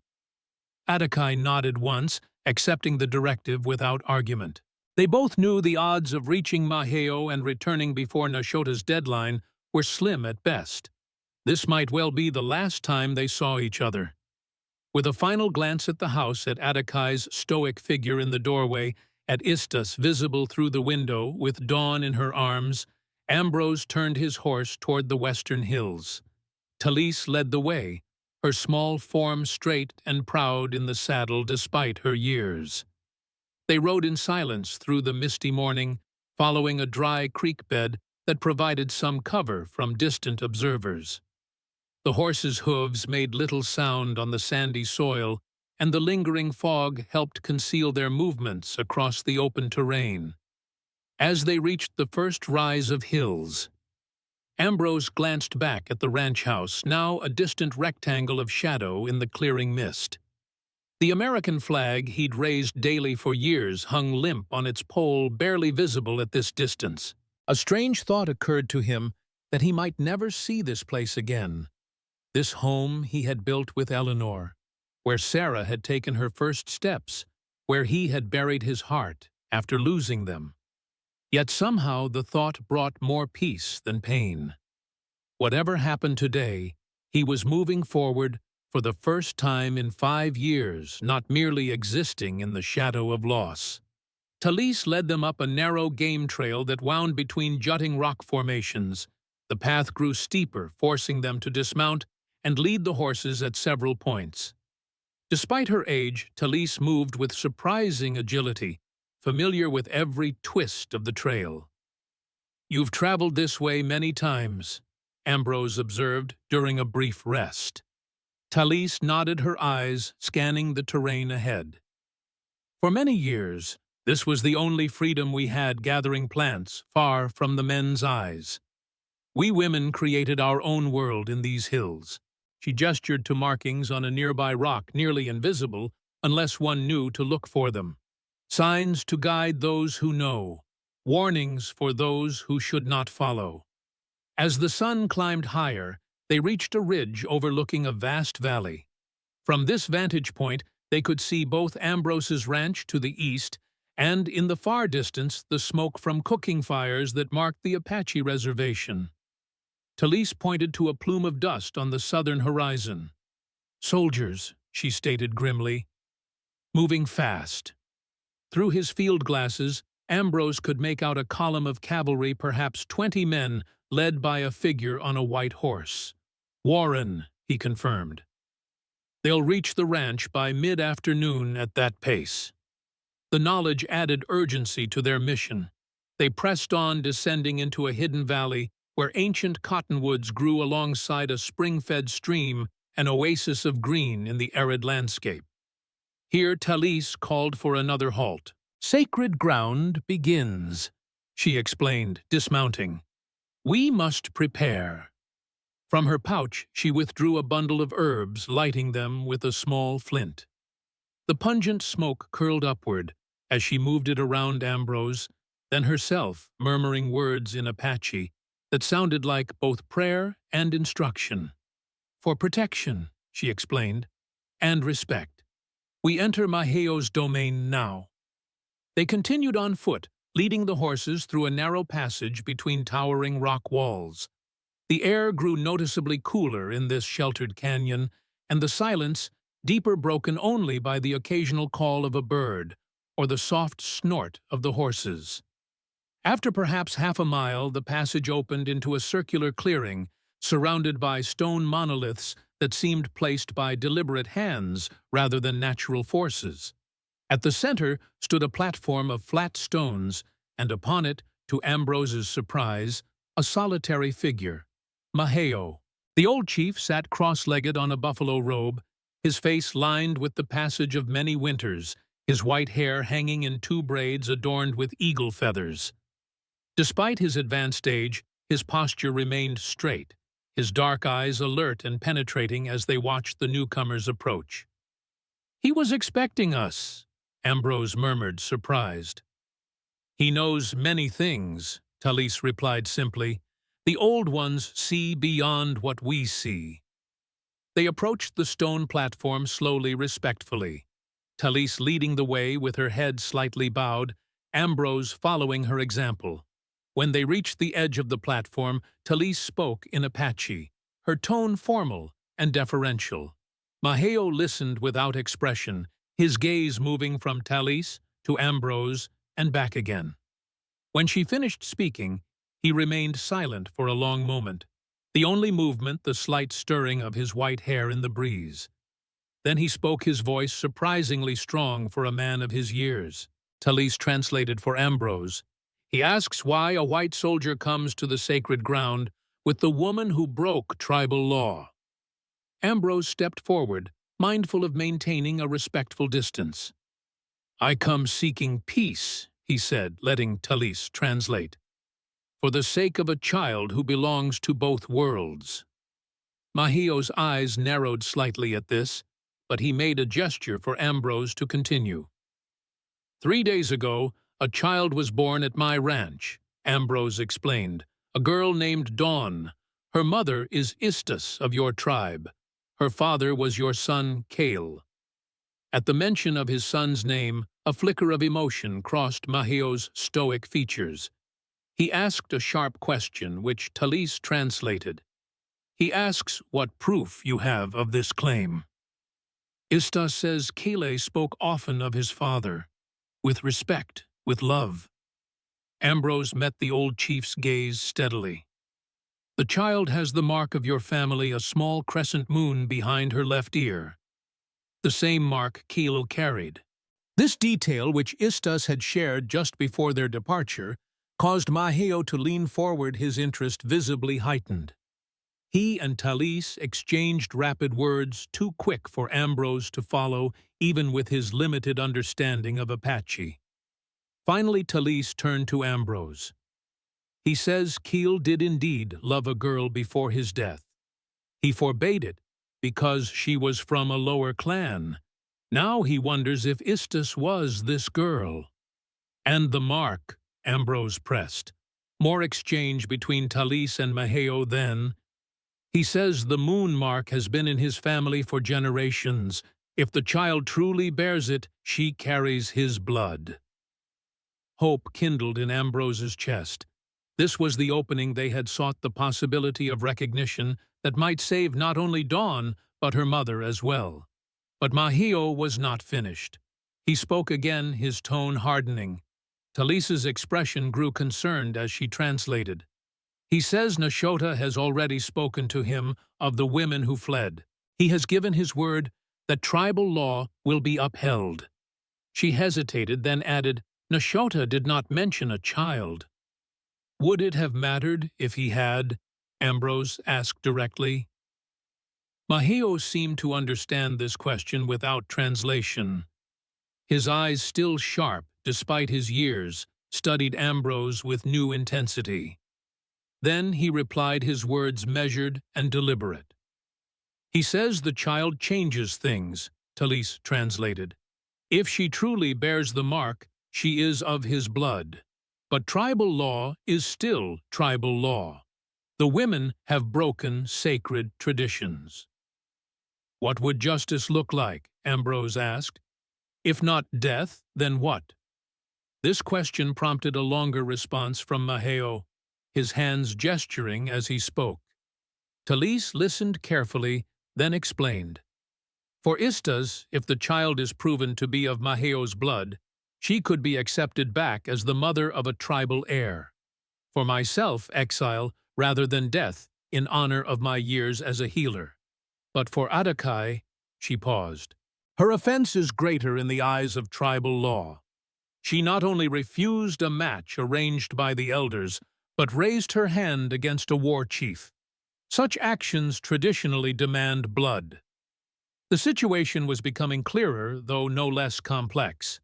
Adakai nodded once, accepting the directive without argument. They both knew the odds of reaching Maheo and returning before Nashota's deadline were slim at best. This might well be the last time they saw each other. With a final glance at the house, at Adakai's stoic figure in the doorway, at Istus visible through the window with Dawn in her arms, Ambrose turned his horse toward the western hills. Talise led the way, her small form straight and proud in the saddle despite her years. They rode in silence through the misty morning, following a dry creek bed that provided some cover from distant observers. The horses' hooves made little sound on the sandy soil, and the lingering fog helped conceal their movements across the open terrain. As they reached the first rise of hills, Ambrose glanced back at the ranch house, now a distant rectangle of shadow in the clearing mist. The American flag he'd raised daily for years hung limp on its pole, barely visible at this distance. A strange thought occurred to him that he might never see this place again. This home he had built with Eleanor, where Sarah had taken her first steps, where he had buried his heart after losing them. Yet somehow the thought brought more peace than pain. Whatever happened today, he was moving forward for the first time in 5 years, not merely existing in the shadow of loss. Talise led them up a narrow game trail that wound between jutting rock formations. The path grew steeper, forcing them to dismount and lead the horses at several points. Despite her age, Talise moved with surprising agility, familiar with every twist of the trail. "You've traveled this way many times," Ambrose observed during a brief rest. Talise nodded her eyes, scanning the terrain ahead. "For many years, this was the only freedom we had, gathering plants far from the men's eyes. We women created our own world in these hills." She gestured to markings on a nearby rock, nearly invisible unless one knew to look for them. Signs to guide those who know, warnings for those who should not follow. As the sun climbed higher, they reached a ridge overlooking a vast valley. From this vantage point, they could see both Ambrose's ranch to the east and, in the far distance, the smoke from cooking fires that marked the Apache reservation. Talise pointed to a plume of dust on the southern horizon. "Soldiers," she stated grimly, "moving fast." Through his field glasses, Ambrose could make out a column of cavalry, perhaps 20 men, led by a figure on a white horse. "Warren," he confirmed. "They'll reach the ranch by mid-afternoon at that pace." The knowledge added urgency to their mission. They pressed on, descending into a hidden valley where ancient cottonwoods grew alongside a spring-fed stream, an oasis of green in the arid landscape. Here Talise called for another halt. "Sacred ground begins," she explained, dismounting. "We must prepare." From her pouch, she withdrew a bundle of herbs, lighting them with a small flint. The pungent smoke curled upward as she moved it around Ambrose, then herself, murmuring words in Apache that sounded like both prayer and instruction. "For protection," she explained, "and respect. We enter Maheo's domain now." They continued on foot, leading the horses through a narrow passage between towering rock walls. The air grew noticeably cooler in this sheltered canyon, and the silence deeper, broken only by the occasional call of a bird or the soft snort of the horses. After perhaps half a mile, the passage opened into a circular clearing, surrounded by stone monoliths that seemed placed by deliberate hands rather than natural forces. At the center stood a platform of flat stones, and upon it, to Ambrose's surprise, a solitary figure, Maheo. The old chief sat cross-legged on a buffalo robe, his face lined with the passage of many winters, his white hair hanging in 2 braids adorned with eagle feathers. Despite his advanced age, his posture remained straight, his dark eyes alert and penetrating as they watched the newcomers approach. "He was expecting us," Ambrose murmured, surprised. "He knows many things," Talise replied simply. "The old ones see beyond what we see." They approached the stone platform slowly, respectfully. Talise leading the way with her head slightly bowed, Ambrose following her example. When they reached the edge of the platform, Talise spoke in Apache, her tone formal and deferential. Maheo listened without expression, his gaze moving from Talise to Ambrose and back again. When she finished speaking, he remained silent for a long moment, the only movement the slight stirring of his white hair in the breeze. Then he spoke, his voice surprisingly strong for a man of his years. Talise translated for Ambrose. "He asks why a white soldier comes to the sacred ground with the woman who broke tribal law." Ambrose stepped forward, mindful of maintaining a respectful distance. "I come seeking peace," he said, letting Talise translate, "for the sake of a child who belongs to both worlds." Mahio's eyes narrowed slightly at this, but he made a gesture for Ambrose to continue. "3 days ago, a child was born at my ranch," Ambrose explained. "A girl named Dawn. Her mother is Istus of your tribe. Her father was your son, Kale." At the mention of his son's name, a flicker of emotion crossed Mahio's stoic features. He asked a sharp question, which Talise translated. He asks what proof you have of this claim. "Istus says Kale spoke often of his father, with respect, with love." Ambrose met the old chief's gaze steadily. "The child has the mark of your family, a small crescent moon behind her left ear. The same mark Keel carried." This detail, which Istus had shared just before their departure, caused Mahio to lean forward, his interest visibly heightened. He and Talise exchanged rapid words, too quick for Ambrose to follow, even with his limited understanding of Apache. Finally, Talise turned to Ambrose. "He says Keel did indeed love a girl before his death. He forbade it because she was from a lower clan. Now he wonders if Istus was this girl." "And the mark," Ambrose pressed. More exchange between Talise and Mahio then. "He says the moon mark has been in his family for generations. If the child truly bears it, she carries his blood." Hope kindled in Ambrose's chest. This was the opening they had sought, the possibility of recognition that might save not only Dawn, but her mother as well. But Mahio was not finished. He spoke again, his tone hardening. Talise's expression grew concerned as she translated. "He says Nashota has already spoken to him of the women who fled. He has given his word that tribal law will be upheld." She hesitated, then added, "Nashota did not mention a child." "Would it have mattered if he had?" Ambrose asked directly. Mahio seemed to understand this question without translation. His eyes, still sharp despite his years, studied Ambrose with new intensity. Then he replied, his words measured and deliberate. "He says the child changes things," Talise translated. "If she truly bears the mark, she is of his blood. But tribal law is still tribal law. The women have broken sacred traditions." "What would justice look like?" Ambrose asked. "If not death, then what?" This question prompted a longer response from Mahio, his hands gesturing as he spoke. Talise listened carefully, then explained. "For Istas, if the child is proven to be of Mahio's blood, she could be accepted back as the mother of a tribal heir. For myself, exile rather than death, in honor of my years as a healer. But for Adakai," she paused, "her offense is greater in the eyes of tribal law. She not only refused a match arranged by the elders, but raised her hand against a war chief. Such actions traditionally demand blood." The situation was becoming clearer, though no less complex.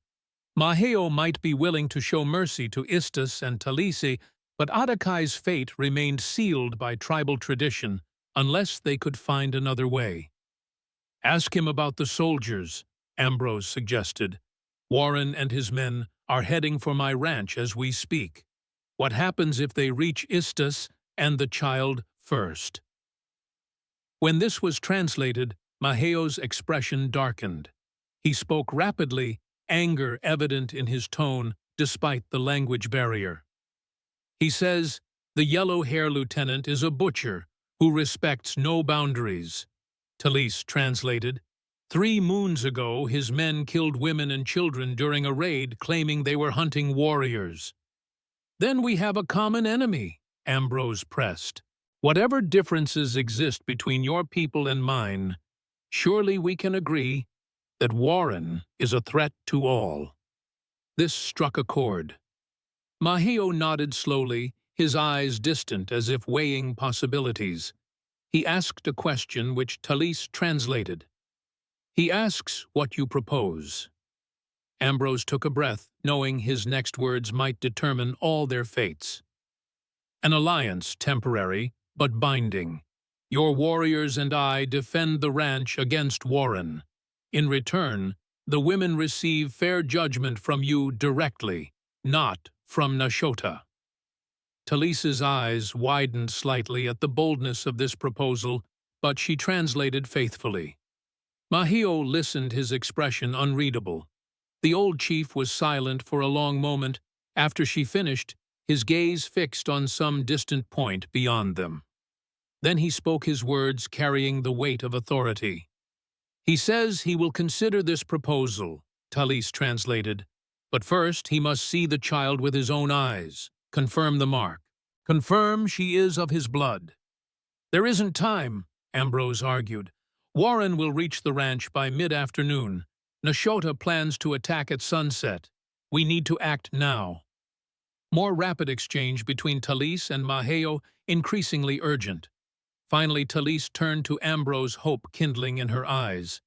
Maheo might be willing to show mercy to Istus and Talise, but Adakai's fate remained sealed by tribal tradition unless they could find another way. "Ask him about the soldiers," Ambrose suggested. "Warren and his men are heading for my ranch as we speak. What happens if they reach Istus and the child first?" When this was translated, Maheo's expression darkened. He spoke rapidly, anger evident in his tone despite the language barrier. "He says, the yellow-hair lieutenant is a butcher who respects no boundaries." Talise translated. 3 moons ago, his men killed women and children during a raid claiming they were hunting warriors. "Then we have a common enemy," Ambrose pressed. "Whatever differences exist between your people and mine, surely we can agree that Warren is a threat to all." This struck a chord. Mahio nodded slowly, his eyes distant as if weighing possibilities. He asked a question which Talise translated. He asks what you propose. Ambrose took a breath, knowing his next words might determine all their fates. An alliance, temporary, but binding. Your warriors and I defend the ranch against Warren. In return, the women receive fair judgment from you directly, not from Nashota. Talisa's eyes widened slightly at the boldness of this proposal, but she translated faithfully. Mahio listened, his expression unreadable. The old chief was silent for a long moment. After she finished, his gaze fixed on some distant point beyond them. Then he spoke, his words carrying the weight of authority. He says he will consider this proposal, Talise translated, but first he must see the child with his own eyes, confirm the mark, confirm she is of his blood. There isn't time, Ambrose argued. Warren will reach the ranch by mid-afternoon. Nashota plans to attack at sunset. We need to act now. More rapid exchange between Talise and Maheo, increasingly urgent. Finally, Talise turned to Ambrose, hope kindling in her eyes.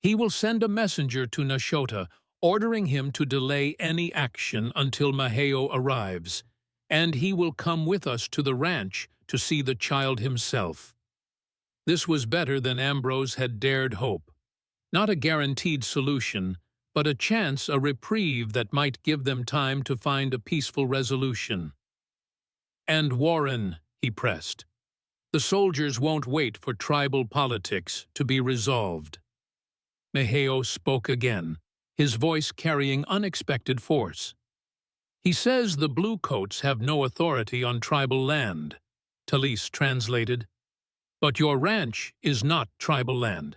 He will send a messenger to Nashota, ordering him to delay any action until Maheo arrives, and he will come with us to the ranch to see the child himself. This was better than Ambrose had dared hope. Not a guaranteed solution, but a chance, a reprieve that might give them time to find a peaceful resolution. And Warren, he pressed. The soldiers won't wait for tribal politics to be resolved. Maheo spoke again, his voice carrying unexpected force. He says the Bluecoats have no authority on tribal land, Talise translated. But your ranch is not tribal land.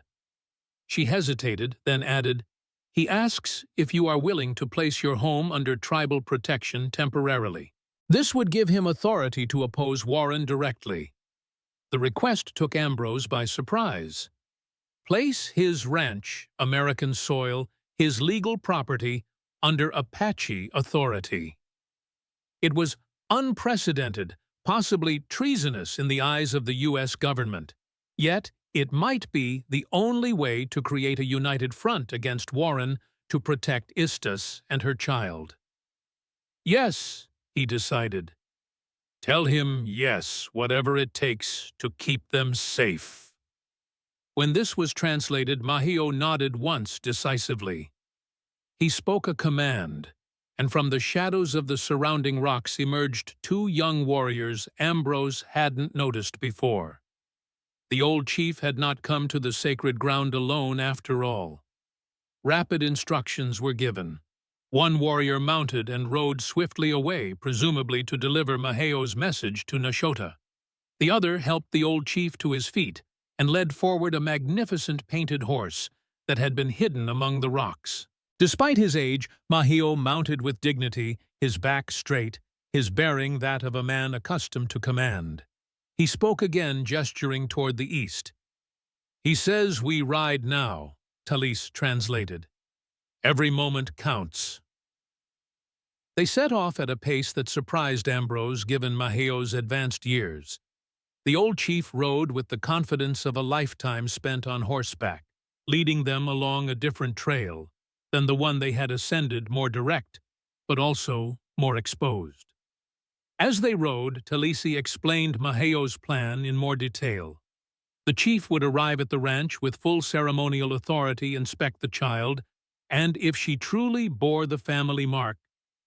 She hesitated, then added, he asks if you are willing to place your home under tribal protection temporarily. This would give him authority to oppose Warren directly. The request took Ambrose by surprise. Place his ranch, American soil, his legal property, under Apache authority. It was unprecedented, possibly treasonous in the eyes of the U.S. government. Yet, it might be the only way to create a united front against Warren to protect Istas and her child. Yes, he decided. Tell him yes, whatever it takes to keep them safe. When this was translated, Mahio nodded once decisively. He spoke a command, and from the shadows of the surrounding rocks emerged two young warriors Ambrose hadn't noticed before. The old chief had not come to the sacred ground alone after all. Rapid instructions were given. One warrior mounted and rode swiftly away, presumably to deliver Maheo's message to Nashota. The other helped the old chief to his feet and led forward a magnificent painted horse that had been hidden among the rocks. Despite his age, Maheo mounted with dignity, his back straight, his bearing that of a man accustomed to command. He spoke again, gesturing toward the east. He says we ride now, Talise translated. Every moment counts. They set off at a pace that surprised Ambrose given Maheo's advanced years. The old chief rode with the confidence of a lifetime spent on horseback, leading them along a different trail than the one they had ascended, more direct, but also more exposed. As they rode, Talise explained Maheo's plan in more detail. The chief would arrive at the ranch with full ceremonial authority, inspect the child, and if she truly bore the family mark,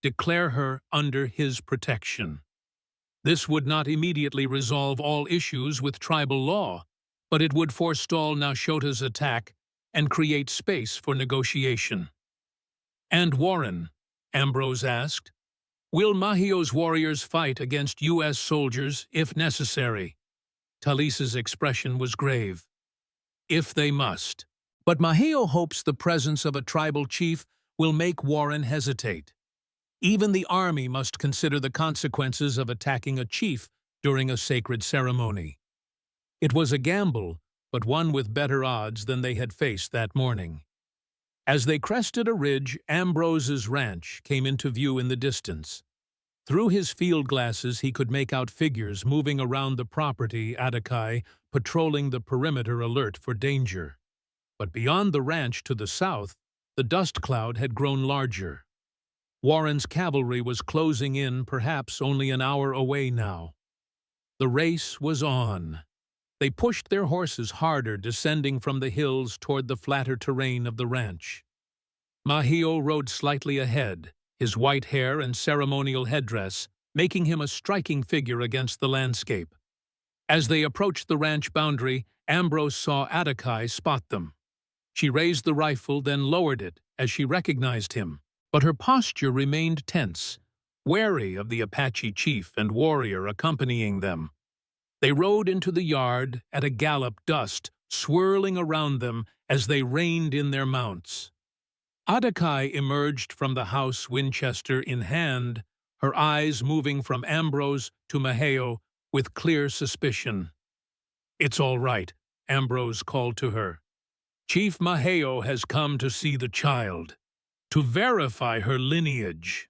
declare her under his protection. This would not immediately resolve all issues with tribal law, but it would forestall Nashota's attack and create space for negotiation. And Warren, Ambrose asked, will Mahio's warriors fight against U.S. soldiers if necessary? Talise's expression was grave. If they must. But Maheo hopes the presence of a tribal chief will make Warren hesitate. Even the army must consider the consequences of attacking a chief during a sacred ceremony. It was a gamble, but one with better odds than they had faced that morning. As they crested a ridge, Ambrose's ranch came into view in the distance. Through his field glasses he could make out figures moving around the property, Apache patrolling the perimeter alert for danger. But beyond the ranch to the south, the dust cloud had grown larger. Warren's cavalry was closing in, perhaps only an hour away now. The race was on. They pushed their horses harder, descending from the hills toward the flatter terrain of the ranch. Mahio rode slightly ahead, his white hair and ceremonial headdress making him a striking figure against the landscape. As they approached the ranch boundary, Ambrose saw Apache spot them. She raised the rifle, then lowered it as she recognized him, but her posture remained tense, wary of the Apache chief and warrior accompanying them. They rode into the yard at a gallop, dust swirling around them as they reined in their mounts. Apache emerged from the house, Winchester in hand, her eyes moving from Ambrose to Mahio with clear suspicion. "It's all right," Ambrose called to her. "Chief Mahio has come to see the child, to verify her lineage."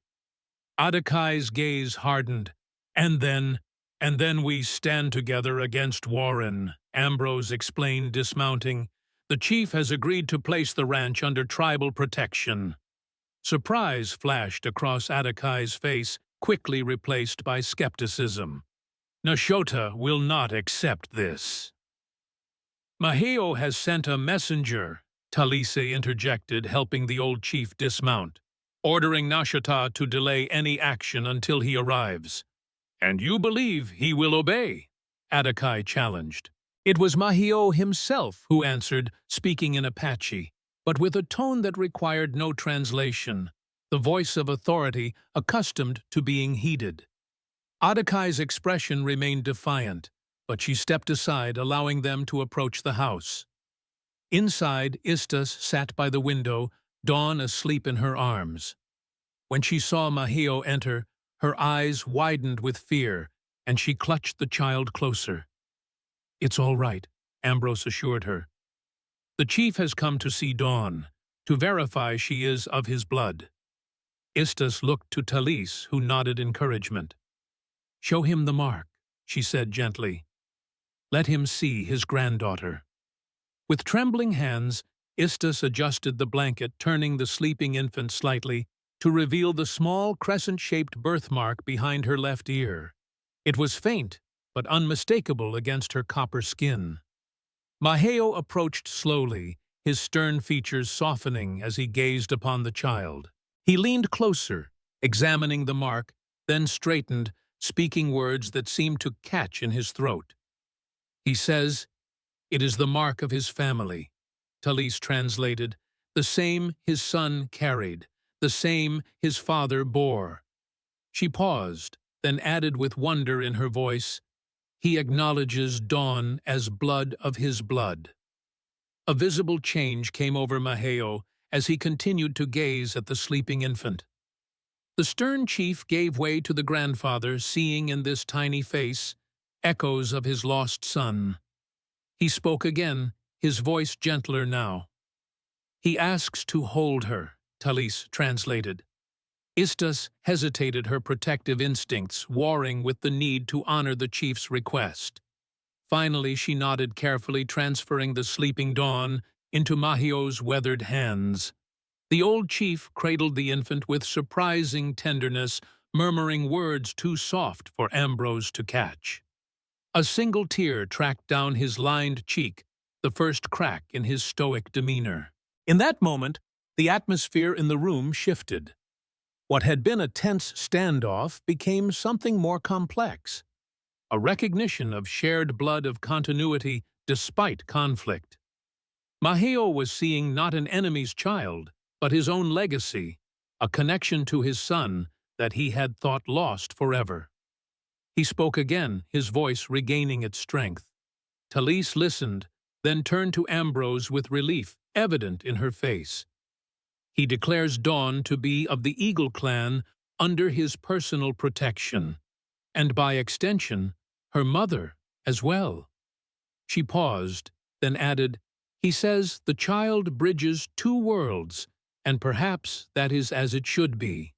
Apache's gaze hardened. And then we stand together against Warren," Ambrose explained, dismounting. "The chief has agreed to place the ranch under tribal protection." Surprise flashed across Apache's face, quickly replaced by skepticism. "Nashota will not accept this." "Mahio has sent a messenger," Talisa interjected, helping the old chief dismount, "ordering Nashota to delay any action until he arrives." "And you believe he will obey?" Apache challenged. It was Mahio himself who answered, speaking in Apache, but with a tone that required no translation, the voice of authority accustomed to being heeded. Apache's expression remained defiant, but she stepped aside, allowing them to approach the house. Inside, Istas sat by the window, Dawn asleep in her arms. When she saw Mahio enter, her eyes widened with fear, and she clutched the child closer. "It's all right," Ambrose assured her. "The chief has come to see Dawn, to verify she is of his blood." Istas looked to Talise, who nodded encouragement. "Show him the mark," she said gently. "Let him see his granddaughter." With trembling hands, Istas adjusted the blanket, turning the sleeping infant slightly to reveal the small crescent-shaped birthmark behind her left ear. It was faint, but unmistakable against her copper skin. Mahio approached slowly, his stern features softening as he gazed upon the child. He leaned closer, examining the mark, then straightened, speaking words that seemed to catch in his throat. "He says, 'It is the mark of his family,'" Talise translated, "the same his son carried, the same his father bore." She paused, then added with wonder in her voice, "He acknowledges Dawn as blood of his blood." A visible change came over Mahio as he continued to gaze at the sleeping infant. The stern chief gave way to the grandfather, seeing in this tiny face echoes of his lost son. He spoke again, his voice gentler now. "He asks to hold her," Talise translated. Istas hesitated, her protective instincts warring with the need to honor the chief's request. Finally, she nodded carefully, transferring the sleeping Dawn into Mahio's weathered hands. The old chief cradled the infant with surprising tenderness, murmuring words too soft for Ambrose to catch. A single tear tracked down his lined cheek, the first crack in his stoic demeanor. In that moment, the atmosphere in the room shifted. What had been a tense standoff became something more complex, a recognition of shared blood, of continuity despite conflict. Mahio was seeing not an enemy's child, but his own legacy, a connection to his son that he had thought lost forever. He spoke again, his voice regaining its strength. Talise listened, then turned to Ambrose with relief evident in her face. "He declares Dawn to be of the Eagle clan under his personal protection, and by extension, her mother as well." She paused, then added, "He says the child bridges two worlds, and perhaps that is as it should be."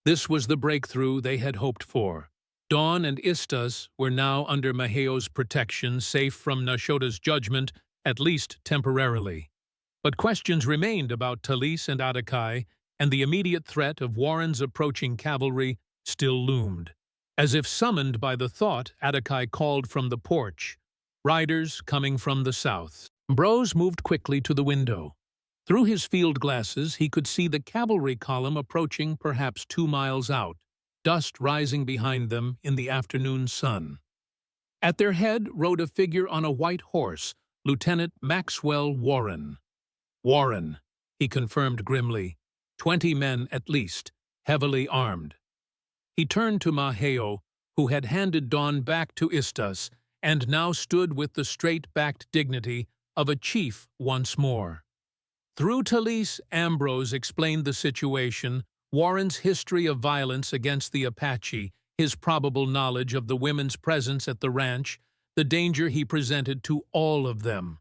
This was the breakthrough they had hoped for. Dawn and Istas were now under Mahio's protection, safe from Nashota's judgment, at least temporarily. But questions remained about Talise and Apache, and the immediate threat of Warren's approaching cavalry still loomed. As if summoned by the thought, Apache called from the porch, "Riders coming from the south." Ambrose moved quickly to the window. Through his field glasses, he could see the cavalry column approaching perhaps 2 miles out, dust rising behind them in the afternoon sun. At their head rode a figure on a white horse, Lieutenant Maxwell Warren. "Warren," he confirmed grimly, 20 men at least, heavily armed. He turned to Maheo, who had handed Dawn back to Istas, and now stood with the straight-backed dignity of a chief once more. Through Talise, Ambrose explained the situation, Warren's history of violence against the Apache, his probable knowledge of the women's presence at the ranch, the danger he presented to all of them.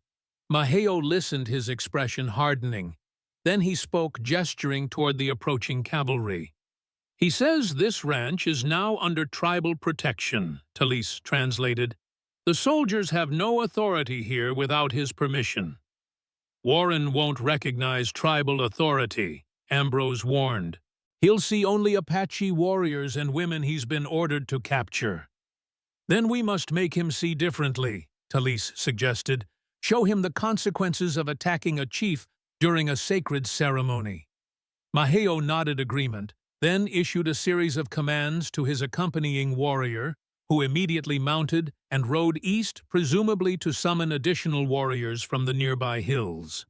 Maheo listened, his expression hardening. Then he spoke, gesturing toward the approaching cavalry. "He says this ranch is now under tribal protection," Talise translated. "The soldiers have no authority here without his permission." "Warren won't recognize tribal authority," Ambrose warned. "He'll see only Apache warriors and women he's been ordered to capture." "Then we must make him see differently," Talise suggested. "Show him the consequences of attacking a chief during a sacred ceremony." Maheo nodded agreement, then issued a series of commands to his accompanying warrior, who immediately mounted and rode east, presumably to summon additional warriors from the nearby hills.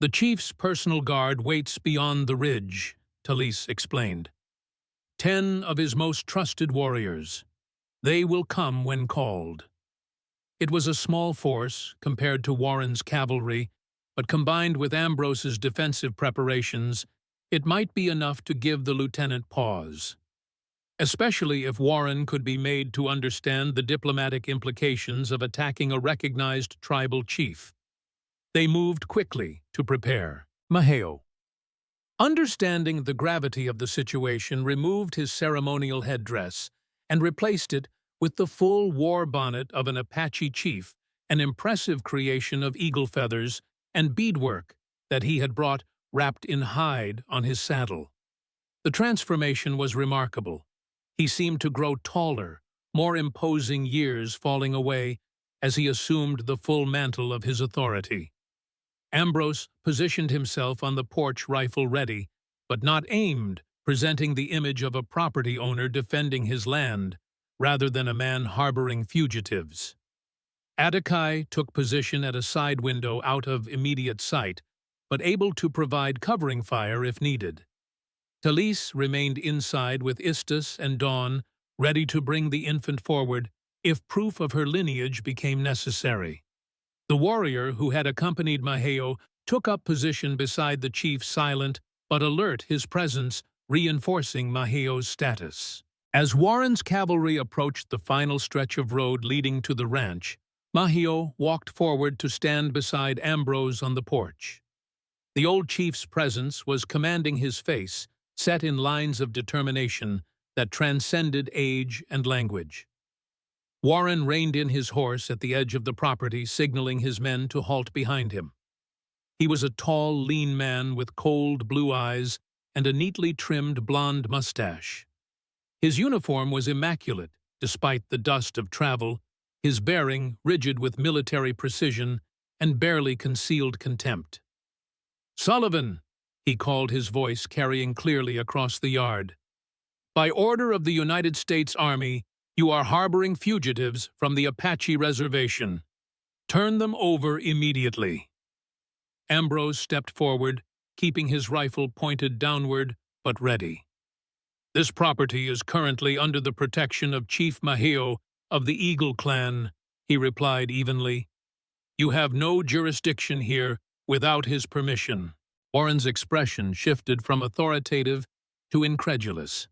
"The chief's personal guard waits beyond the ridge," Talise explained. 10 of his most trusted warriors. They will come when called." It was a small force compared to Warren's cavalry, but combined with Ambrose's defensive preparations, it might be enough to give the lieutenant pause. Especially if Warren could be made to understand the diplomatic implications of attacking a recognized tribal chief. They moved quickly to prepare. Maheo, understanding the gravity of the situation, removed his ceremonial headdress and replaced it with the full war bonnet of an Apache chief, an impressive creation of eagle feathers and beadwork that he had brought wrapped in hide on his saddle. The transformation was remarkable. He seemed to grow taller, more imposing, years falling away as he assumed the full mantle of his authority. Ambrose positioned himself on the porch, rifle ready, but not aimed, presenting the image of a property owner defending his land, rather than a man harboring fugitives. Apache took position at a side window out of immediate sight, but able to provide covering fire if needed. Talise remained inside with Istas and Dawn, ready to bring the infant forward if proof of her lineage became necessary. The warrior who had accompanied Maheo took up position beside the chief, silent but alert, his presence reinforcing Maheo's status. As Warren's cavalry approached the final stretch of road leading to the ranch, Maheo walked forward to stand beside Ambrose on the porch. The old chief's presence was commanding, his face set in lines of determination that transcended age and language. Warren reined in his horse at the edge of the property, signaling his men to halt behind him. He was a tall, lean man with cold blue eyes and a neatly trimmed blonde mustache. His uniform was immaculate, despite the dust of travel, his bearing rigid with military precision and barely concealed contempt. "Sullivan," he called, his voice carrying clearly across the yard. "By order of the United States Army, you are harboring fugitives from the Apache reservation. Turn them over immediately." Ambrose stepped forward, keeping his rifle pointed downward but ready. "This property is currently under the protection of Chief Maheo of the Eagle clan," he replied evenly. "You have no jurisdiction here without his permission." Warren's expression shifted from authoritative to incredulous.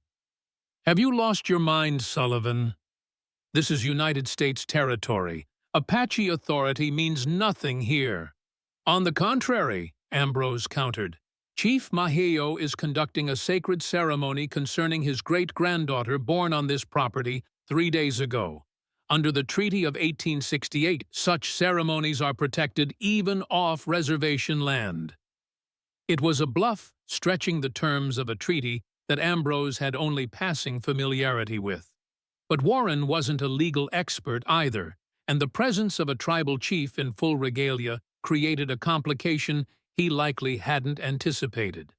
"Have you lost your mind, Sullivan? This is United States territory. Apache authority means nothing here." "On the contrary," Ambrose countered, "Chief Maheo is conducting a sacred ceremony concerning his great-granddaughter born on this property 3 days ago. Under the Treaty of 1868, such ceremonies are protected even off reservation land. It was a bluff, stretching the terms of a treaty that Ambrose had only passing familiarity with. But Warren wasn't a legal expert either, and the presence of a tribal chief in full regalia created a complication he likely hadn't anticipated.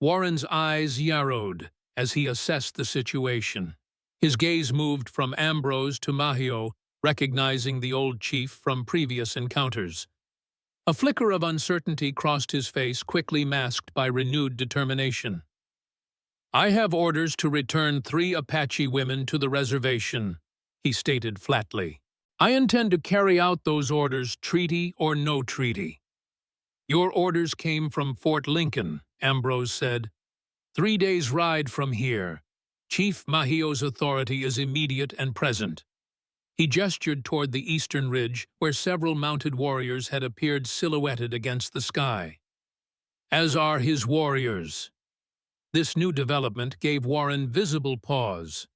Warren's eyes narrowed as he assessed the situation. His gaze moved from Ambrose to Mahio, recognizing the old chief from previous encounters. A flicker of uncertainty crossed his face, quickly masked by renewed determination. "I have orders to return 3 Apache women to the reservation," he stated flatly. "I intend to carry out those orders, treaty or no treaty." "Your orders came from Fort Lincoln," Ambrose said. 3 days' ride from here. Chief Mahio's authority is immediate and present." He gestured toward the eastern ridge, where several mounted warriors had appeared silhouetted against the sky. "As are his warriors." This new development gave Warren visible pause.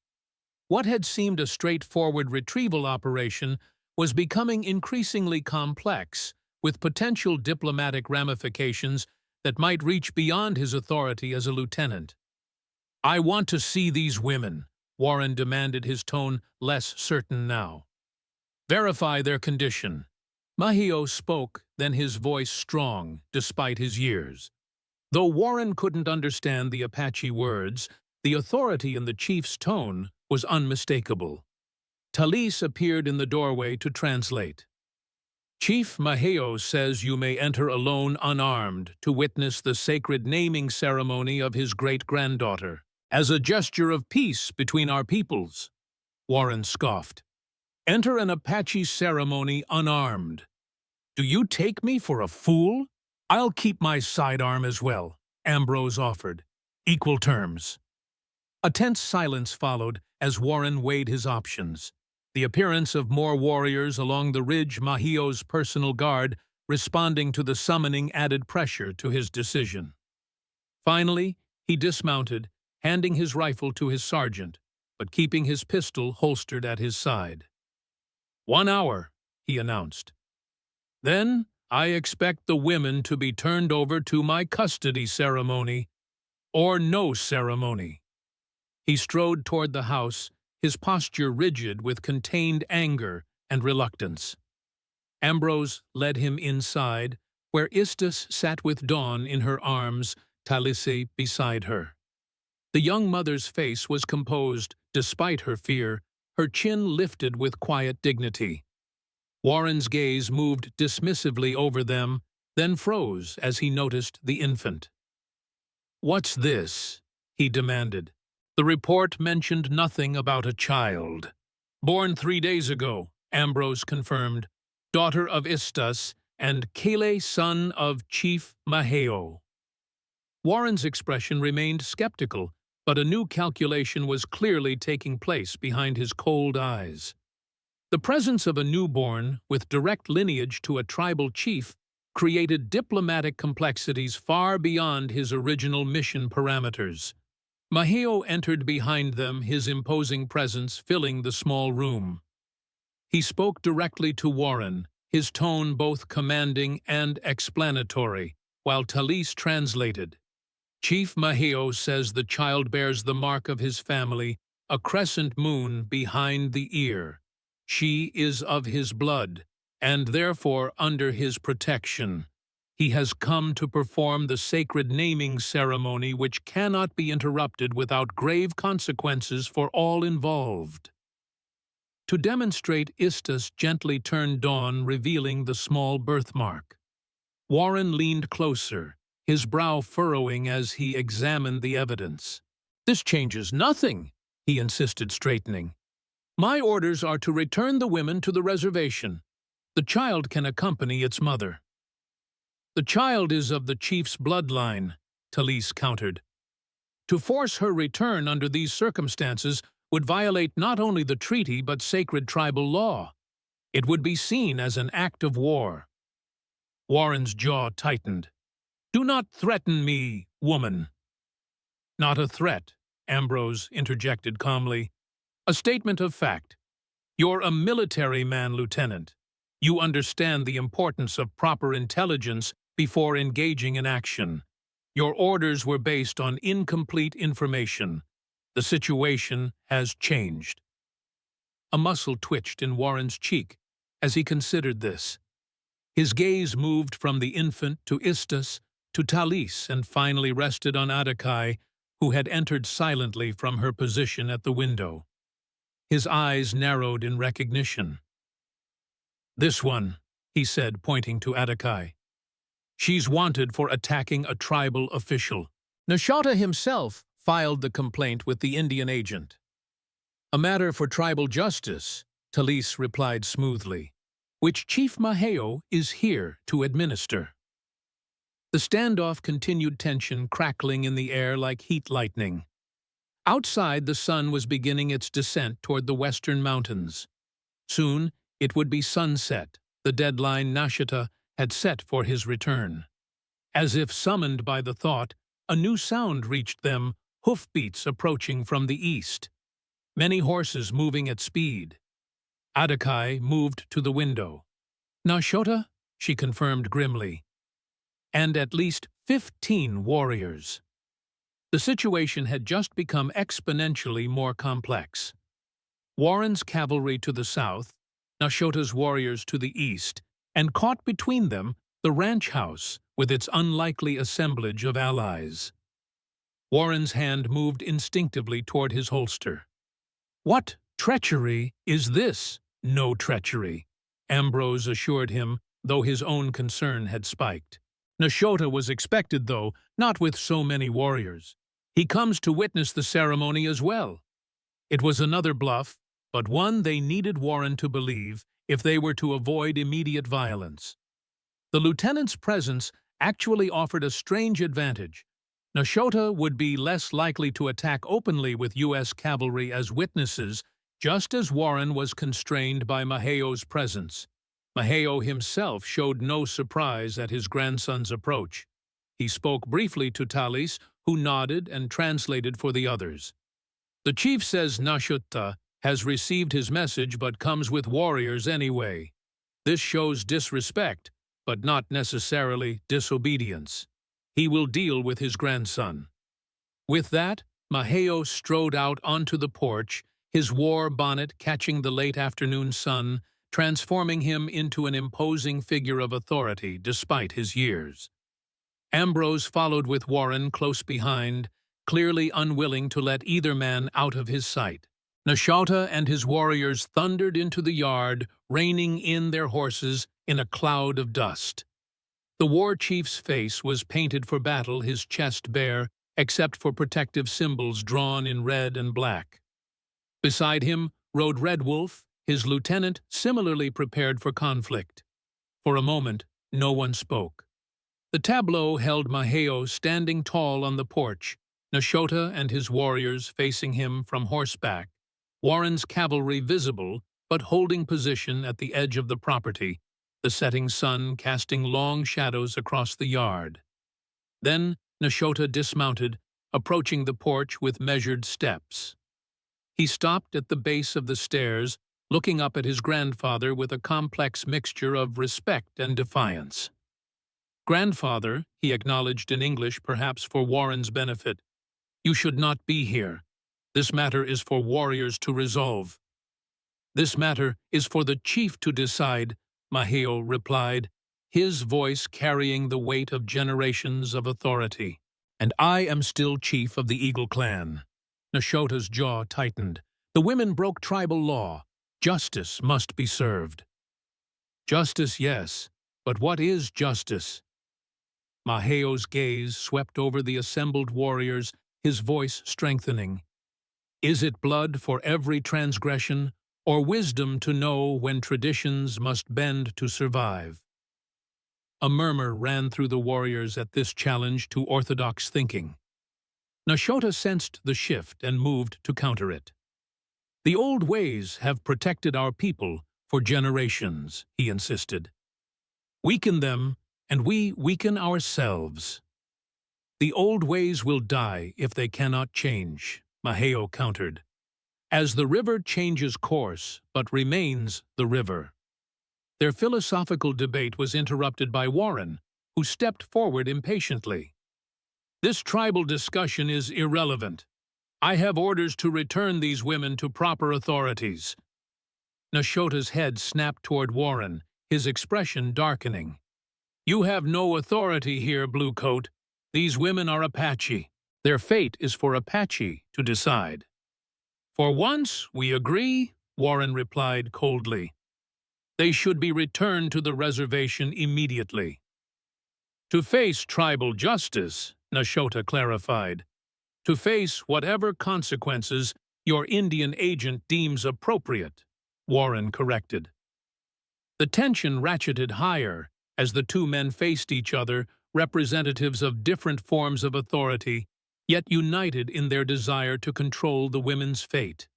What had seemed a straightforward retrieval operation was becoming increasingly complex, with potential diplomatic ramifications that might reach beyond his authority as a lieutenant. "I want to see these women," Warren demanded, his tone less certain now. "Verify their condition." Mahio spoke, then his voice strong, despite his years. Though Warren couldn't understand the Apache words, the authority in the chief's tone was unmistakable. Talise appeared in the doorway to translate. "Chief Mahio says you may enter alone unarmed to witness the sacred naming ceremony of his great-granddaughter, as a gesture of peace between our peoples." Warren scoffed. "Enter an Apache ceremony unarmed. Do you take me for a fool?" "I'll keep my sidearm as well," Ambrose offered. "Equal terms." A tense silence followed as Warren weighed his options. The appearance of more warriors along the ridge, Mahio's personal guard, responding to the summoning, added pressure to his decision. Finally, he dismounted, handing his rifle to his sergeant, but keeping his pistol holstered at his side. "1 hour," he announced. "Then I expect the women to be turned over to my custody ceremony, or no ceremony." He strode toward the house, his posture rigid with contained anger and reluctance. Ambrose led him inside, where Istus sat with Dawn in her arms, Talise beside her. The young mother's face was composed, despite her fear, her chin lifted with quiet dignity. Warren's gaze moved dismissively over them, then froze as he noticed the infant. "What's this?" he demanded. The report mentioned nothing about a child. "Born 3 days ago," Ambrose confirmed, "daughter of Istus and Kale, son of Chief Mahio." Warren's expression remained skeptical, but a new calculation was clearly taking place behind his cold eyes. The presence of a newborn with direct lineage to a tribal chief created diplomatic complexities far beyond his original mission parameters. Mahio entered behind them, his imposing presence filling the small room. He spoke directly to Warren, his tone both commanding and explanatory, while Talise translated. "Chief Mahio says the child bears the mark of his family, a crescent moon behind the ear. She is of his blood, and therefore under his protection. He has come to perform the sacred naming ceremony, which cannot be interrupted without grave consequences for all involved." To demonstrate, Istus gently turned Dawn, revealing the small birthmark. Warren leaned closer, his brow furrowing as he examined the evidence. "This changes nothing," he insisted, straightening. "My orders are to return the women to the reservation. The child can accompany its mother." "The child is of the chief's bloodline," Talise countered. "To force her return under these circumstances would violate not only the treaty but sacred tribal law. It would be seen as an act of war." Warren's jaw tightened. "Do not threaten me, woman." "Not a threat," Ambrose interjected calmly. "A statement of fact. You're a military man, Lieutenant. You understand the importance of proper intelligence before engaging in action. Your orders were based on incomplete information. The situation has changed. A muscle twitched in Warren's cheek as he considered this. His gaze moved from the infant to Istus to Talise and finally rested on Apache, who had entered silently from her position at the window. His eyes narrowed in recognition. "This one," he said, pointing to Apache. "She's wanted for attacking a tribal official." Nashota himself filed the complaint with the Indian agent. "A matter for tribal justice," Talise replied smoothly, "which Chief Maheo is here to administer." The standoff continued, tension crackling in the air like heat lightning. Outside, the sun was beginning its descent toward the western mountains. Soon, it would be sunset, the deadline Nashota had set for his return. As if summoned by the thought, a new sound reached them, hoofbeats approaching from the east. Many horses moving at speed. Apache moved to the window. "Nashota?" she confirmed grimly. "And at least 15 warriors." The situation had just become exponentially more complex. Warren's cavalry to the south, Nashota's warriors to the east, and caught between them the ranch house with its unlikely assemblage of allies. Warren's hand moved instinctively toward his holster. "What treachery is this?" "No treachery," Ambrose assured him, though his own concern had spiked. "Nashota was expected, though, not with so many warriors. He comes to witness the ceremony as well." It was another bluff, but one they needed Warren to believe if they were to avoid immediate violence. The lieutenant's presence actually offered a strange advantage. Nashota would be less likely to attack openly with U.S. cavalry as witnesses, just as Warren was constrained by Maheo's presence. Maheo himself showed no surprise at his grandson's approach. He spoke briefly to Talise, who nodded and translated for the others. "The chief says Nashota has received his message but comes with warriors anyway. This shows disrespect, but not necessarily disobedience. He will deal with his grandson." With that, Maheo strode out onto the porch, his war bonnet catching the late afternoon sun, transforming him into an imposing figure of authority despite his years. Ambrose followed with Warren close behind, clearly unwilling to let either man out of his sight. Nashota and his warriors thundered into the yard, reining in their horses in a cloud of dust. The war chief's face was painted for battle, his chest bare, except for protective symbols drawn in red and black. Beside him rode Red Wolf, his lieutenant similarly prepared for conflict. For a moment, no one spoke. The tableau held Maheo standing tall on the porch, Nashota and his warriors facing him from horseback, Warren's cavalry visible but holding position at the edge of the property, the setting sun casting long shadows across the yard. Then Nashota dismounted, approaching the porch with measured steps. He stopped at the base of the stairs, looking up at his grandfather with a complex mixture of respect and defiance. "Grandfather," he acknowledged in English, perhaps for Warren's benefit, "you should not be here. This matter is for warriors to resolve." "This matter is for the chief to decide," Maheo replied, his voice carrying the weight of generations of authority. "And I am still chief of the Eagle clan." Nashota's jaw tightened. "The women broke tribal law. Justice must be served." "Justice, yes, but what is justice?" Maheo's gaze swept over the assembled warriors, his voice strengthening. "Is it blood for every transgression, or wisdom to know when traditions must bend to survive?" A murmur ran through the warriors at this challenge to orthodox thinking. Nashota sensed the shift and moved to counter it. "The old ways have protected our people for generations," he insisted. "Weaken them, and we weaken ourselves." "The old ways will die if they cannot change," Maheo countered. as the river changes course but remains the river. Their philosophical debate was interrupted by Warren, who stepped forward impatiently. "This tribal discussion is irrelevant. I have orders to return these women to proper authorities." Nashota's head snapped toward Warren, his expression darkening. "You have no authority here, Bluecoat. These women are Apache. Their fate is for Apache to decide." "For once, we agree," Warren replied coldly. "They should be returned to the reservation immediately." "To face tribal justice," Nashota clarified. "To face whatever consequences your Indian agent deems appropriate," Warren corrected. The tension ratcheted higher as the two men faced each other, representatives of different forms of authority, yet united in their desire to control the women's fate.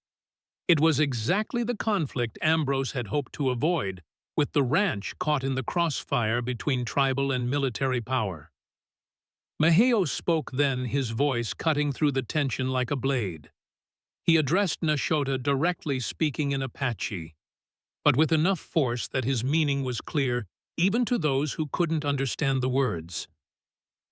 It was exactly the conflict Ambrose had hoped to avoid, with the ranch caught in the crossfire between tribal and military power. Maheo spoke then, his voice cutting through the tension like a blade. He addressed Nashota directly, speaking in Apache, but with enough force that his meaning was clear even to those who couldn't understand the words.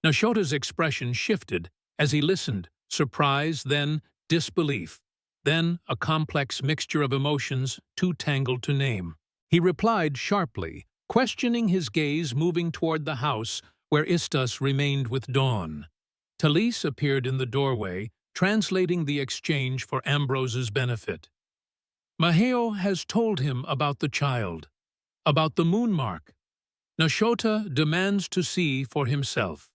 Nashota's expression shifted as he listened, surprise, then disbelief, then a complex mixture of emotions too tangled to name. He replied sharply, questioning, his gaze moving toward the house where Istas remained with Dawn. Talise appeared in the doorway, translating the exchange for Ambrose's benefit. "Maheo has told him about the child, about the moon mark. Nashota demands to see for himself."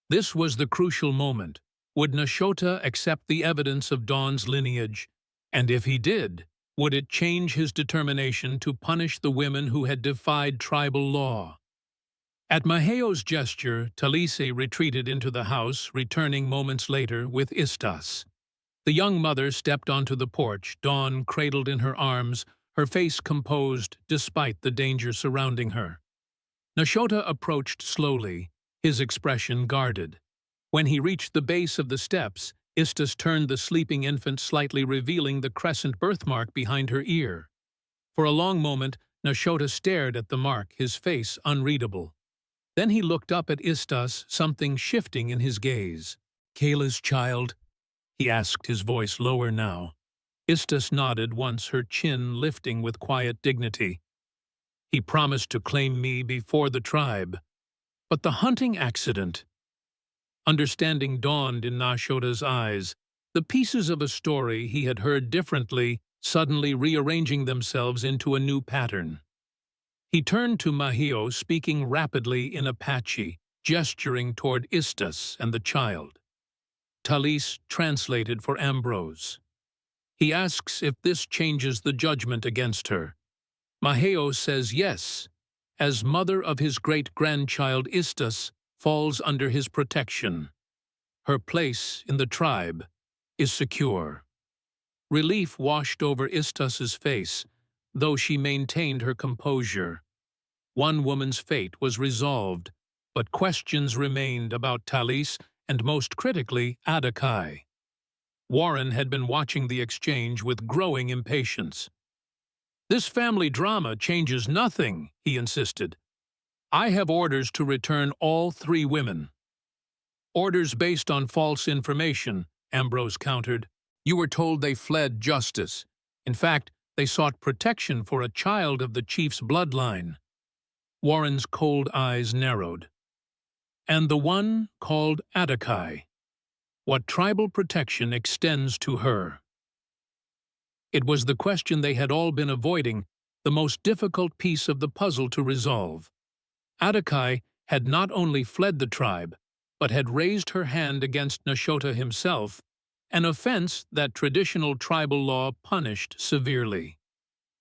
This was the crucial moment. Would Nashota accept the evidence of Dawn's lineage? And if he did, would it change his determination to punish the women who had defied tribal law? At Maheo's gesture, Talise retreated into the house, returning moments later with Istas. The young mother stepped onto the porch, Dawn cradled in her arms, her face composed despite the danger surrounding her. Nashota approached slowly, his expression guarded. When he reached the base of the steps, Istas turned the sleeping infant slightly, revealing the crescent birthmark behind her ear. For a long moment, Nashota stared at the mark, his face unreadable. Then he looked up at Istas, something shifting in his gaze. "Kayla's child?" he asked, his voice lower now. Istas nodded once, her chin lifting with quiet dignity. "He promised to claim me before the tribe. But the hunting accident—" Understanding dawned in Nashota's eyes, the pieces of a story he had heard differently suddenly rearranging themselves into a new pattern. He turned to Maheo, speaking rapidly in Apache, gesturing toward Istas and the child. Talise translated for Ambrose. "He asks if this changes the judgment against her. Maheo says yes, as mother of his great-grandchild Istas falls under his protection. Her place in the tribe is secure." Relief washed over Istas's face, though she maintained her composure. One woman's fate was resolved, but questions remained about Talise and, most critically, Adakai. Warren had been watching the exchange with growing impatience. "This family drama changes nothing," he insisted. "I have orders to return all 3 women." "Orders based on false information," Ambrose countered. "You were told they fled justice. In fact, they sought protection for a child of the chief's bloodline." Warren's cold eyes narrowed. "And the one called Adakai? What tribal protection extends to her?" It was the question they had all been avoiding, the most difficult piece of the puzzle to resolve. Adakai had not only fled the tribe, but had raised her hand against Nashota himself, an offense that traditional tribal law punished severely.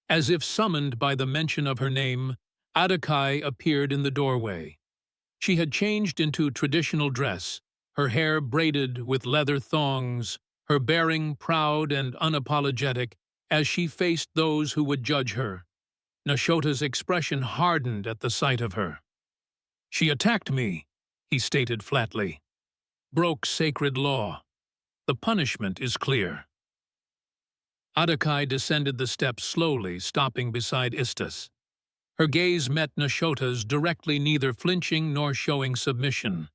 As if summoned by the mention of her name, Adakai appeared in the doorway. She had changed into traditional dress, her hair braided with leather thongs, her bearing proud and unapologetic as she faced those who would judge her. Nashota's expression hardened at the sight of her. "She attacked me," he stated flatly. "Broke sacred law. The punishment is clear." Adakai descended the steps slowly, stopping beside Istus. Her gaze met Nashota's directly, neither flinching nor showing submission.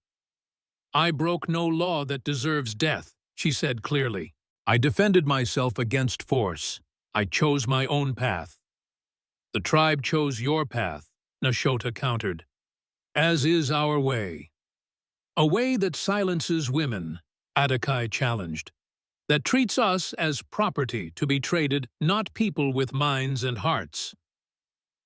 "I broke no law that deserves death," she said clearly. "I defended myself against force. I chose my own path." "The tribe chose your path," Nashota countered, "as is our way." "A way that silences women," Adakai challenged, "that treats us as property to be traded, not people with minds and hearts."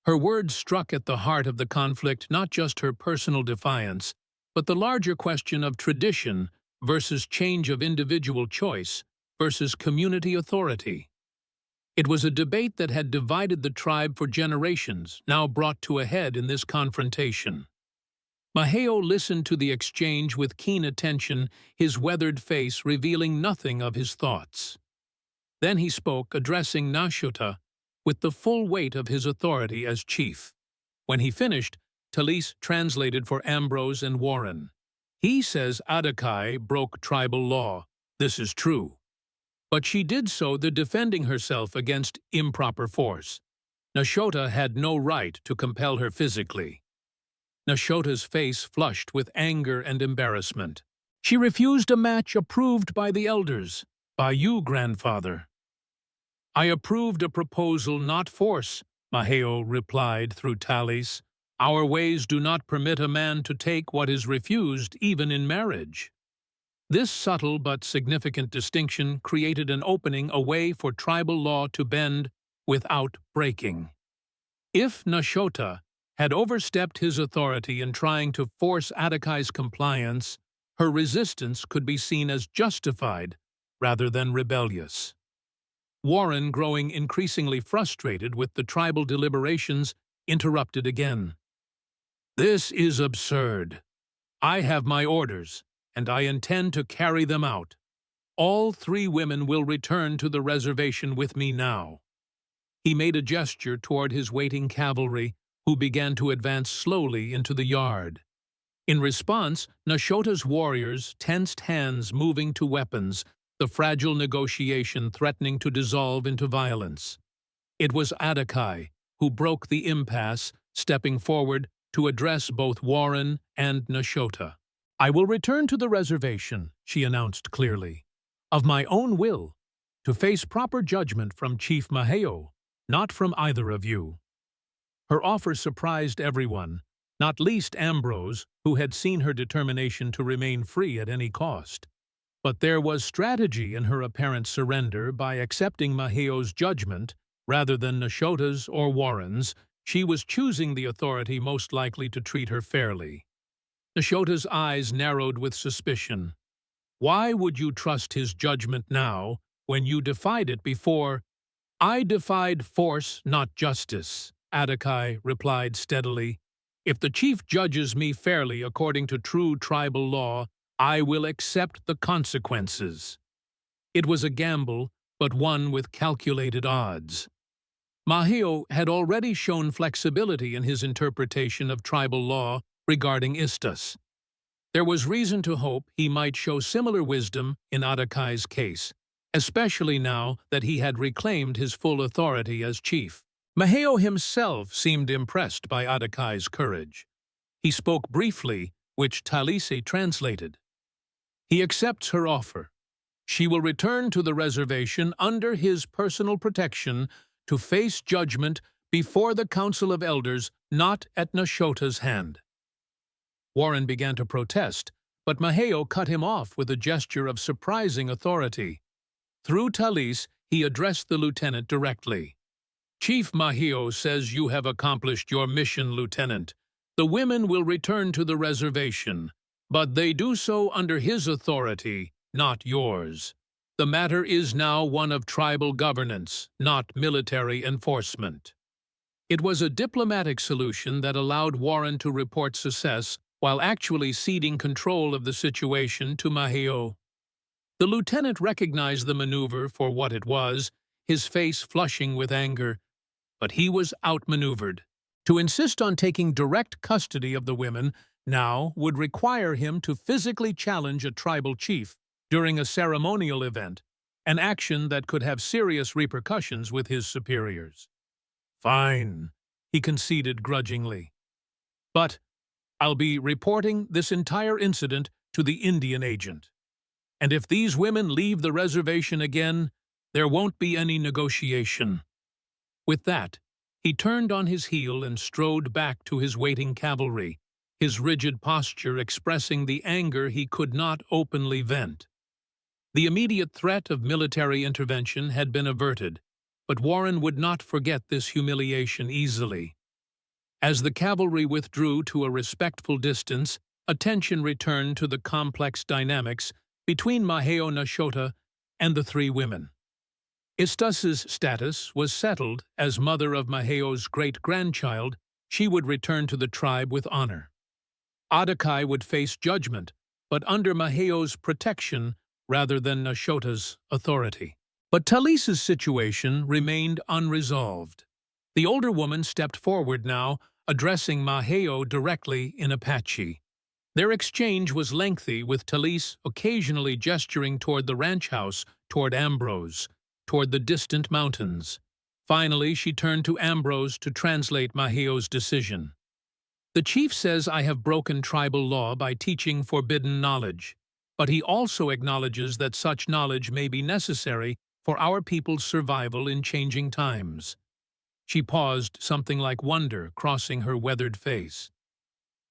Her words struck at the heart of the conflict, not just her personal defiance, but the larger question of tradition versus change of individual choice versus community authority. It was a debate that had divided the tribe for generations, now brought to a head in this confrontation. Maheo listened to the exchange with keen attention, his weathered face revealing nothing of his thoughts. Then he spoke, addressing Nashota with the full weight of his authority as chief. When he finished, Talise translated for Ambrose and Warren. "He says Adakai broke tribal law. This is true. But she did so defending herself against improper force. Nashota had no right to compel her physically." Nashota's face flushed with anger and embarrassment. "She refused a match approved by the elders, by you, grandfather." "I approved a proposal, not force," Maheo replied through Talise. "Our ways do not permit a man to take what is refused, even in marriage." This subtle but significant distinction created an opening, a way for tribal law to bend without breaking. If Nashota had overstepped his authority in trying to force Adakai's compliance, her resistance could be seen as justified rather than rebellious. Warren, growing increasingly frustrated with the tribal deliberations, interrupted again. "This is absurd. I have my orders, and I intend to carry them out. All 3 women will return to the reservation with me now." He made a gesture toward his waiting cavalry, who began to advance slowly into the yard. In response, Nashota's warriors tensed hands, moving to weapons, the fragile negotiation threatening to dissolve into violence. It was Adakai who broke the impasse, stepping forward to address both Warren and Nashota. "I will return to the reservation," she announced clearly, "of my own will, to face proper judgment from Chief Maheo, not from either of you." Her offer surprised everyone, not least Ambrose, who had seen her determination to remain free at any cost. But there was strategy in her apparent surrender. By accepting Maheo's judgment, rather than Nashota's or Warren's, she was choosing the authority most likely to treat her fairly. Nashota's eyes narrowed with suspicion. "Why would you trust his judgment now, when you defied it before?" "I defied force, not justice," Adakai replied steadily. "If the chief judges me fairly according to true tribal law, I will accept the consequences." It was a gamble, but one with calculated odds. Maheo had already shown flexibility in his interpretation of tribal law regarding Istus. There was reason to hope he might show similar wisdom in Adakai's case, especially now that he had reclaimed his full authority as chief. Maheo himself seemed impressed by Adakai's courage. He spoke briefly, which Talise translated. "He accepts her offer. She will return to the reservation under his personal protection to face judgment before the Council of Elders, not at Nashota's hand." Warren began to protest, but Maheo cut him off with a gesture of surprising authority. Through Talise, he addressed the lieutenant directly. "Chief Maheo says you have accomplished your mission, Lieutenant. The women will return to the reservation, but they do so under his authority, not yours. The matter is now one of tribal governance, not military enforcement." It was a diplomatic solution that allowed Warren to report success while actually ceding control of the situation to Maheo. The lieutenant recognized the maneuver for what it was, his face flushing with anger, but he was outmaneuvered. To insist on taking direct custody of the women now would require him to physically challenge a tribal chief during a ceremonial event, an action that could have serious repercussions with his superiors. Fine, he conceded grudgingly. But I'll be reporting this entire incident to the Indian agent. And if these women leave the reservation again, there won't be any negotiation. With that, he turned on his heel and strode back to his waiting cavalry, his rigid posture expressing the anger he could not openly vent. The immediate threat of military intervention had been averted, but Warren would not forget this humiliation easily. As the cavalry withdrew to a respectful distance, attention returned to the complex dynamics between Maheo Nashota and the three women. Istus's status was settled as mother of Maheo's great-grandchild. She would return to the tribe with honor. Adakai would face judgment, but under Maheo's protection rather than Nashota's authority. But Talisa's situation remained unresolved. The older woman stepped forward now, addressing Maheo directly in Apache. Their exchange was lengthy, with Talise occasionally gesturing toward the ranch house, toward Ambrose, toward the distant mountains. Finally, she turned to Ambrose to translate Maheo's decision. The chief says I have broken tribal law by teaching forbidden knowledge, but he also acknowledges that such knowledge may be necessary for our people's survival in changing times. She paused, something like wonder crossing her weathered face.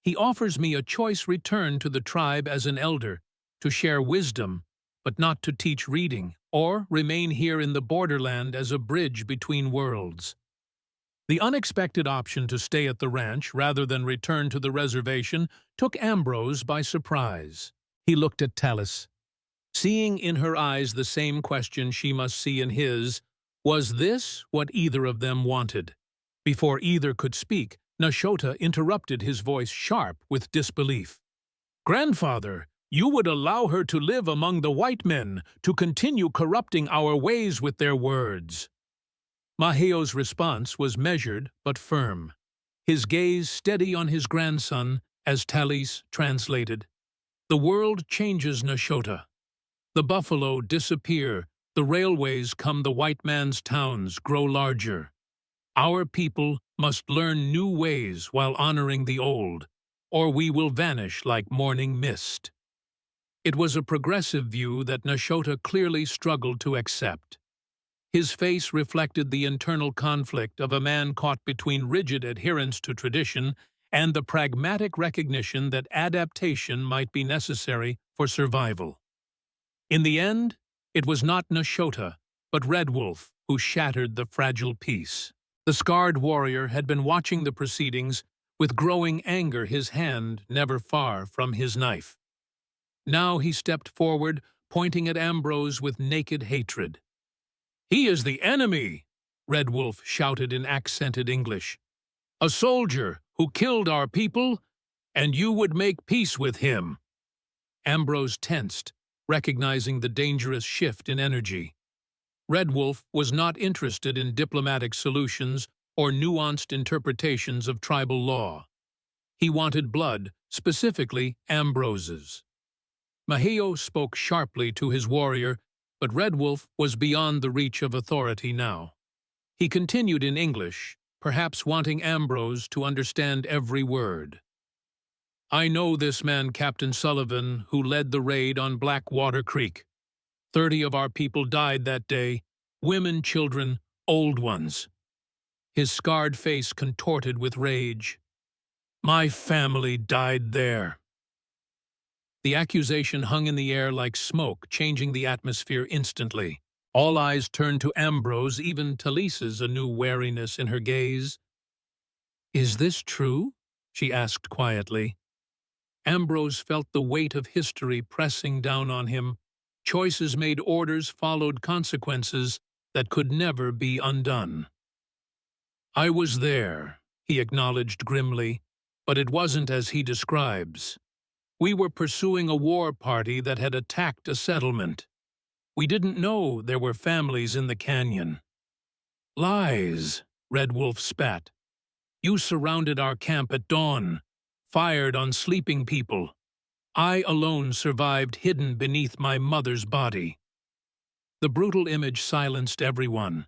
He offers me a choice return to the tribe as an elder, to share wisdom, but not to teach reading, or remain here in the borderland as a bridge between worlds. The unexpected option to stay at the ranch rather than return to the reservation took Ambrose by surprise. He looked at Talise. Seeing in her eyes the same question she must see in his, was this what either of them wanted? Before either could speak, Nashota interrupted, his voice sharp with disbelief. "Grandfather, you would allow her to live among the white men, to continue corrupting our ways with their words." Maheo's response was measured but firm, his gaze steady on his grandson as Talise translated. "The world changes, Nashota. The buffalo disappear, the railways come, the white man's towns grow larger. Our people must learn new ways while honoring the old, or we will vanish like morning mist." It was a progressive view that Nashota clearly struggled to accept. His face reflected the internal conflict of a man caught between rigid adherence to tradition and the pragmatic recognition that adaptation might be necessary for survival. In the end, it was not Nashota, but Red Wolf who shattered the fragile peace. The scarred warrior had been watching the proceedings with growing anger, his hand never far from his knife. Now he stepped forward, pointing at Ambrose with naked hatred. "He is the enemy," Red Wolf shouted in accented English. "A soldier who killed our people, and you would make peace with him." Ambrose tensed, recognizing the dangerous shift in energy. Red Wolf was not interested in diplomatic solutions or nuanced interpretations of tribal law. He wanted blood, specifically Ambrose's. Maheo spoke sharply to his warrior, but Red Wolf was beyond the reach of authority now. He continued in English, perhaps wanting Ambrose to understand every word. "I know this man, Captain Sullivan, who led the raid on Blackwater Creek. 30 of our people died that day, women, children, old ones." His scarred face contorted with rage. "My family died there." The accusation hung in the air like smoke, changing the atmosphere instantly. All eyes turned to Ambrose, even Talisa's a new wariness in her gaze. "Is this true?" she asked quietly. Ambrose felt the weight of history pressing down on him. Choices made, orders followed, consequences that could never be undone. "I was there," he acknowledged grimly, "but it wasn't as he describes. We were pursuing a war party that had attacked a settlement. We didn't know there were families in the canyon." "Lies," Red Wolf spat. "You surrounded our camp at dawn, fired on sleeping people. I alone survived, hidden beneath my mother's body." The brutal image silenced everyone.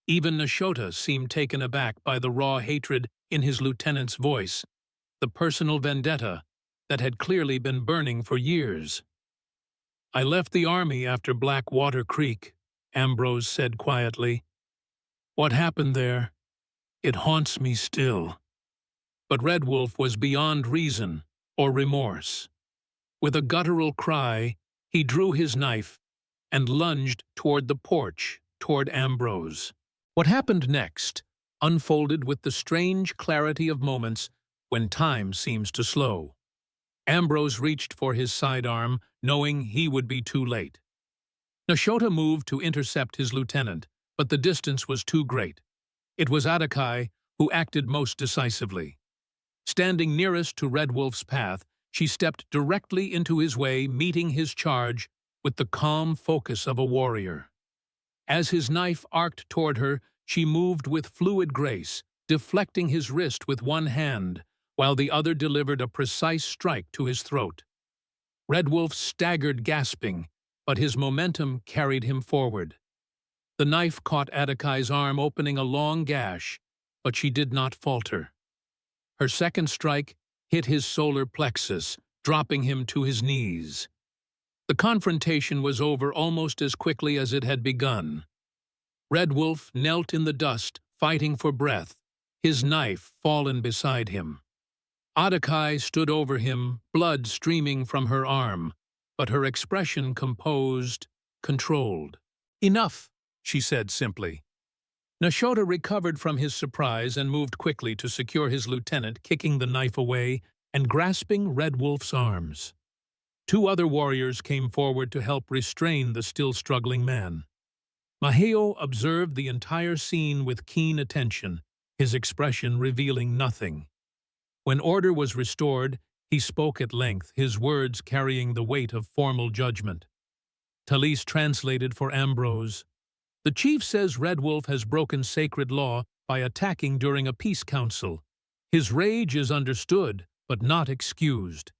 Even Nashota seemed taken aback by the raw hatred in his lieutenant's voice, the personal vendetta that had clearly been burning for years. "I left the army after Blackwater Creek," Ambrose said quietly. "What happened there? It haunts me still." But Red Wolf was beyond reason or remorse. With a guttural cry, he drew his knife and lunged toward the porch, toward Ambrose. What happened next unfolded with the strange clarity of moments when time seems to slow. Ambrose reached for his sidearm, knowing he would be too late. Nashota moved to intercept his lieutenant, but the distance was too great. It was Apache who acted most decisively. Standing nearest to Red Wolf's path, she stepped directly into his way, meeting his charge with the calm focus of a warrior. As his knife arced toward her, she moved with fluid grace, deflecting his wrist with one hand, while the other delivered a precise strike to his throat. Red Wolf staggered, gasping, but his momentum carried him forward. The knife caught Apache's arm, opening a long gash, but she did not falter. Her second strike hit his solar plexus, dropping him to his knees. The confrontation was over almost as quickly as it had begun. Red Wolf knelt in the dust, fighting for breath, his knife fallen beside him. Apache stood over him, blood streaming from her arm, but her expression composed, controlled. "Enough," she said simply. Nashota recovered from his surprise and moved quickly to secure his lieutenant, kicking the knife away and grasping Red Wolf's arms. Two other warriors came forward to help restrain the still struggling man. Maheo observed the entire scene with keen attention, his expression revealing nothing. When order was restored, he spoke at length, his words carrying the weight of formal judgment. Talise translated for Ambrose. "The chief says Red Wolf has broken sacred law by attacking during a peace council. His rage is understood, but not excused.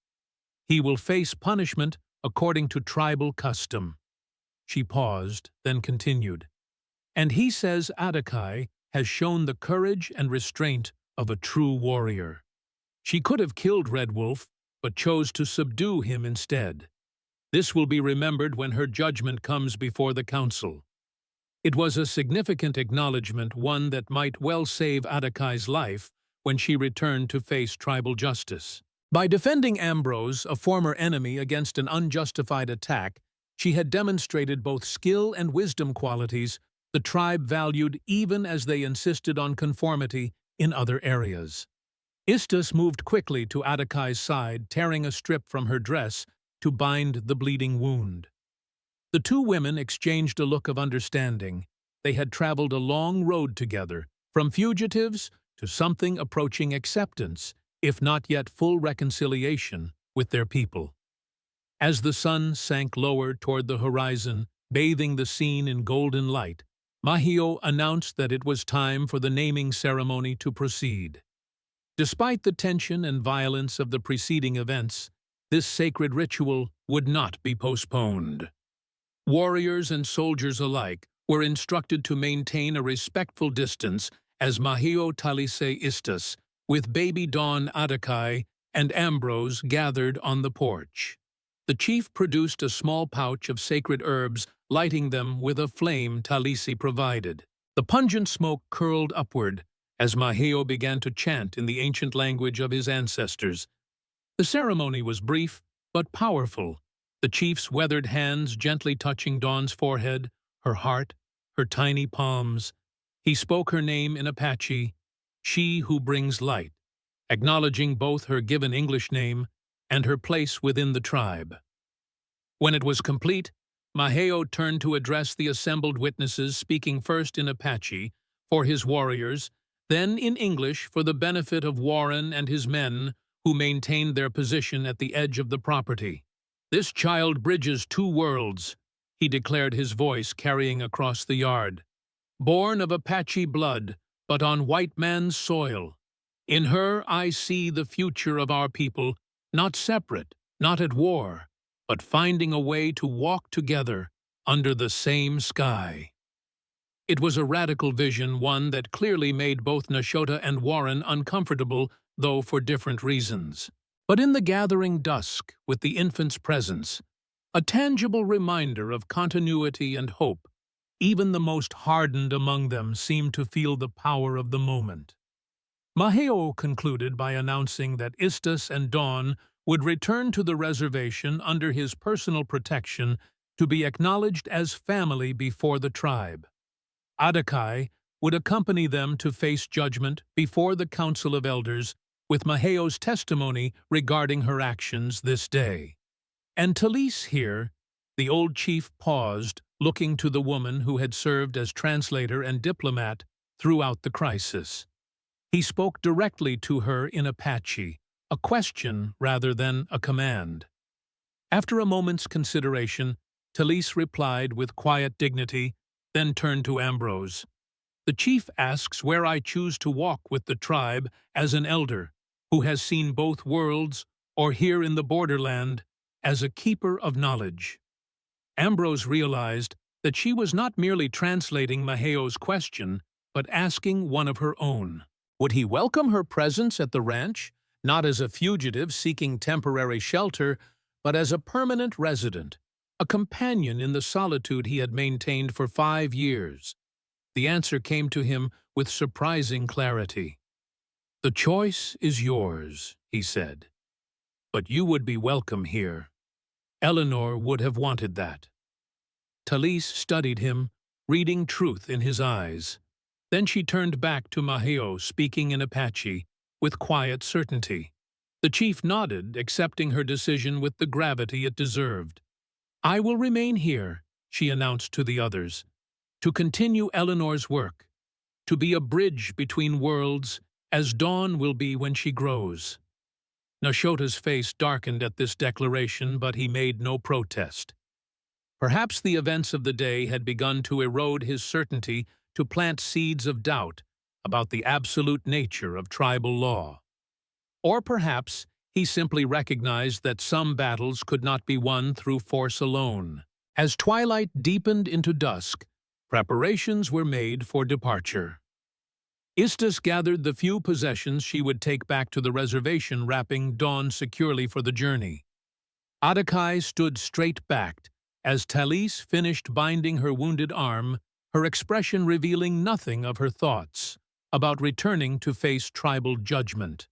He will face punishment according to tribal custom." She paused, then continued. "And he says Apache has shown the courage and restraint of a true warrior. She could have killed Red Wolf, but chose to subdue him instead. This will be remembered when her judgment comes before the council." It was a significant acknowledgement, one that might well save Apache's life when she returned to face tribal justice. By defending Ambrose, a former enemy, against an unjustified attack, she had demonstrated both skill and wisdom qualities the tribe valued even as they insisted on conformity in other areas. Istus moved quickly to Apache's side, tearing a strip from her dress to bind the bleeding wound. The two women exchanged a look of understanding. They had traveled a long road together, from fugitives to something approaching acceptance, if not yet full reconciliation, with their people. As the sun sank lower toward the horizon, bathing the scene in golden light, Maheo announced that it was time for the naming ceremony to proceed. Despite the tension and violence of the preceding events, this sacred ritual would not be postponed. Warriors and soldiers alike were instructed to maintain a respectful distance as Maheo Talise Istus, with baby Dawn Apache and Ambrose, gathered on the porch. The chief produced a small pouch of sacred herbs, lighting them with a flame Talise provided. The pungent smoke curled upward as Maheo began to chant in the ancient language of his ancestors. The ceremony was brief but powerful, the chief's weathered hands gently touching Dawn's forehead, her heart, her tiny palms. He spoke her name in Apache, "She who brings light," acknowledging both her given English name and her place within the tribe. When it was complete, Maheo turned to address the assembled witnesses, speaking first in Apache for his warriors, then in English for the benefit of Warren and his men who maintained their position at the edge of the property. "This child bridges two worlds," he declared, his voice carrying across the yard. "Born of Apache blood, but on white man's soil. In her I see the future of our people, not separate, not at war, but finding a way to walk together under the same sky. It was a radical vision, one that clearly made both Nashota and Warren uncomfortable, though for different reasons. But in the gathering dusk, with the infant's presence, a tangible reminder of continuity and hope, even the most hardened among them seemed to feel the power of the moment. Maheo concluded by announcing that Istus and Dawn would return to the reservation under his personal protection to be acknowledged as family before the tribe. Adakai would accompany them to face judgment before the Council of Elders with Maheo's testimony regarding her actions this day. And Talise here, the old chief paused, looking to the woman who had served as translator and diplomat throughout the crisis. He spoke directly to her in Apache, a question rather than a command. After a moment's consideration, Talise replied with quiet dignity, then turned to Ambrose. "The chief asks where I choose to walk with the tribe as an elder, who has seen both worlds, or here in the borderland, as a keeper of knowledge." Ambrose realized that she was not merely translating Maheo's question, but asking one of her own. Would he welcome her presence at the ranch, not as a fugitive seeking temporary shelter, but as a permanent resident, a companion in the solitude he had maintained for 5 years? The answer came to him with surprising clarity. "The choice is yours," he said. "But you would be welcome here. Eleanor would have wanted that." Talise studied him, reading truth in his eyes. Then she turned back to Maheo, speaking in Apache, with quiet certainty. The chief nodded, accepting her decision with the gravity it deserved. "I will remain here," she announced to the others, "to continue Eleanor's work, to be a bridge between worlds, as Dawn will be when she grows." Nashota's face darkened at this declaration, but he made no protest. Perhaps the events of the day had begun to erode his certainty, to plant seeds of doubt about the absolute nature of tribal law. Or perhaps he simply recognized that some battles could not be won through force alone. As twilight deepened into dusk, preparations were made for departure. Istus gathered the few possessions she would take back to the reservation, wrapping Dawn securely for the journey. Adakai stood straight-backed as Talise finished binding her wounded arm, her expression revealing nothing of her thoughts about returning to face tribal judgment.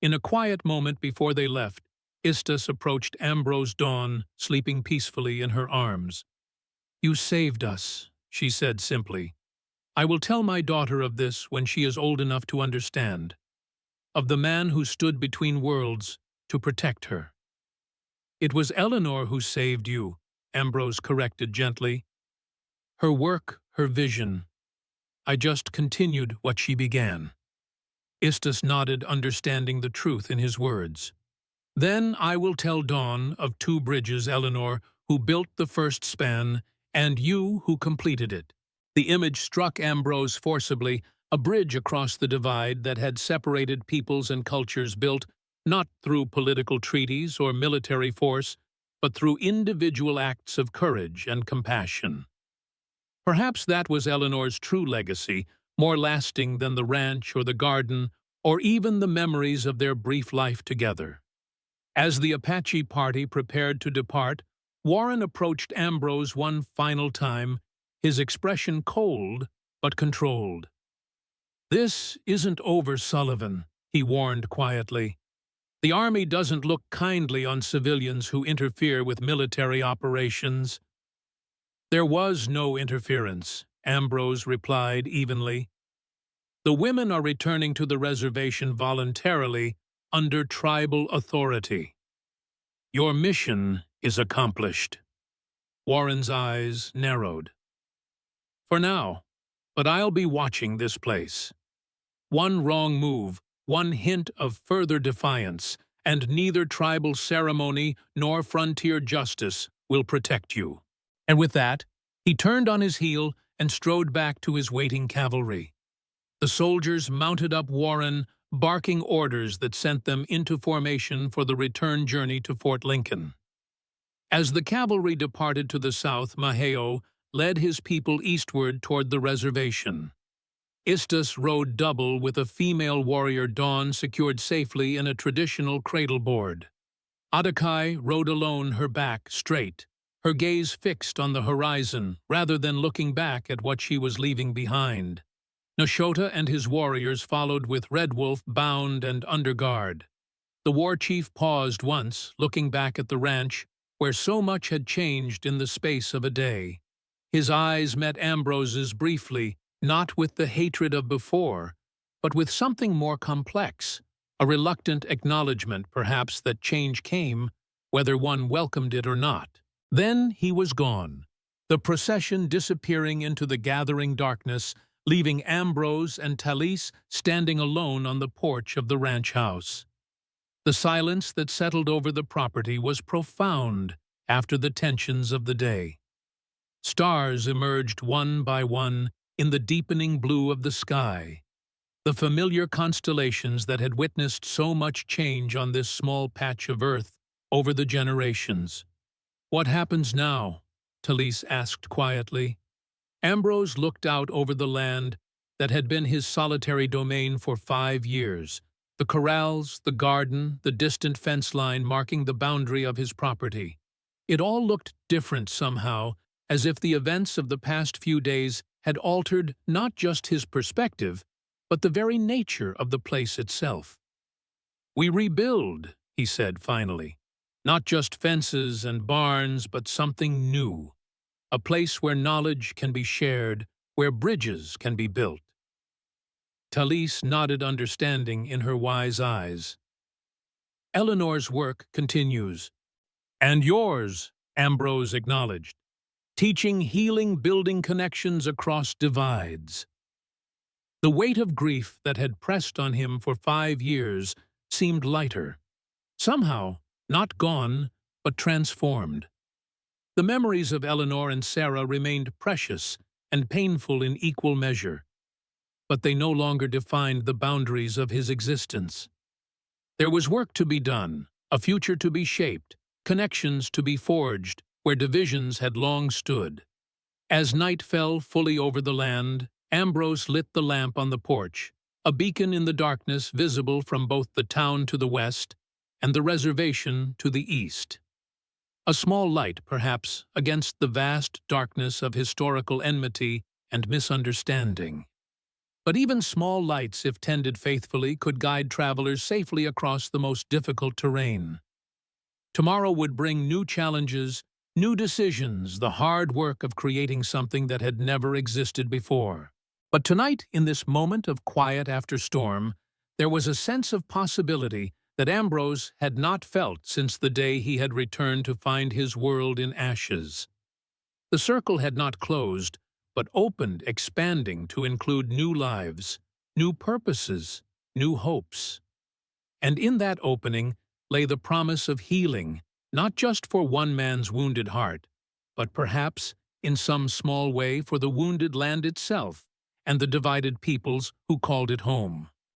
In a quiet moment before they left, Istus approached Ambrose Dawn, sleeping peacefully in her arms. "You saved us," she said simply. "I will tell my daughter of this when she is old enough to understand, of the man who stood between worlds to protect her." "It was Eleanor who saved you," Ambrose corrected gently. "Her work, her vision. I just continued what she began." Istus nodded, understanding the truth in his words. "Then I will tell Dawn of 2 bridges, Eleanor, who built the first span, and you who completed it." The image struck Ambrose forcibly, a bridge across the divide that had separated peoples and cultures, built not through political treaties or military force, but through individual acts of courage and compassion. Perhaps that was Eleanor's true legacy, more lasting than the ranch or the garden, or even the memories of their brief life together. As the Apache party prepared to depart, Warren approached Ambrose one final time, his expression cold but controlled. "This isn't over, Sullivan," he warned quietly. "The army doesn't look kindly on civilians who interfere with military operations." "There was no interference," Ambrose replied evenly. "The women are returning to the reservation voluntarily under tribal authority. Your mission is accomplished." Warren's eyes narrowed. "For now, but I'll be watching this place. One wrong move, one hint of further defiance, and neither tribal ceremony nor frontier justice will protect you." And with that, he turned on his heel and strode back to his waiting cavalry. The soldiers mounted up Warren, barking orders that sent them into formation for the return journey to Fort Lincoln. As the cavalry departed to the south, Maheo led his people eastward toward the reservation. Istus rode double with a female warrior Dawn secured safely in a traditional cradle board. Adakai rode alone, her back straight, her gaze fixed on the horizon rather than looking back at what she was leaving behind. Nashota and his warriors followed with Red Wolf bound and under guard. The war chief paused once, looking back at the ranch, where so much had changed in the space of a day. His eyes met Ambrose's briefly, not with the hatred of before, but with something more complex, a reluctant acknowledgement, perhaps, that change came, whether one welcomed it or not. Then he was gone, the procession disappearing into the gathering darkness, leaving Ambrose and Talise standing alone on the porch of the ranch house. The silence that settled over the property was profound after the tensions of the day. Stars emerged one by one in the deepening blue of the sky, the familiar constellations that had witnessed so much change on this small patch of earth over the generations. "What happens now?" Talise asked quietly. Ambrose looked out over the land that had been his solitary domain for 5 years, the corrals, the garden, the distant fence line marking the boundary of his property. It all looked different somehow, as if the events of the past few days had altered not just his perspective, but the very nature of the place itself. "We rebuild," he said finally. "Not just fences and barns, but something new. A place where knowledge can be shared, where bridges can be built." Talise nodded understanding in her wise eyes. "Eleanor's work continues." "And yours," Ambrose acknowledged. "Teaching, healing, building connections across divides." The weight of grief that had pressed on him for 5 years seemed lighter. Somehow, not gone, but transformed. The memories of Eleanor and Sarah remained precious and painful in equal measure, but they no longer defined the boundaries of his existence. There was work to be done, a future to be shaped, connections to be forged where divisions had long stood. As night fell fully over the land, Ambrose lit the lamp on the porch, a beacon in the darkness visible from both the town to the west and the reservation to the east. A small light, perhaps, against the vast darkness of historical enmity and misunderstanding. But even small lights, if tended faithfully, could guide travelers safely across the most difficult terrain. Tomorrow would bring new challenges, new decisions, the hard work of creating something that had never existed before. But tonight, in this moment of quiet after storm, there was a sense of possibility that Ambrose had not felt since the day he had returned to find his world in ashes. The circle had not closed, but opened, expanding to include new lives, new purposes, new hopes. And in that opening lay the promise of healing, not just for one man's wounded heart, but perhaps, in some small way, for the wounded land itself and the divided peoples who called it home.